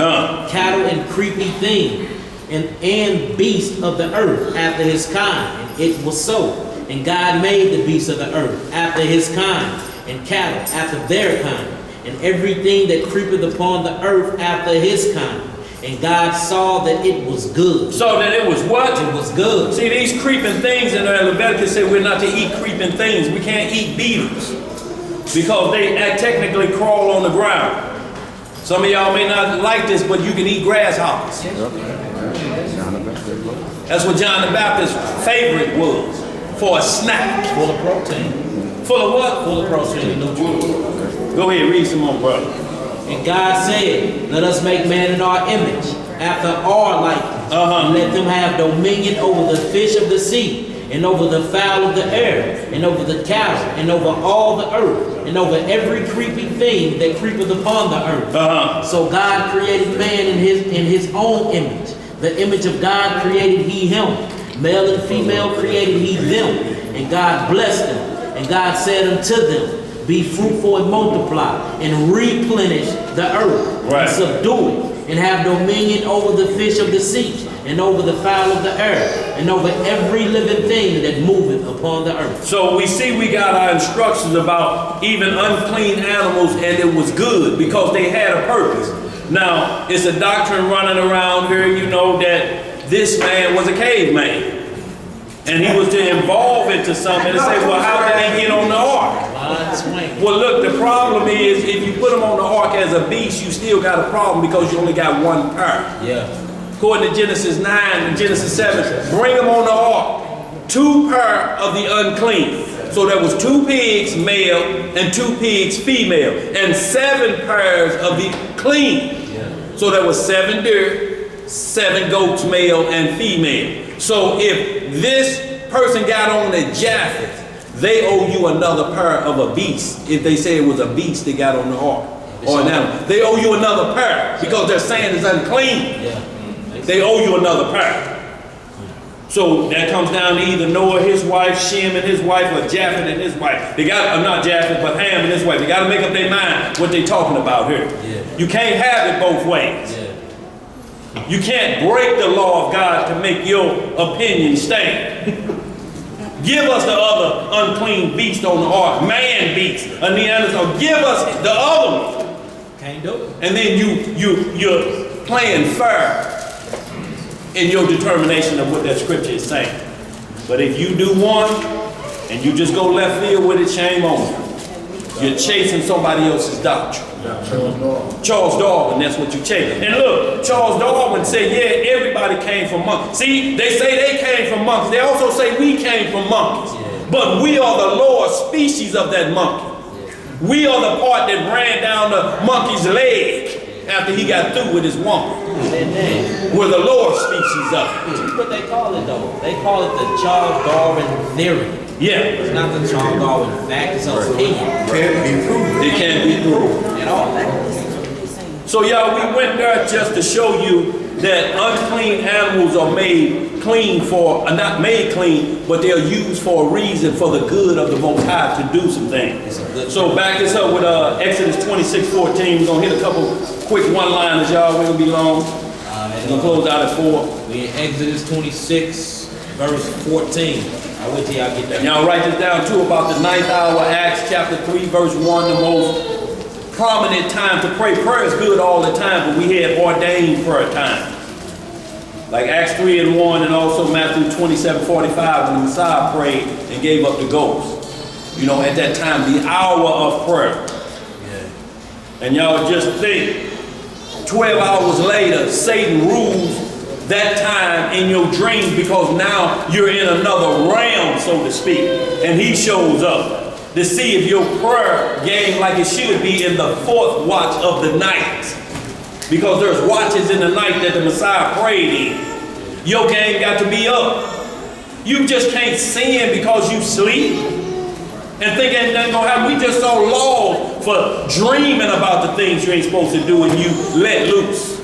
cattle and creepy thing, and beast of the earth after his kind. And it was so. And God made the beasts of the earth after his kind, and cattle after their kind, and everything that creepeth upon the earth after his kind. And God saw that it was good. So that it was what? It was good. See, these creeping things in Leviticus say we're not to eat creeping things. We can't eat beetles because they technically crawl on the ground. Some of y'all may not like this, but you can eat grasshoppers. That's what John the Baptist's favorite was, for a snack. Full of protein. Full of what? Full of protein and nutrients. Go ahead, read some more, brother. And God said, let us make man in our image, after our likeness. And let them have dominion over the fish of the sea, and over the fowl of the air, and over the cattle, and over all the earth, and over every creeping thing that creepeth upon the earth. So God created man in his own image. The image of God created he him. Male and female created he them. And God blessed them. And God said unto them, be fruitful and multiply, and replenish the earth, and subdue it, and have dominion over the fish of the sea, and over the fowl of the air, and over every living thing that moveth upon the earth. So we see we got our instructions about even unclean animals, and it was good because they had a purpose. Now, it's a doctrine running around here, you know, that this man was a caveman. And he was to evolve into something and say, well, how did he get on the ark? Well, look, the problem is if you put him on the ark as a beast, you still got a problem because you only got one pair. Yeah. According to Genesis 9 and Genesis 7, bring them on the ark. 2 pair of the unclean. So there was 2 pigs male and 2 pigs female, and 7 pairs of the clean. Yeah. So there was 7 deer, 7 goats male and female. So if this person got on the Japheth, they owe you another pair of a beast. If they say it was a beast that got on the ark or an animal, they owe you another pair because they're saying it's unclean. Yeah. They owe you another pair. So that comes down to either Noah, his wife, Shem and his wife, or Japheth and his wife. They got, not Japheth, but Ham and his wife. They got to make up their mind what they're talking about here. Yeah. You can't have it both ways. Yeah. You can't break the law of God to make your opinion stand. Give us the other unclean beast on the ark, man beast, a Neanderthal. Give us the other one. Can't do it. And then you're playing fair in your determination of what that scripture is saying. But if you do one and you just go left field with it, shame on you. You're chasing somebody else's doctrine. Charles Darwin, that's what you chase. And look, Charles Darwin said, yeah, everybody came from monkeys. See, they say they came from monkeys. They also say we came from monkeys. But we are the lower species of that monkey. We are the part that ran down the monkey's leg after he got through with his woman. We're the lower species of it. That's what they call it though. They call it the Charles Darwin theory. Yeah. It's not the Charles Darwin fact, it's an opinion. Can't be proven. It can't be proven At all. So y'all, we went there just to show you that unclean animals are made clean for, not made clean, but they're used for a reason, for the good of the Most High to do some things. So back this up with Exodus 26:14. We're gonna hit a couple quick one-liners, y'all. We're gonna be long. We're gonna close out at 4. We in Exodus 26, verse 14. I'll wait till y'all get there. Y'all write this down too about the 9th hour, Acts chapter 3, verse 1, the most prominent time to pray. Prayer is good all the time, but we had ordained prayer time. Like Acts 3 and 1, and also Matthew 27:45, when the Messiah prayed and gave up the ghost. You know, at that time, the hour of prayer. And y'all just think, 12 hours later, Satan rules that time in your dreams, because now you're in another realm, so to speak, and he shows up to see if your prayer game like it should be in the 4th watch of the night, because there's watches in the night that the Messiah prayed in. Your game got to be up. You just can't sin because you sleep and think ain't nothing gonna happen. We just so lost for dreaming about the things you ain't supposed to do, and you let loose.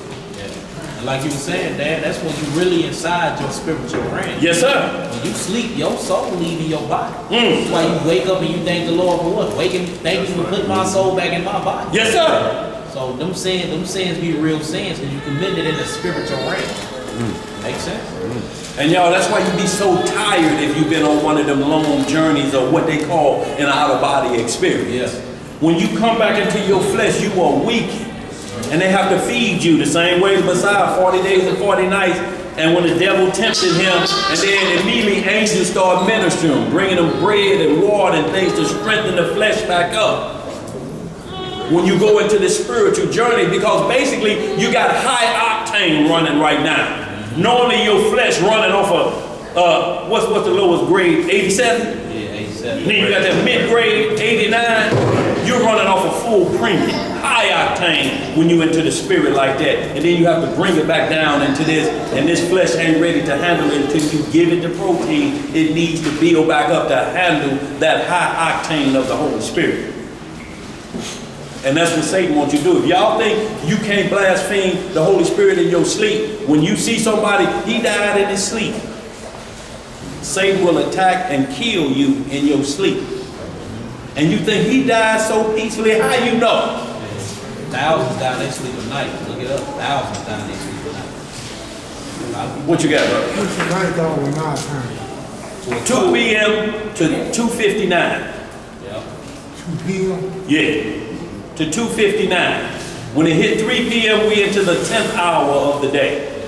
And like you were saying, Dad, that's when you really inside your spiritual realm. Yes, sir. When you sleep, your soul leaving your body. That's why you wake up and you thank the Lord for what? Thank you for putting my soul back in my body. Yes, sir. So them sins be real sins because you committed in the spiritual realm. Makes sense? And y'all, that's why you be so tired if you've been on one of them long journeys or what they call an out-of-body experience. Yes. When you come back into your flesh, you are weak. And they have to feed you the same way the Messiah, 40 days and 40 nights. And when the devil tempted him, and then immediately angels start ministering, bringing them bread and water and things to strengthen the flesh back up. When you go into this spiritual journey, because basically you got high octane running right now. Normally your flesh running off of, what's the lowest grade, 87? Yeah, 87. Then you got that mid-grade, 89. You're running off a full premium, high octane when you into the spirit like that. And then you have to bring it back down into this, and this flesh ain't ready to handle it until you give it the protein it needs to build back up to handle that high octane of the Holy Spirit. And that's what Satan wants you to do. If y'all think you can't blaspheme the Holy Spirit in your sleep, when you see somebody, he died in his sleep, Satan will attack and kill you in your sleep. And you think he died so peacefully, how you know? Thousands die they sleep at night. Look it up. Thousands die they sleep at night. What you got, bro? What's the night hour in our time? 2 p.m. to 2:59. Yeah. 2 p.m.? Yeah, to 2:59. When it hit 3 p.m., we into the 10th hour of the day.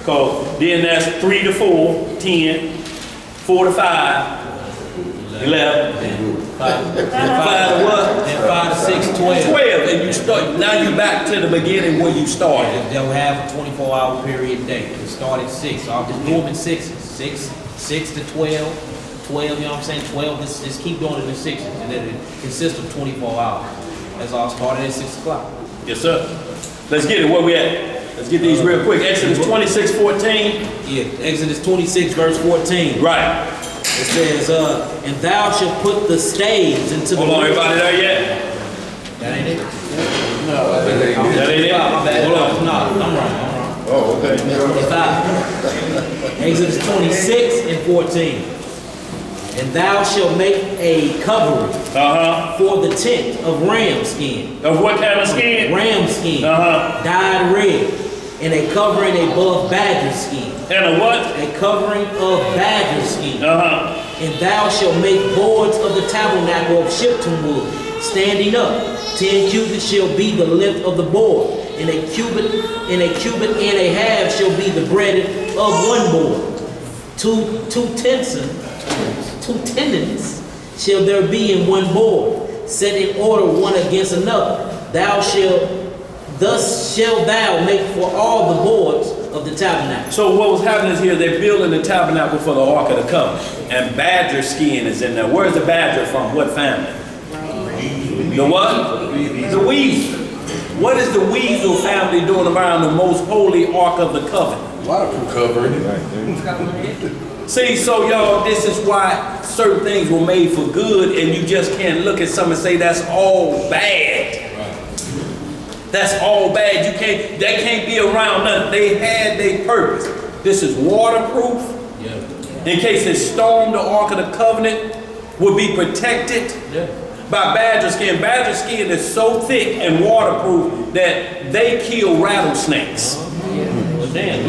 Cause then that's 3 to 4, 10, 4 to 5, 11, 5 to what? Then 5 to 6, 12. 12, and you start, now you back to the beginning where you started. They'll have a 24-hour period day. It start at 6. So I'll just do them in 6s. 6 to 12. 12, you know what I'm saying? 12, just keep doing it in 6s. And then it consists of 24 hours. That's all started at 6 o'clock. Yes, sir. Let's get it. Where we at? Let's get these real quick. Exodus 26:14. Yeah, Exodus 26, verse 14. Right. It says, and thou shalt put the staves into the... Hold on, everybody there yet? That ain't it? That ain't it? My bad. Hold on. No, I'm wrong. Oh, okay. It's 5. Exodus 26 and 14. And thou shalt make a covering for the tent of ram skin. Of what kind of skin? Ram skin. Dyed red. And a covering above badger skin. And a what? A covering of badger skin. And thou shalt make boards of the tabernacle of shittim wood, standing up. 10 cubits shall be the length of the board, and a cubit and a half shall be the breadth of one board. Two tendons shall there be in one board, set in order one against another. Thus shalt thou make for all the boards of the tabernacle. So what was happening is here, they're building the tabernacle for the Ark of the Covenant. And badger skin is in there. Where's the badger from? What family? The what? The weasel. What is the weasel family doing around the most holy Ark of the Covenant? Waterproof covering it. See, so y'all, this is why certain things were made for good, and you just can't look at something and say that's all bad. That's all bad. You can't, that can't be around nothing. They had their purpose. This is waterproof. In case it stormed, the Ark of the Covenant would be protected by badger skin. Badger skin is so thick and waterproof that they kill rattlesnakes. Well, damn,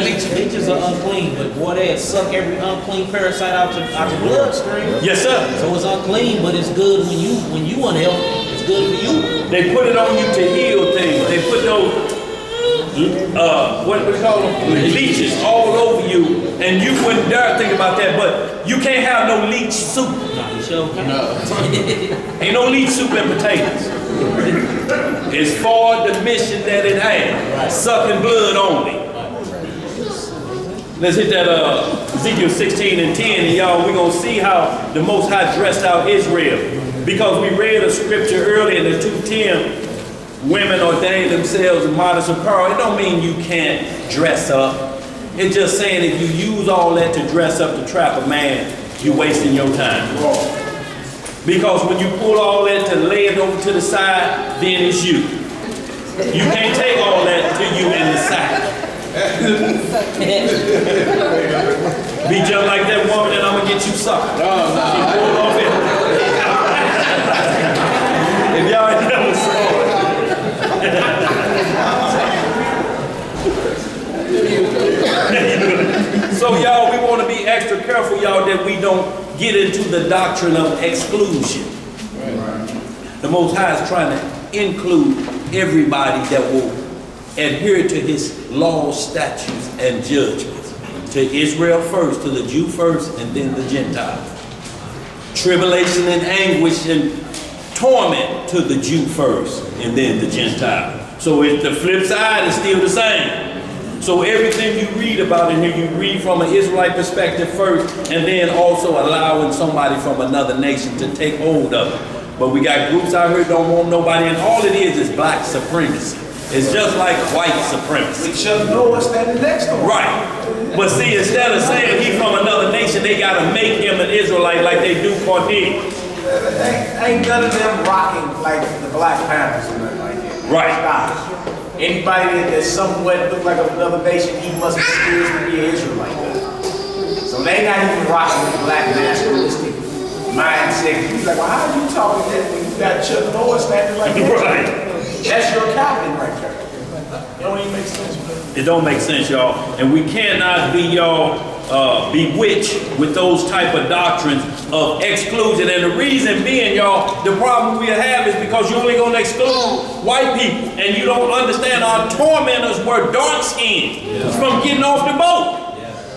leeches are unclean, but boy, they suck every unclean parasite out your bloodstream. Yes, sir. So it's unclean, but it's good when you unhealthy. It's good for you. They put it on you to heal things. They put those, what do we call them? Leeches all over you, and you wouldn't dare think about that, but you can't have no leech soup. Ain't no leech soup and potatoes. It's for the mission that it has. Sucking blood only. Let's hit that Ezekiel 16 and 10, and y'all, we're going to see how the Most High dressed out Israel. Because we read a scripture earlier in the 2:10, women ordain themselves in modest apparel. It don't mean you can't dress up. It's just saying if you use all that to dress up to trap a man, you're wasting your time. Because when you pull all that to lay it over to the side, then it's you. You can't take all that to you in the side. Be just like that woman and I'm gonna get you sucked. She pulled off it. If y'all ain't never saw it. So y'all, we want to be extra careful, y'all, that we don't get into the doctrine of exclusion. The Most High is trying to include everybody that will adhere to his laws, statutes, and judgments. To Israel first, to the Jew first, and then the Gentile. Tribulation and anguish and torment to the Jew first, and then the Gentile. So the flip side is still the same. So everything you read about in here, you read from an Israelite perspective first, and then also allowing somebody from another nation to take hold of it. But we got groups out here don't want nobody, and all it is black supremacy. It's just like white supremacy. We should know what's standing next to him. Right. But see, instead of saying he's from another nation, they got to make him an Israelite like they do Cornelius. Ain't none of them rocking like the Black Panthers or nothing like that. Right. Stop. Anybody that somewhat look like another nation, he must be supposed to be an Israelite. So they not even rocking with the black nationalistic mindset. He's like, well, how are you talking that when you got Chuck Norris standing like that? Right. That's your captain right there. It don't even make sense. It don't make sense, y'all. And we cannot be, y'all, bewitched with those type of doctrines of exclusion. And the reason being, y'all, the problem we have is because you're only going to exclude white people. And you don't understand our tormentors were dark-skinned from getting off the boat.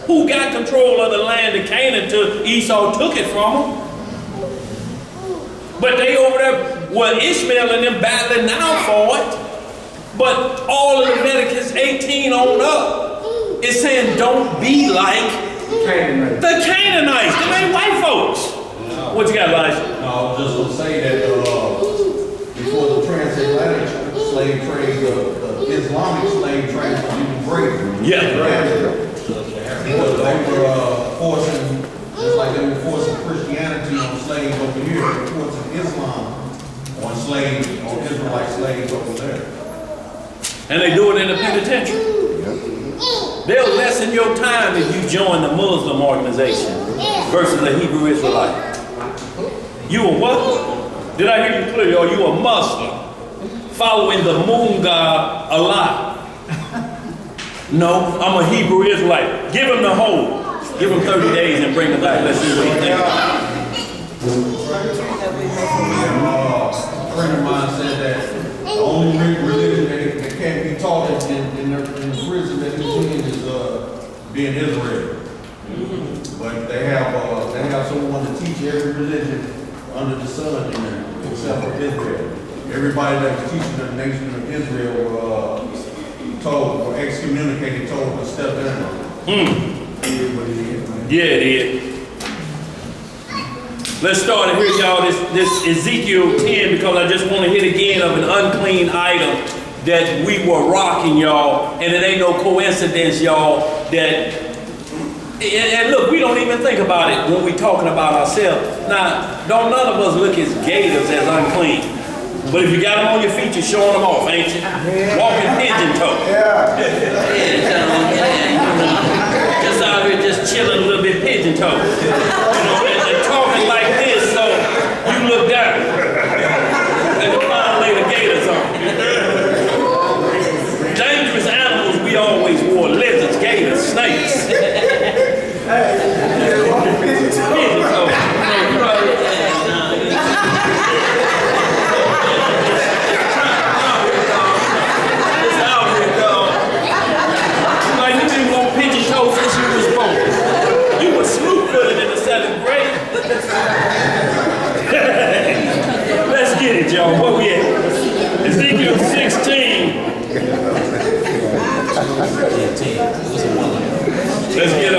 Who got control of the land of Canaan till Esau took it from them? But they over there, well, Ishmael and them battling now for it. But all of Leviticus 18 on up is saying don't be like the Canaanites. Them ain't white folks. What you got, Elijah? No, I was just going to say that before the transatlantic slave trade, the Islamic slave trade was even greater. Yeah. Because they were forcing, just like they were forcing Christianity on slaves over here, they were forcing Islam on slaves, on Israelite slaves over there. And they do it in the penitentiary. They'll lessen your time if you join the Muslim organization versus a Hebrew Israelite. You a what? Did I hear you clearly? Or you a Muslim following the moon god Allah? No, I'm a Hebrew Israelite. Give him the whole. Give him 30 days and bring him back. Let's see what he thinks. A friend of mine said that the only religion that can't be taught in the prison that he's in is being Israel. But they have someone to teach every religion under the sun in there, except for Israel. Everybody that was teaching the nation of Israel were excommunicated, told to step down. Yeah, it is. Let's start here, y'all. This Ezekiel 10, because I just want to hit again of an unclean item that we were rocking, y'all. And it ain't no coincidence, y'all, that, and look, we don't even think about it when we talking about ourselves. Now, none of us look as gators as unclean. But if you got them on your feet, you're showing them off, ain't you? Walking pigeon toe. Just out here just chilling a little bit pigeon toe. And talking like this, so you look down. And the fine lady gators on. Dangerous animals, we always wore lizards, gators, snakes. Pigeon toe. Let's get it, y'all. Where we at? Ezekiel 16. Let's get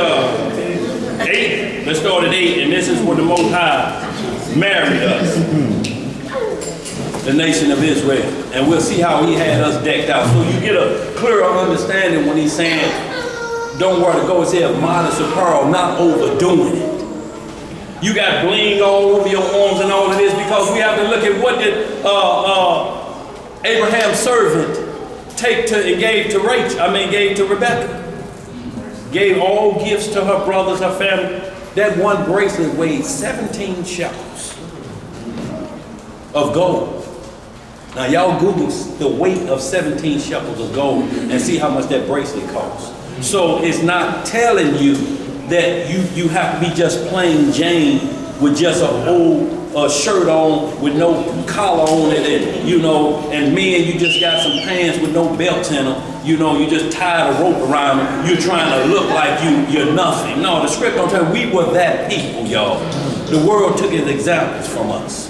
8. Let's start at 8. And this is where the Most High married us, the nation of Israel. And we'll see how he had us decked out. So you get a clearer understanding when he's saying, don't wear the goat's hair, modest apparel, not overdoing it. You got bling all over your arms and all of this, because we have to look at what did Abraham's servant take to and gave to Rebecca. Gave all gifts to her brothers, her family. That one bracelet weighed 17 shekels of gold. Now y'all Google the weight of 17 shekels of gold and see how much that bracelet costs. So it's not telling you that you have to be just plain Jane with just an old shirt on with no collar on it, and and men, you just got some pants with no belts in them, you just tied a rope around them, you're trying to look like you're nothing. No, the script don't tell you we were that people, y'all. The world took his examples from us.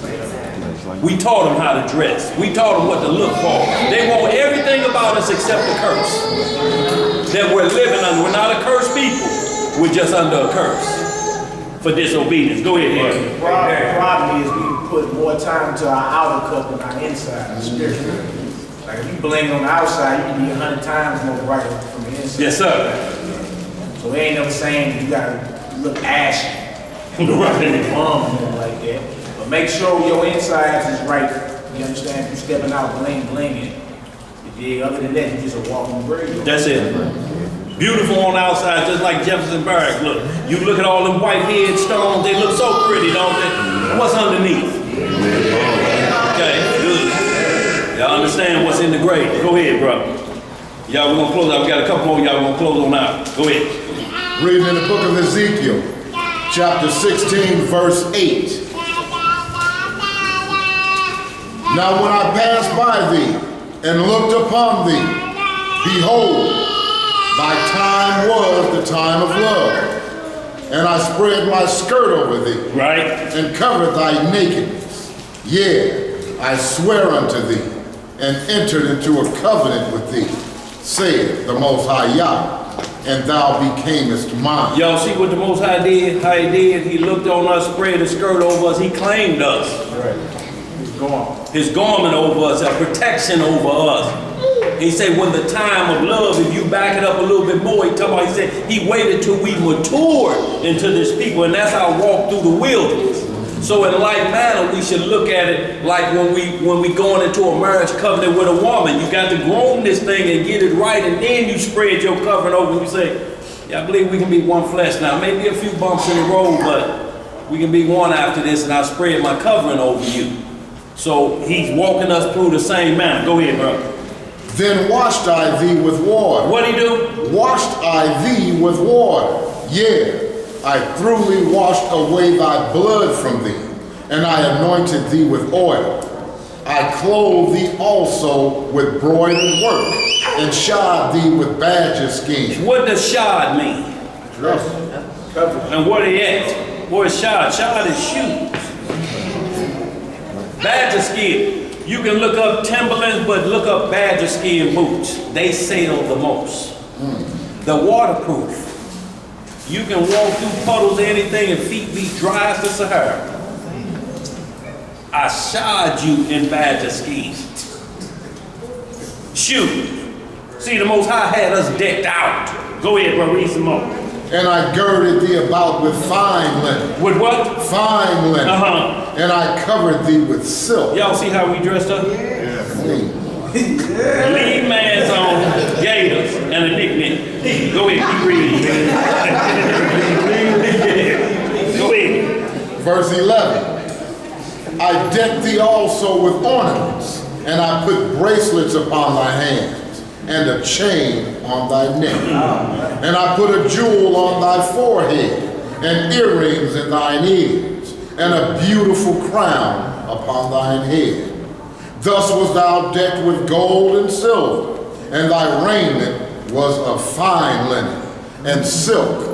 We taught them how to dress. We taught them what to look for. They want everything about us except the curse that we're living under. We're not a cursed people. We're just under a curse for disobedience. Go ahead, Harry. The problem is we put more time to our outer cup than our inside, spiritual. Like if you bling on the outside, you can be 100 times more brighter from the inside. Yes, sir. So we ain't never saying you gotta look ashy. Right. Like that. But make sure your insides is right. You understand? If you're stepping out blinging. Other than that, you just a walking grave. That's it. Beautiful on the outside, just like Jefferson Barracks. Look, you look at all them white headstones, they look so pretty, don't they? What's underneath? Okay, good. Y'all understand what's in the grave. Go ahead, bro. Y'all, we're gonna close out. We got a couple more, y'all, we're gonna close on out. Go ahead. Reading in the book of Ezekiel, chapter 16, verse 8. Now when I passed by thee, and looked upon thee, behold, thy time was the time of love. And I spread my skirt over thee, right, and covered thy nakedness. Yea, I swear unto thee, and entered into a covenant with thee, saith the Most High Yah, and thou becamest mine. Y'all see what the Most High did? How he did? He looked on us, spread his skirt over us, he claimed us. Right. His garment over us, a protection over us. He said, when the time of love, if you back it up a little bit more, he said, he waited till we matured into this people, and that's our walk through the wilderness. So in like manner, we should look at it like when we going into a marriage covenant with a woman. You got to groom this thing and get it right, and then you spread your covering over and you say, yeah, I believe we can be one flesh now. Maybe a few bumps in the road, but we can be one after this, and I spread my covering over you. So he's walking us through the same manner. Go ahead, bro. Then washed I thee with water. What'd he do? Washed I thee with water. Yea, I thoroughly washed away thy blood from thee, and I anointed thee with oil. I clothed thee also with broidered work, and shod thee with badger skin. What does shod mean? And what are they at? What is shod? Shod is shoes. Badger skin. You can look up Timberlands, but look up badger skin boots. They sell the most. The waterproof. You can walk through puddles or anything and feet be dry as the Sahara. I shod you in badger skin. Shoes. See, the Most High had us decked out. Go ahead, bro, read some more. And I girded thee about with fine linen. With what? Fine linen. And I covered thee with silk. Y'all see how we dressed up? Lead man's on gators and a nickname. Go ahead, keep reading. Go ahead. Verse 11. I decked thee also with ornaments, and I put bracelets upon thy hands, and a chain on thy neck. And I put a jewel on thy forehead, and earrings in thine ears, and a beautiful crown upon thine head. Thus was thou decked with gold and silver, and thy raiment was of fine linen, and silk,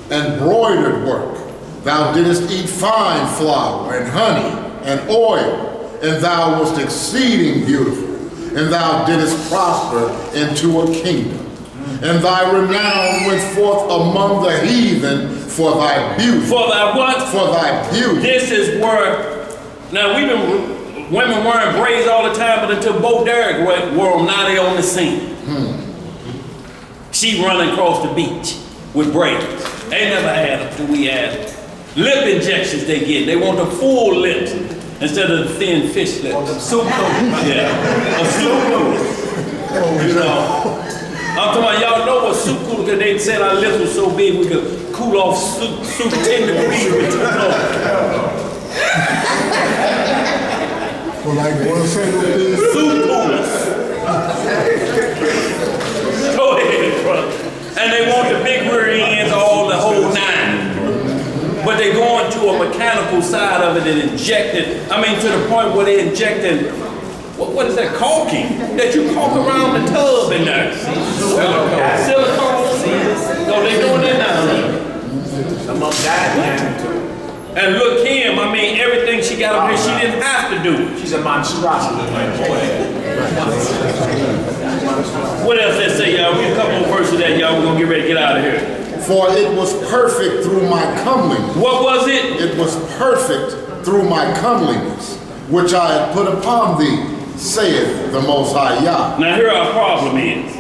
and broidered work. Thou didst eat fine flour, and honey, and oil, and thou wast exceeding beautiful, and thou didst prosper into a kingdom. And thy renown went forth among the heathen for thy beauty. For thy what? For thy beauty. This is where, now we've been, women wearing braids all the time, but until Bo Derek wore them, now they on the scene. She running across the beach with braids. They never had them till we had them. Lip injections they get. They want the full lips instead of the thin fish lips. Soup noodles. Yeah. A soup noodle. You know. I'm talking about, y'all know what soup noodle, because they said our lips were so big we could cool off soup 10 degrees with 2 noodles. Well, like one single thing. Soup noodles. Go ahead, bro. And they want the big rear ends, all the whole 9. But they go into a mechanical side of it and inject it. I mean, to the point where they're injecting, what is that, caulking? That you caulk around the tub in there. Silicone. So they doing that now. And look him, I mean, everything she got up here, she didn't have to do. She's a monstrosity. What else they say, y'all? Read a couple more verses of that, y'all. We're going to get ready to get out of here. For it was perfect through my comeliness. What was it? It was perfect through my comeliness, which I had put upon thee, saith the Most High Yah. Now here our problem is.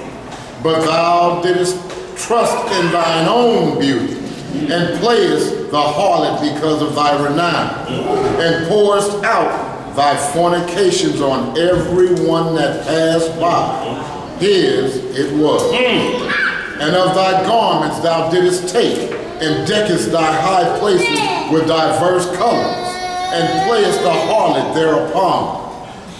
But thou didst trust in thine own beauty, and playest the harlot because of thy renown, and pourest out thy fornications on every one that passed by. His it was. And of thy garments thou didst take, and deckest thy high places with diverse colors, and playest the harlot thereupon.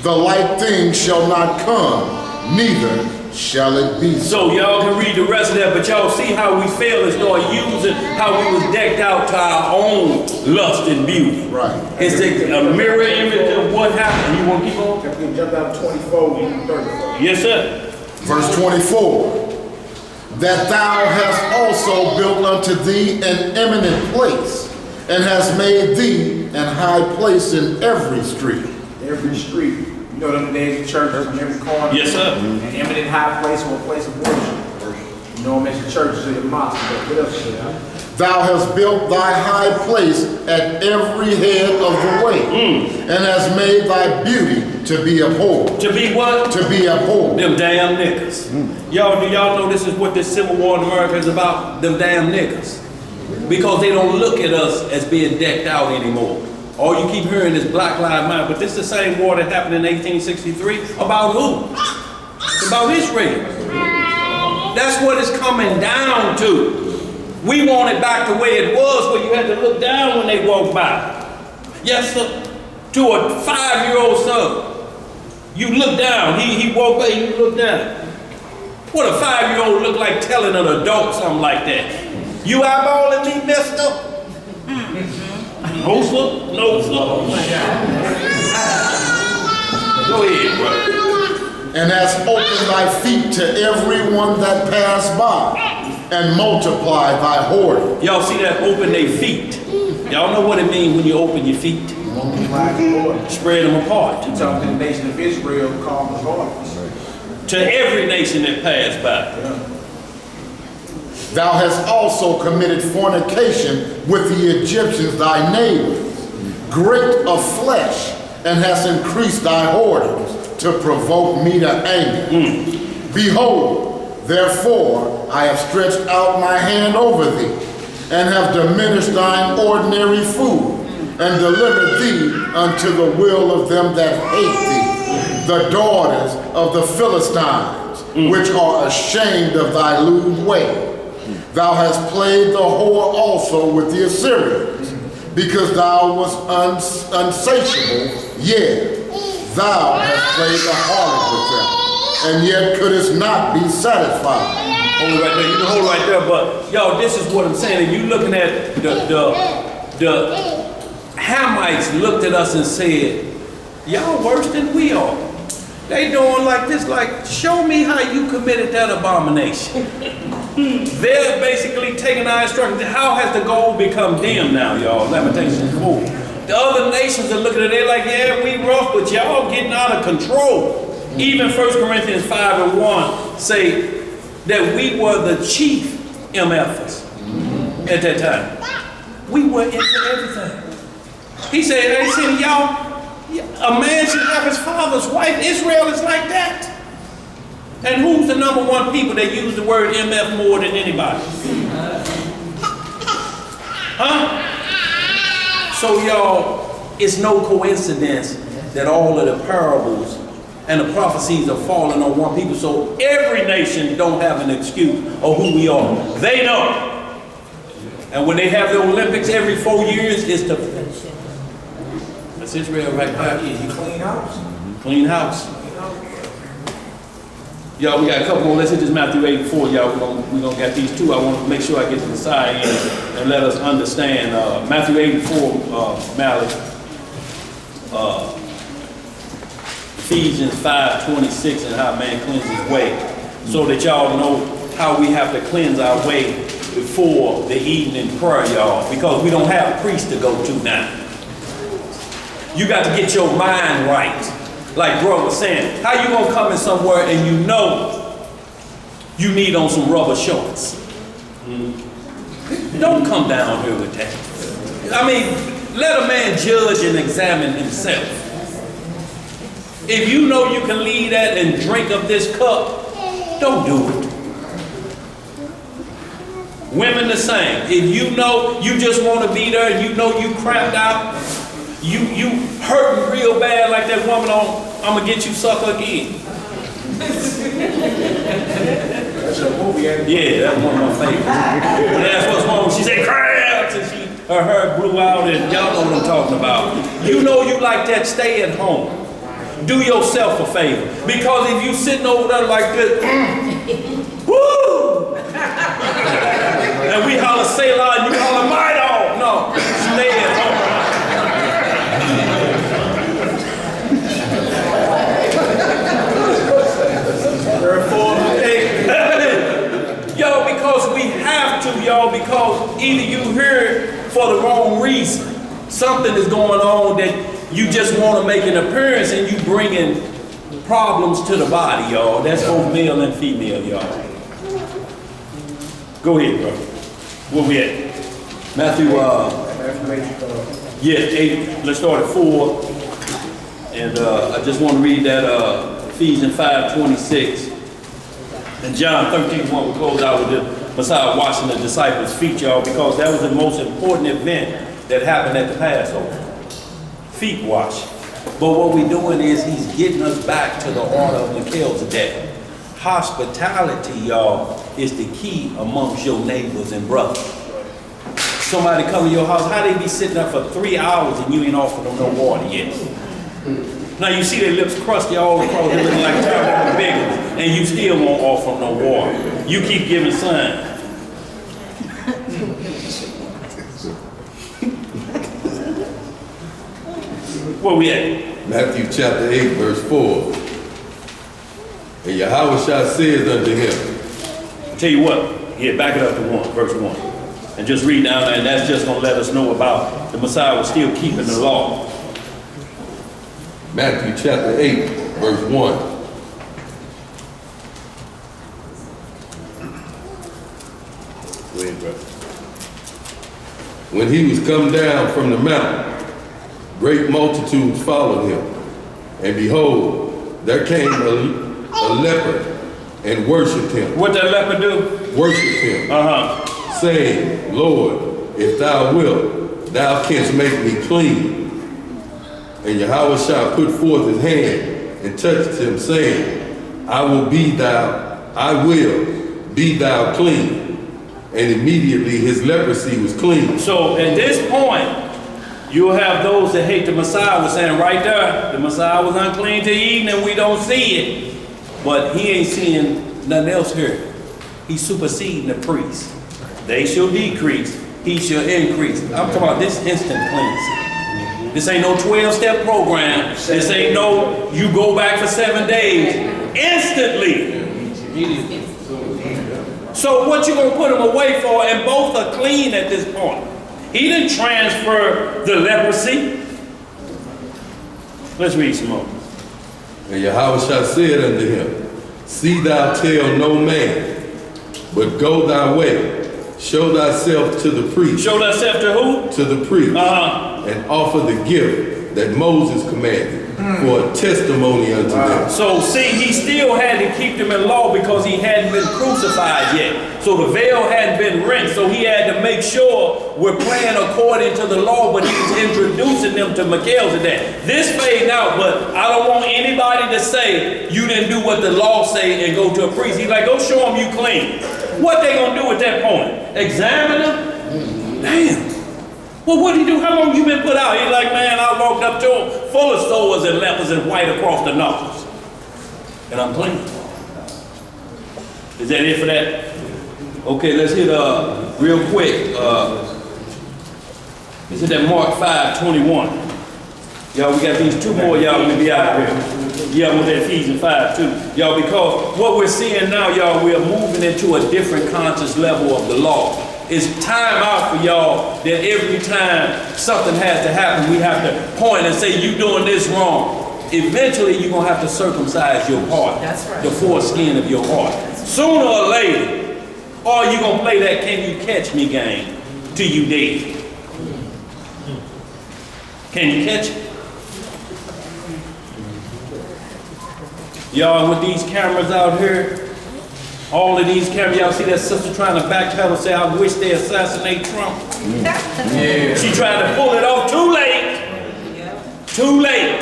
The like thing shall not come, neither shall it be. So y'all can read the rest of that, but y'all see how we fail and start using how we was decked out to our own lust and beauty. Right. It's a mirror image of what happened. You want to keep on? If we jump out 24 and 34. Yes, sir. Verse 24. That thou hast also built unto thee an eminent place, and hast made thee an high place in every street. Every street. You know them days of churches on every corner. Yes, sir. An eminent high place or a place of worship. You know them as the churches or the mosques, but what else is there? Thou hast built thy high place at every head of the way, and hast made thy beauty to be abhorred. To be what? To be abhorred. Them damn niggas. Y'all, do y'all know this is what this Civil War in America is about? Them damn niggas. Because they don't look at us as being decked out anymore. All you keep hearing is Black Lives Matter, but this is the same war that happened in 1863. About who? About Israel. That's what it's coming down to. We want it back the way it was, where you had to look down when they walked by. Yes, sir. To a 5-year-old son. You look down. He woke up, you look down. What a 5-year-old look like telling an adult something like that? You eyeballing me, mister? No, sir. No, sir. Go ahead, brother. And hast opened thy feet to everyone that passed by, and multiply thy hoarding. Y'all see that? Open their feet. Y'all know what it means when you open your feet? Spread them apart. He's talking to the nation of Israel, called the garments. To every nation that passed by. Thou hast also committed fornication with the Egyptians, thy neighbors, great of flesh, and hast increased thy hoardings to provoke me to anger. Behold, therefore, I have stretched out my hand over thee, and have diminished thine ordinary food, and delivered thee unto the will of them that hate thee, the daughters of the Philistines, which are ashamed of thy lewd way. Thou hast played the whore also with the Assyrians, because thou wast unsatiable, yea, thou hast played the harlot with them, and yet couldst not be satisfied. Hold it right there. You can hold it right there, but y'all, this is what I'm saying. If you looking at the Hamites looked at us and said, y'all worse than we are. They doing like this, like, show me how you committed that abomination. They're basically taking our instructions. How has the gold become dim now, y'all? Lamentations 4. The other nations are looking at it like, yeah, we rough, but y'all getting out of control. Even 1 Corinthians 5:1 say that we were the chief MFers at that time. We were into everything. He said, hey, see, y'all, a man should have his father's wife. Israel is like that. And who's the number one people that use the word MF more than anybody? Huh? So y'all, it's no coincidence that all of the parables and the prophecies are falling on one people. So every nation don't have an excuse of who we are. They know. And when they have the Olympics every 4 years, it's the... That's Israel right back here. Clean house. Clean house. Y'all, we got a couple more. Let's hit this Matthew 8:4. Y'all, we're gonna get these two. I want to make sure I get to the side end and let us understand. Matthew 8:4, Malik. Ephesians 5:26 and how man cleanses his way. So that y'all know how we have to cleanse our way before the evening prayer, y'all. Because we don't have a priest to go to now. You got to get your mind right. Like bro was saying, how you gonna come in somewhere and you know you need on some rubber shorts? Don't come down here with that. I mean, let a man judge and examine himself. If you know you can leave that and drink of this cup, don't do it. Women the same. If you know you just want to be there and you know you crapped out, you hurting real bad like that woman on I'm gonna get you sucker again. That's a movie. Yeah, that's one of my favorites. When that's what's wrong, she said crabs and her hair blew out and y'all know what I'm talking about. You know you like that, stay at home. Do yourself a favor. Because if you sitting over there like this, woo! And we holler Selah and you holler my dog. No, stay at home. Yo, because we have to, y'all, because either you hear it for the wrong reason. Something is going on that you just want to make an appearance and you bringing problems to the body, y'all. That's both male and female, y'all. Go ahead, bro. Where we at? Matthew, yeah, 8. Let's start at 4. And I just want to read that Ephesians 5:26. And John 13:1, we'll close out with the Messiah washing the disciples' feet, y'all, because that was the most important event that happened at the Passover. Feet wash. But what we're doing is he's getting us back to the order of Melchizedek. Hospitality, y'all, is the key amongst your neighbors and brothers. Somebody come to your house, how they be sitting there for 3 hours and you ain't offering them no water yet? Now you see their lips crusty all across, they're looking like terrible beggars, and you still won't offer them no water. You keep giving signs. Where we at? Matthew chapter 8, verse 4. And Yahushua says unto him, I'll tell you what, yeah, back it up to verse 1. And just read down there, and that's just going to let us know about the Messiah was still keeping the law. Matthew chapter 8, verse 1. Go ahead, brother. When he was come down from the mountain, great multitudes followed him. And behold, there came a leper and worshipped him. What that leper do? Worshipped him, saying, Lord, if thou wilt, thou canst make me clean. And Yahushua put forth his hand and touched him, saying, I will be thou clean. And immediately his leprosy was clean. So at this point, you'll have those that hate the Messiah was saying right there, the Messiah was unclean to eat and we don't see it. But he ain't seeing nothing else here. He's superseding the priest. They shall decrease, he shall increase. I'm talking about this instant cleansing. This ain't no 12-step program. This ain't no, you go back for 7 days. Instantly. So what you gonna put him away for? And both are clean at this point. He didn't transfer the leprosy. Let's read some more. And Yahushua said unto him, See thou tell no man, but go thy way, show thyself to the priest. Show thyself to who? To the priest. And offer the gift that Moses commanded for a testimony unto them. So see, he still had to keep them in law because he hadn't been crucified yet. So the veil hadn't been rent, so he had to make sure we're playing according to the law, but he was introducing them to Melchizedek. This fade out, but I don't want anybody to say you didn't do what the law say and go to a priest. He's like, go show them you clean. What they gonna do at that point? Examine them? Damn. Well, what did he do? How long you been put out? He's like, man, I walked up to him full of sores and lepers and white across the knuckles. And I'm clean. Is that it for that? Okay, let's hit real quick. Let's hit that Mark 5:21. Y'all, we got these two more, y'all, we'll be out of here. Yeah, with that Ephesians 5 too. Y'all, because what we're seeing now, y'all, we're moving into a different conscious level of the law. It's time out for y'all that every time something has to happen, we have to point and say, you doing this wrong. Eventually, you're going to have to circumcise your heart. That's right. The foreskin of your heart. Sooner or later, or you're going to play that can you catch me game till you dead. Can you catch it? Y'all, with these cameras out here, all of these cameras, y'all see that sister trying to backpedal, say, I wish they assassinate Trump. Yeah. She trying to pull it off too late. Too late.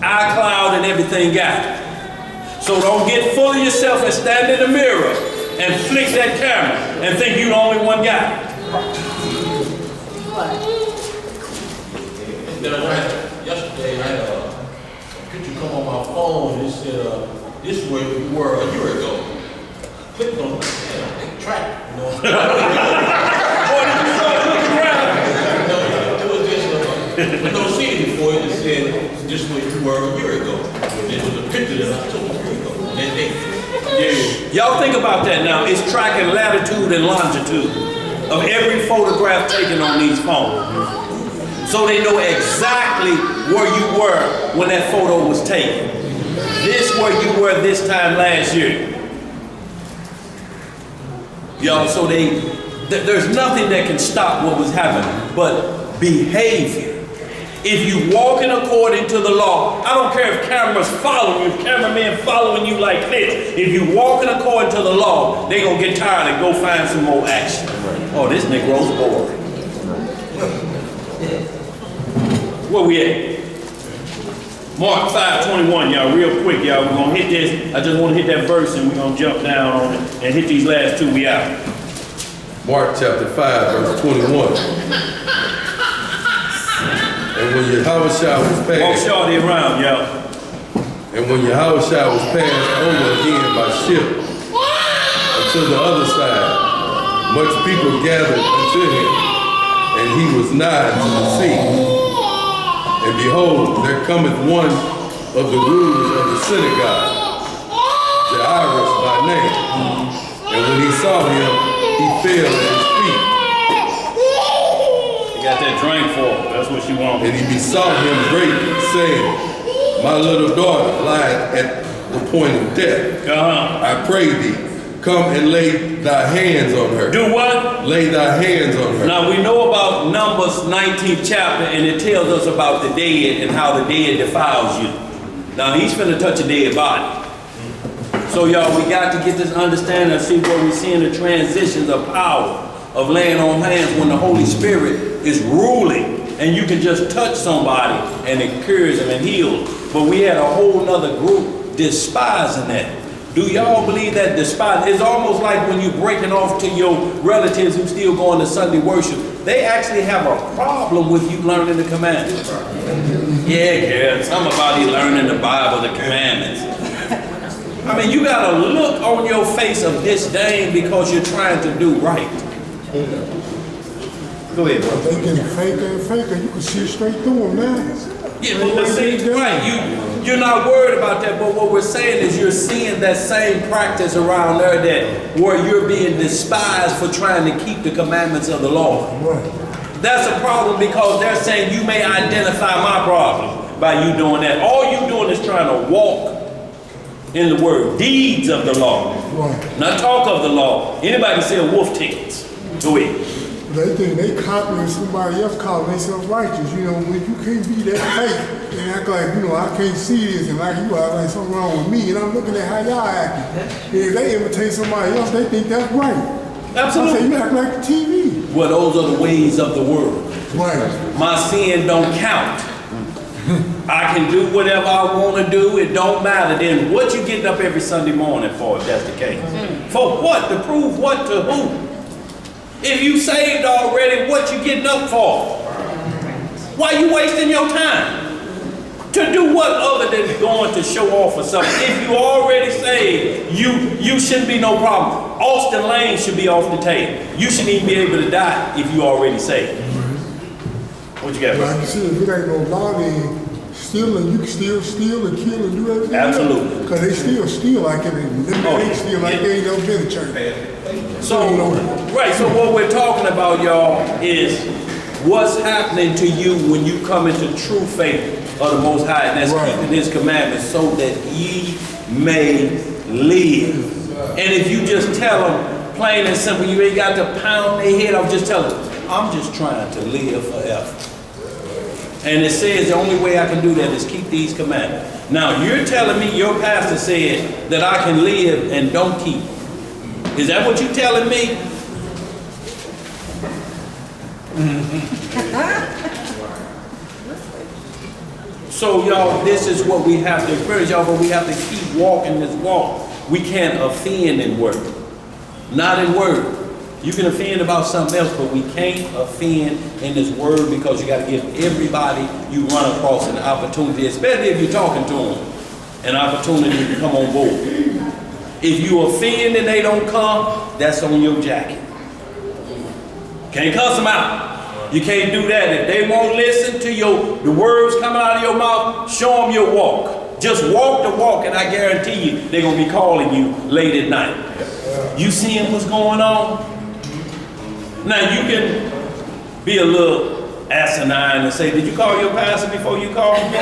iCloud and everything got it. So don't get full of yourself and stand in the mirror and flick that camera and think you the only one got it. Yesterday, I had a picture come on my phone and it said, this is where we were a year ago. I clicked on it, damn, they tracked, you know. It was just, I never seen it before. It said, this is where we were a year ago. It was a picture that I took a year ago. And then they, y'all think about that now. It's tracking latitude and longitude of every photograph taken on these phones. So they know exactly where you were when that photo was taken. This where you were this time last year. Y'all, so there's nothing that can stop what was happening but behavior. If you walking according to the law, I don't care if cameras follow you, if cameramen following you like this. If you walking according to the law, they gonna get tired and go find some more action. Oh, this Negro's bored. Where we at? Mark 5:21, y'all, real quick, y'all. We're gonna hit this. I just want to hit that verse and we're gonna jump down on it and hit these last two. We out. Mark chapter 5, verse 21. And when Yahushua was passed, walk shorty around, y'all. And when Yahushua was passed over again by ship unto the other side, much people gathered unto him, and he was nigh to the sea. And behold, there cometh one of the rulers of the synagogue, Jairus by name. And when he saw him, he fell at his feet. You got that drink for her. That's what she wants. And he besought him greatly, saying, My little daughter lieth at the point of death. I pray thee, come and lay thy hands on her. Do what? Lay thy hands on her. Now we know about Numbers 19th chapter, and it tells us about the dead and how the dead defiles you. Now he's finna touch a dead body. So y'all, we got to get this understanding and see what we see in the transitions of power, of laying on hands when the Holy Spirit is ruling, and you can just touch somebody and it cures them and heals. But we had a whole nother group despising that. Do y'all believe that despise? It's almost like when you're breaking off to your relatives who still going to Sunday worship. They actually have a problem with you learning the commandments. Yeah, some about you learning the Bible, the commandments. I mean, you got a look on your face of disdain because you're trying to do right. Go ahead, bro. They getting faker and faker. You can see straight through them now. Yeah, but see, right, you're not worried about that, but what we're saying is you're seeing that same practice around there that where you're being despised for trying to keep the commandments of the Lord. Right. That's a problem because they're saying you may identify my problem by you doing that. All you're doing is trying to walk in the word, deeds of the law. Right. Not talk of the law. Anybody sell wolf tickets? Go ahead. They think they copying somebody else calling themselves righteous. You know, when you can't be that fake and act like, you know, I can't see this and like you act like something wrong with me and I'm looking at how y'all acting. And if they imitate somebody else, they think that's right. Absolutely. I say, you act like the TV. Well, those are the ways of the world. Right. My sin don't count. I can do whatever I want to do. It don't matter. Then what you getting up every Sunday morning for, if that's the case? For what? To prove what to who? If you saved already, what you getting up for? Why you wasting your time? To do what other than going to show off or something? If you already saved, you shouldn't be no problem. Austin Lane should be off the table. You shouldn't even be able to die if you already saved. What you got? Like you said, if it ain't no law, then stealing, you can still steal and kill and do everything. Absolutely. Because they still steal like everything. They still like they ain't never been to church. So, right, so what we're talking about, y'all, is what's happening to you when you come into true faith of the Most High, and that's keeping His commandments so that ye may live. And if you just tell them, plain and simple, you ain't got to pound their head off, just tell them, I'm just trying to live forever. And it says the only way I can do that is keep these commandments. Now, you're telling me your pastor said that I can live and don't keep. Is that what you're telling me? So, y'all, this is what we have to encourage y'all, but we have to keep walking this walk. We can't offend in word. Not in word. You can offend about something else, but we can't offend in this word because you got to give everybody you run across an opportunity, especially if you're talking to them, an opportunity to come on board. If you offend and they don't come, that's on your jacket. Can't cuss them out. You can't do that. If they won't listen to the words coming out of your mouth, show them your walk. Just walk the walk, and I guarantee you, they're going to be calling you late at night. You seeing what's going on? Now, you can be a little asinine and say, did you call your pastor before you called me?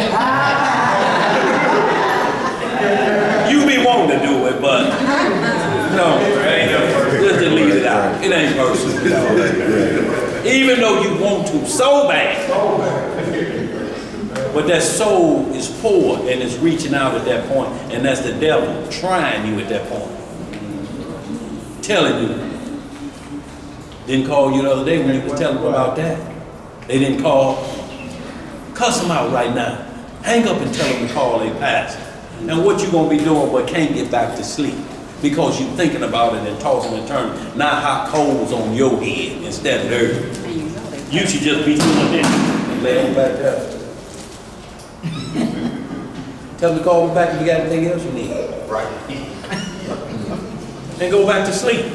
You be wanting to do it, but no, just delete it out. It ain't personal. Even though you want to so bad. But that soul is poor and is reaching out at that point, and that's the devil trying you at that point. Telling you. Didn't call you the other day when you was telling them about that. They didn't call. Cuss them out right now. Hang up and tell them to call their pastor. And what you gonna be doing but can't get back to sleep because you're thinking about it and tossing and turning. Not hot coals on your head instead of theirs. You should just be doing this and lay them back there. Tell them to call them back if you got anything else you need. Right. And go back to sleep.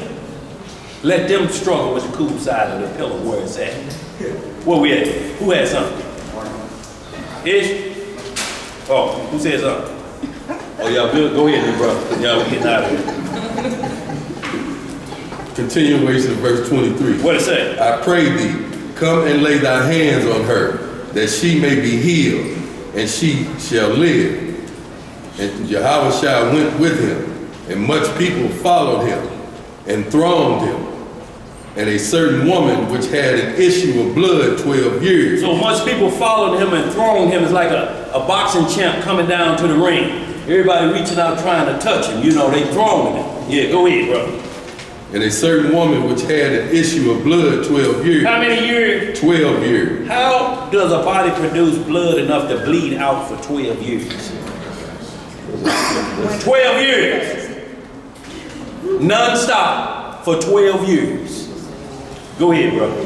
Let them struggle with the cool side of the pillow where it's at. Where we at? Who had something? Ish? Oh, who said something? Oh, y'all good? Go ahead, then, brother. Y'all we getting out of here. Continuation of verse 23. What it say? I pray thee, come and lay thy hands on her, that she may be healed, and she shall live. And Jehoshaphat went with him, and much people followed him, and thronged him. And a certain woman which had an issue of blood 12 years. So much people followed him and thronged him. It's like a boxing champ coming down to the ring. Everybody reaching out trying to touch him. You know, they thronging him. Yeah, go ahead, brother. And a certain woman which had an issue of blood 12 years. How many years? 12 years. How does a body produce blood enough to bleed out for 12 years? 12 years. Non-stop for 12 years. Go ahead, brother.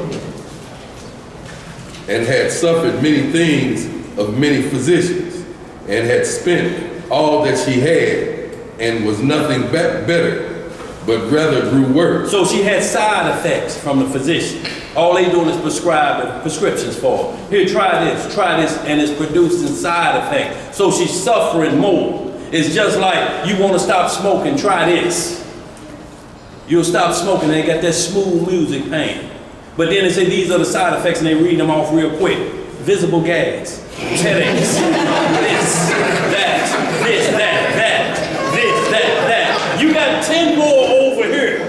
And had suffered many things of many physicians, and had spent all that she had, and was nothing better, but rather grew worse. So she had side effects from the physician. All they doing is prescribing prescriptions for her. Here, try this, and it's producing side effects. So she's suffering more. It's just like you want to stop smoking, try this. You'll stop smoking and they got that smooth music playing. But then they say these are the side effects and they read them off real quick. Visible gas, headaches, this, that, this, that, this, that. You got 10 more over here.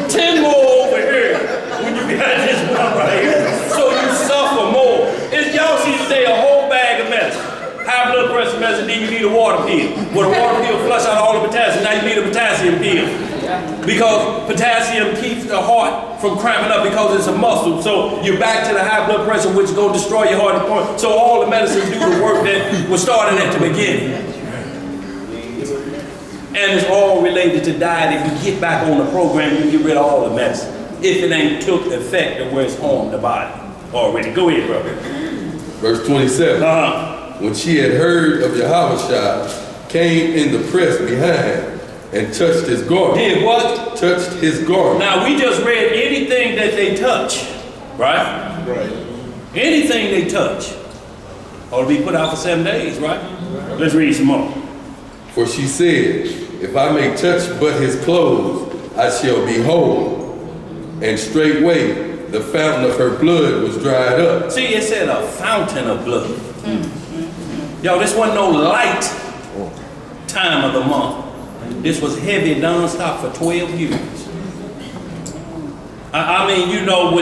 10 more over here when you got this one right here. So you suffer more. Y'all see today a whole bag of medicine. High blood pressure medicine, then you need a water pill. Well, the water pill flush out all the potassium. Now you need a potassium pill. Because potassium keeps the heart from cramping up because it's a muscle. So you're back to the high blood pressure, which is going to destroy your heart. So all the medicines do the work that was started at the beginning. And it's all related to diet. If you get back on the program, you can get rid of all the medicine. If it ain't took effect of where it's on the body already. Go ahead, brother. Verse 27. When she had heard of Jehoshaphat, came in the press behind, and touched his garment. Did what? Touched his garment. Now we just read anything that they touch, right? Right. Anything they touch ought to be put out for 7 days, right? Let's read some more. For she said, if I may touch but his clothes, I shall be whole. And straightway the fountain of her blood was dried up. See, it said a fountain of blood. Yo, this wasn't no light time of the month. This was heavy non-stop for 12 years. I mean, you know,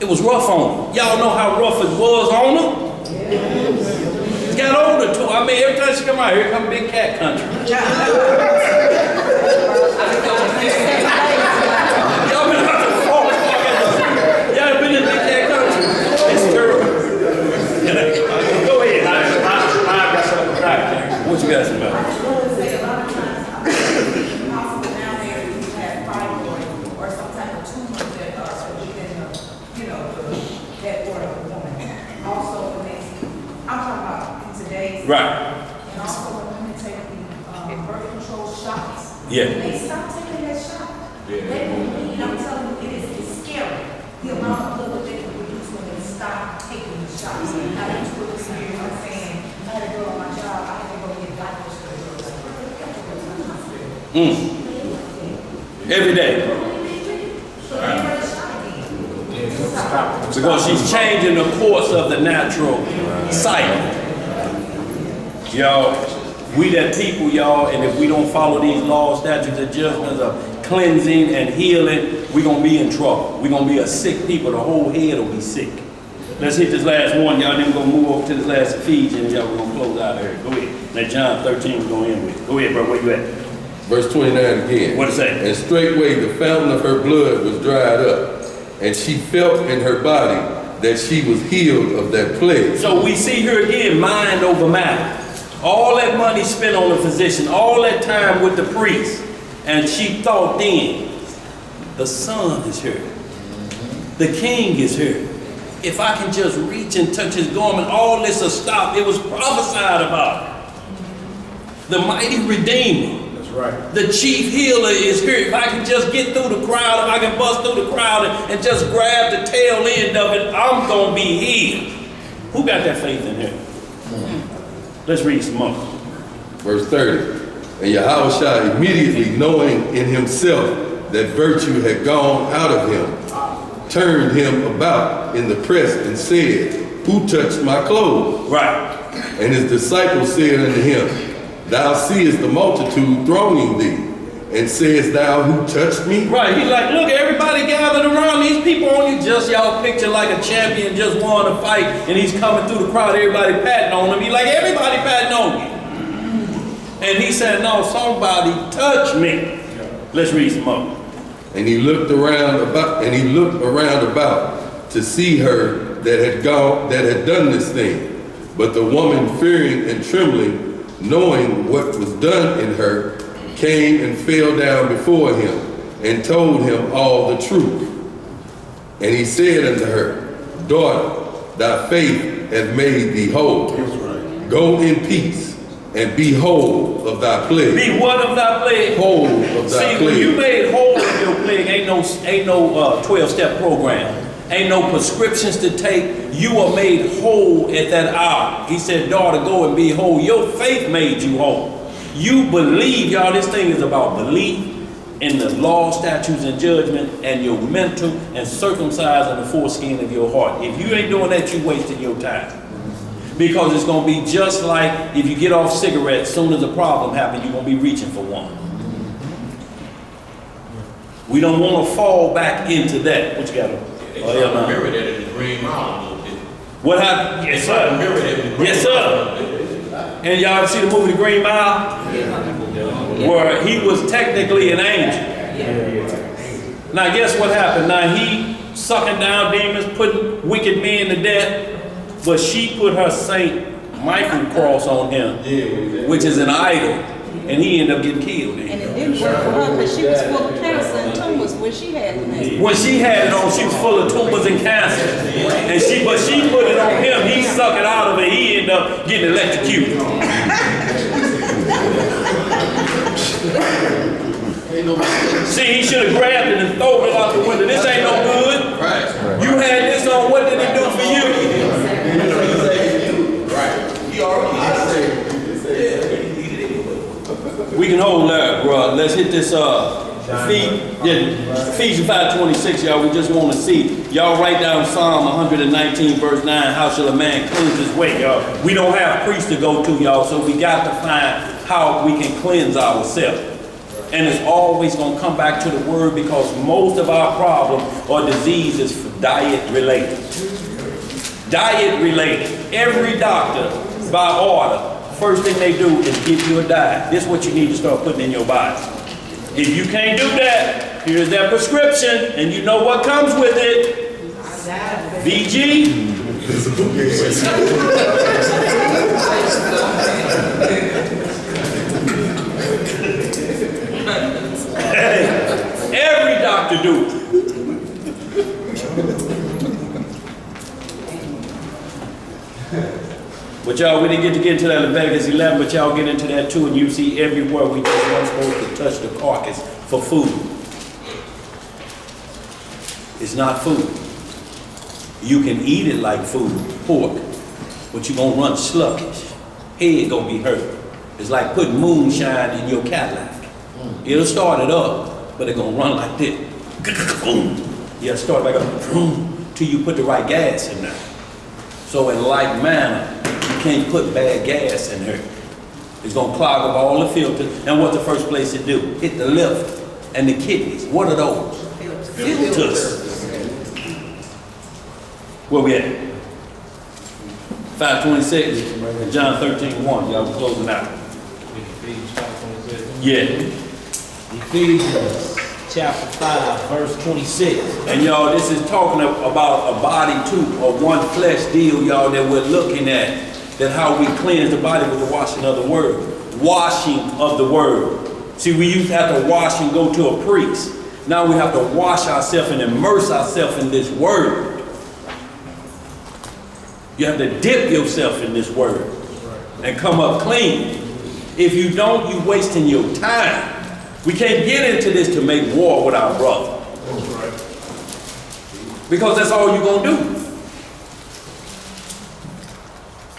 it was rough on her. Y'all know how rough it was on her? It got older too. I mean, every time she come out, here come Big Cat Country. Y'all been out to Florida. Y'all been in Big Cat Country. It's terrible. Go ahead. I got something to try. What you got some about? Right. And also when women take the birth control shots. Yeah. They stop taking that shot. They won't bleed. I'm telling you, it's scary. The amount of blood that they can produce when they stop taking the shots. I went to a scenario, I'm saying, I had to go on my job, I had to go get blood pressure. Every day. Because she's changing the course of the natural cycle. Y'all, we that people, y'all, and if we don't follow these laws, statutes, and judgments of cleansing and healing, we're going to be in trouble. We're going to be a sick people. The whole head will be sick. Let's hit this last one, y'all. Then we're going to move over to this last Ephesians, y'all. We're going to close out here. Go ahead. That John 13 we're going to end with. Go ahead, bro. Where you at? Verse 29 again. What it say? And straightway the fountain of her blood was dried up, and she felt in her body that she was healed of that plague. So we see here again, mind over matter. All that money spent on the physician, all that time with the priest, and she thought then, the son is here. The king is here. If I can just reach and touch his garment, all this will stop. It was prophesied about. The mighty Redeemer. right. The chief healer is here. If I can just get through the crowd, if I can bust through the crowd and just grab the tail end of it, I'm going to be healed. Who got that faith in here? Let's read some more. Verse 30. And Yahushua, immediately knowing in himself that virtue had gone out of him, turned him about in the press and said, who touched my clothes? Right. And his disciples said unto him, thou seest the multitude thronging thee, and sayest thou, who touched me? Right. He's like, look, everybody gathered around. These people on you, just y'all picture like a champion just won a fight, and he's coming through the crowd, everybody patting on him. He's like, everybody patting on you. And he said, no, somebody touched me. Let's read some more. And he looked around about to see her that had done this thing. But the woman, fearing and trembling, knowing what was done in her, came and fell down before him and told him all the truth. And he said unto her, daughter, thy faith hath made thee whole. Go in peace and be whole of thy plague. Be what of thy plague? Whole of thy plague. See, when you made whole of your plague, ain't no 12-step program. Ain't no prescriptions to take. You are made whole at that hour. He said, daughter, go and be whole. Your faith made you whole. You believe, y'all, this thing is about belief in the law, statutes, and judgment, and your mental and circumcising the foreskin of your heart. If you ain't doing that, you wasting your time. Because it's going to be just like if you get off cigarettes, as soon as a problem happens, you're going to be reaching for one. We don't want to fall back into that. What you got? They try to mirror that in the Green Mile a little bit. What happened? Yes, sir. Mirror that in the Green Yes, sir. And y'all ever see the movie The Green Mile? Where he was technically an angel. Now guess what happened? Now he sucking down demons, putting wicked men to death, but she put her Saint Michael cross on him, which is an idol, and he ended up getting killed. And it didn't work for her because she was full of cancer and tumors when she had the name. When she had it on, she was full of tumors and cancer. And she put it on him, he sucked it out of her, he ended up getting electrocuted. See, he should have grabbed it and thrown it out the window. This ain't no good. Right. You had this on, what did it do for you? Right. He already We can hold that, bro. Let's hit this Ephesians 5:26, y'all. We just want to see. Y'all write down Psalm 119, verse 9. How shall a man cleanse his way, y'all? We don't have priests to go to, y'all, so we got to find how we can cleanse ourselves. And it's always going to come back to the word because most of our problem or disease is diet related. Diet related. Every doctor, by order, first thing they do is give you a diet. This is what you need to start putting in your body. If you can't do that, here's that prescription, and you know what comes with it. VG. Every doctor do it. But y'all, we didn't get into that Leviticus 11, but y'all get into that too, and you see everywhere we just weren't supposed to touch the carcass for food. It's not food. You can eat it like food, pork, but you're gonna run sluggish. Head gonna be hurt. It's like putting moonshine in your Cadillac. It'll start it up, but it's gonna run like this. Yeah, start back up, till you put the right gas in there. So in like manner, you can't put bad gas in here. It's gonna clog up all the filters. And what's the first place it do? Hit the liver and the kidneys. What are those? Filters. Where we at? 5:26 and John 13:1. Y'all closing out. Yeah. Ephesians chapter 5, verse 26. And y'all, this is talking about a body too, a one flesh deal, y'all, that we're looking at. That how we cleanse the body with the washing of the word. Washing of the word. See, we used to have to wash and go to a priest. Now we have to wash ourselves and immerse ourselves in this word. You have to dip yourself in this word and come up clean. If you don't, you're wasting your time. We can't get into this to make war with our brother. Because that's all you're going to do.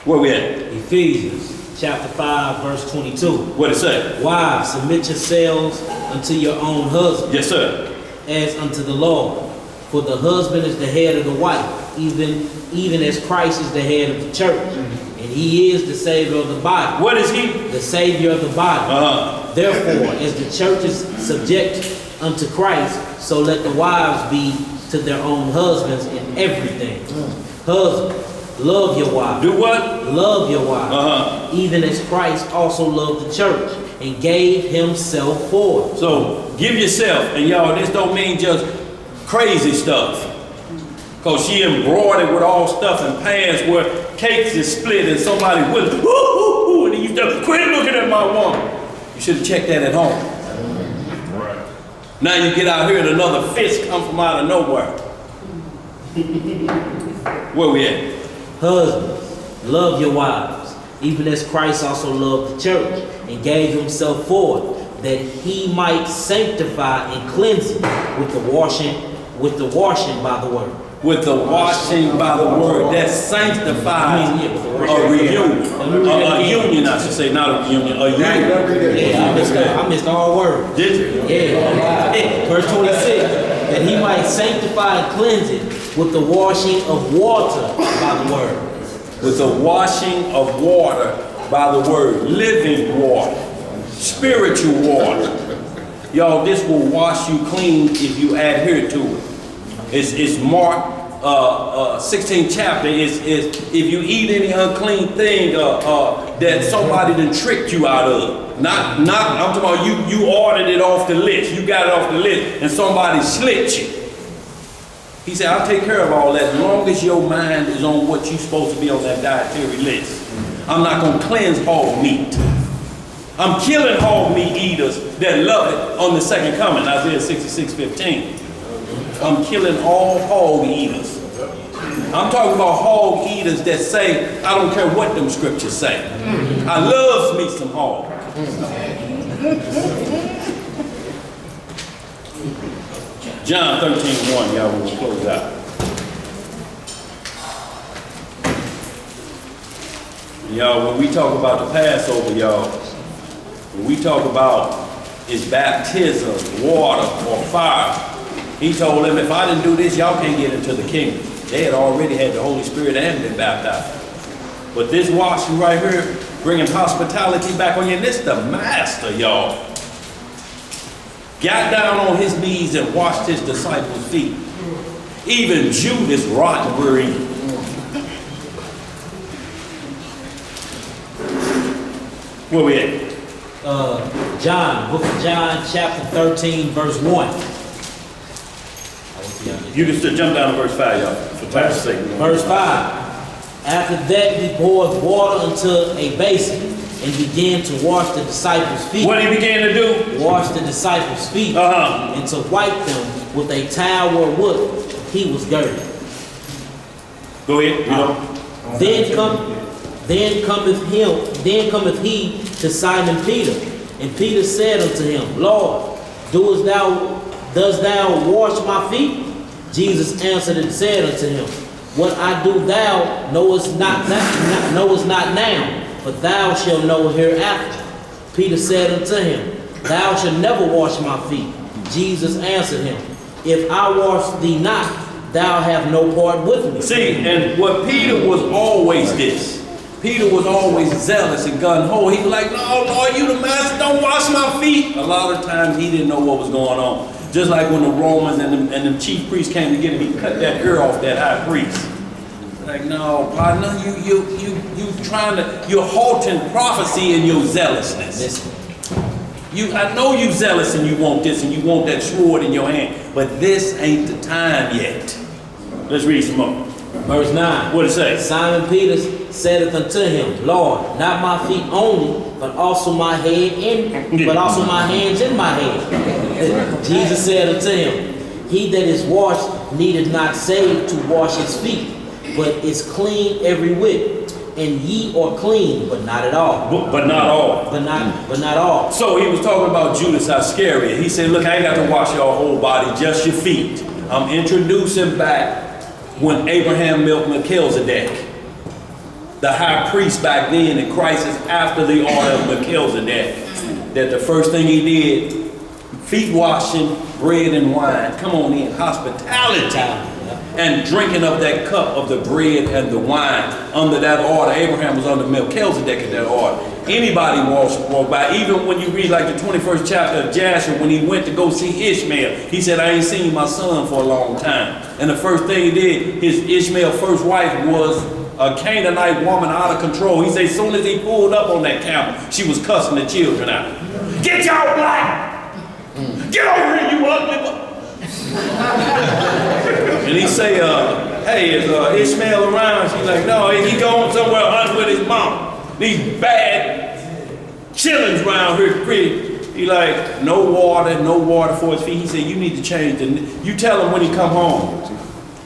Where we at? Ephesians chapter 5, verse 22. What it say? Wives, submit yourselves unto your own husband. Yes, sir. As unto the Lord. For the husband is the head of the wife, even as Christ is the head of the church. And he is the Savior of the body. What is he? The Savior of the body. Therefore, as the church is subject unto Christ, so let the wives be to their own husbands in everything. Husbands, love your wives. Do what? Love your wives. Even as Christ also loved the church and gave himself for it. So, give yourself. And y'all, this don't mean just crazy stuff. Because she embroidered with all stuff and pants where cakes is split and somebody with ooh, ooh, ooh, and you just quit looking at my woman. You should have checked that at home. Right. Now you get out here and another fist come from out of nowhere. Where we at? Husbands, love your wives, even as Christ also loved the church and gave himself for it, that he might sanctify and cleanse it with the washing by the word. With the washing by the word that sanctifies a reunion. A union, I should say, not a reunion. A union. Yeah, I missed all words. Did you? Yeah. Verse 26. That he might sanctify and cleanse it with the washing of water by the word. With the washing of water by the word. Living water. Spiritual water. Y'all, this will wash you clean if you adhere to it. It's Mark 16th chapter. Is if you eat any unclean thing that somebody done tricked you out of. Not I'm talking about you ordered it off the list. You got it off the list and somebody slipped you. He said, I'll take care of all that as long as your mind is on what you're supposed to be on that dietary list. I'm not going to cleanse hog meat. I'm killing hog meat eaters that love it on the second coming, Isaiah 66:15. I'm killing all hog eaters. I'm talking about hog eaters that say, I don't care what them scriptures say. I love me some hog. John 13:1, y'all, we'll close out. Y'all, when we talk about the Passover, y'all, when we talk about is baptism, water, or fire, he told them, if I didn't do this, y'all can't get into the kingdom. They had already had the Holy Spirit and been baptized. But this washing right here, bringing hospitality back on you, and this the master, y'all. Got down on his knees and washed his disciples' feet. Even Judas rotten were eating. Where we at? Book of John, chapter 13, verse 1. You can still jump down to verse 5, y'all, for time's sake. Verse 5. After that he poured water into a basin and began to wash the disciples' feet. What he began to do? Wash the disciples' feet and to wipe them with a towel wherewith he was girded. Go ahead. Then cometh he to Simon Peter, and Peter said unto him, Lord, dost thou wash my feet? Jesus answered and said unto him, What I do thou knowest not now, but thou shalt know hereafter. Peter said unto him, Thou shalt never wash my feet. Jesus answered him, If I wash thee not, thou have no part with me. See, and what Peter was always this. Peter was always zealous and gung-ho. He was like, no, Lord, you the master, don't wash my feet. A lot of times he didn't know what was going on. Just like when the Romans and the chief priests came to get him, he cut that ear off that high priest. Like, no, partner, you're halting prophecy in your zealousness. I know you zealous and you want this and you want that sword in your hand, but this ain't the time yet. Let's read some more. Verse 9. What it say? Simon Peter saith unto him, Lord, not my feet only, but also my hands in my head. Jesus said unto him, He that is washed needeth not save to wash his feet, but is clean every whit. and ye are clean, but not at all. But not all. But not all. So he was talking about Judas Iscariot. He said, look, I ain't got to wash your whole body, just your feet. I'm introducing back when Abraham milked Melchizedek, the high priest back then, and Christ is after the order of Melchizedek. That the first thing he did, feet washing, bread and wine. Come on in, hospitality. And drinking of that cup of the bread and the wine under that order. Abraham was under Melchizedek in that order. Anybody walk by, even when you read like the 21st chapter of Jasher, when he went to go see Ishmael, he said, I ain't seen my son for a long time. And the first thing he did, his Ishmael's first wife was a Canaanite woman out of control. He said, as soon as he pulled up on that camel, she was cussing the children out. Get y'all black! Get over here, you ugly boy! And he say, hey, is Ishmael around? She's like, no, he going somewhere hunting with his mom. These bad chillings around here, pretty. He like, no water for his feet. He said, you need to change you tell him when he come home.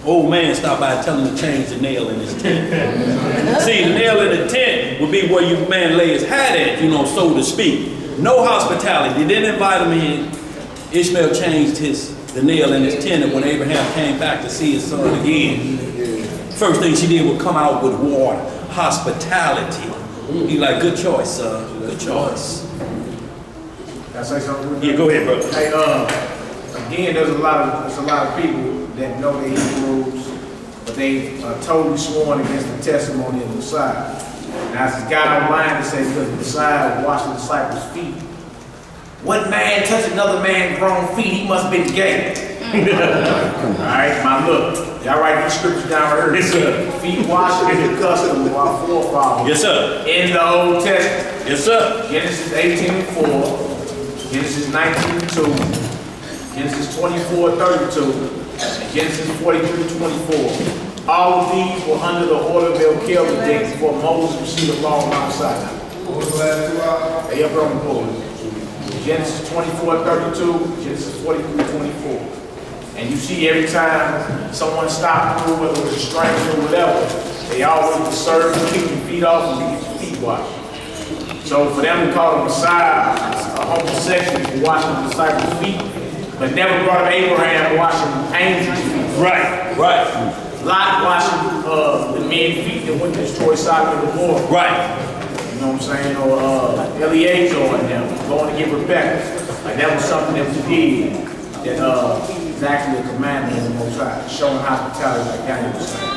Old man stopped by and tell him to change the nail in his tent. See, the nail in the tent would be where you man lay his hat at, so to speak. No hospitality. They didn't invite him in. Ishmael changed the nail in his tent, and when Abraham came back to see his son again, first thing she did was come out with water, hospitality. He like, good choice, son, good choice. Can I say something? Yeah, go ahead, brother. Hey, again, there's a lot of people that know the Hebrews, but they are totally sworn against the testimony of the Messiah. Now, this guy online that says because the Messiah washed the disciples' feet. What man touched another man's grown feet? He must have been gay. All right, my look. Y'all write these scriptures down right here. Yes, sir. Feet washing is the custom of our forefathers. Yes, sir. In the Old Testament. Yes, sir. Genesis 18:4, Genesis 19:2, Genesis 24:32, and Genesis 43:24. All of these were under the order of Melchizedek before Moses received the law on Mount Sinai. What was the last 2 hours? Hey, up on the board. Genesis 24:32, Genesis 43:24. And you see every time someone stopped through, whether it was a stranger or whatever, they always would serve and keep your feet off and get your feet washed. So for them to call the Messiah a homosexual for washing the disciples' feet, but never brought up Abraham washing angels' feet. Right. Lot washing the men's feet that went to destroy Sodom and Gomorrah. Right. You know what I'm saying? Or Eliezer and them going to get Rebecca. Like that was something that we did that is actually a commandment of the Most High, showing hospitality like Daniel was saying.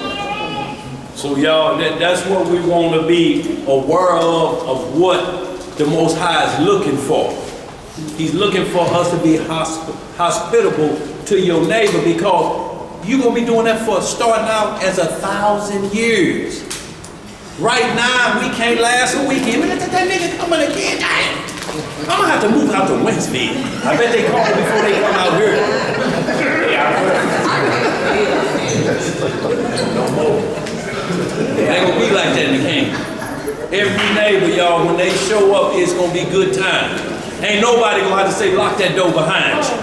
So y'all, that's what we want to be aware of what the Most High is looking for. He's looking for us to be hospitable to your neighbor, because you're going to be doing that for starting out as 1,000 years. Right now, we can't last a weekend. Look at that nigga coming again. Damn. I'm going to have to move out to Westville. I bet they call me before they come out here. No more. It ain't going to be like that in the kingdom. Every neighbor, y'all, when they show up, it's going to be good time. Ain't nobody going to have to say, lock that door behind you.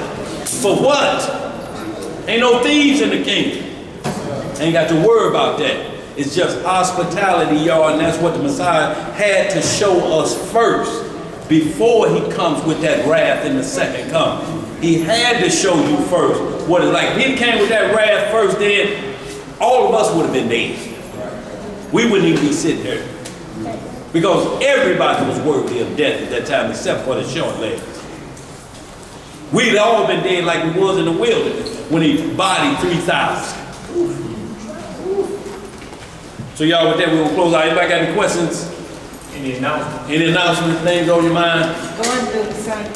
For what? Ain't no thieves in the kingdom. Ain't got to worry about that. It's just hospitality, y'all, and that's what the Messiah had to show us first before he comes with that wrath in the second coming. He had to show you first what it's like. If he came with that wrath first, then all of us would have been dead. We wouldn't even be sitting here. Because everybody was worthy of death at that time except for the short legs. We'd all been dead like we was in the wilderness when he bodied 3,000. So y'all, with that, we're gonna close out. Anybody got any questions? Any announcement? Any announcements, things on your mind? Go and do the same.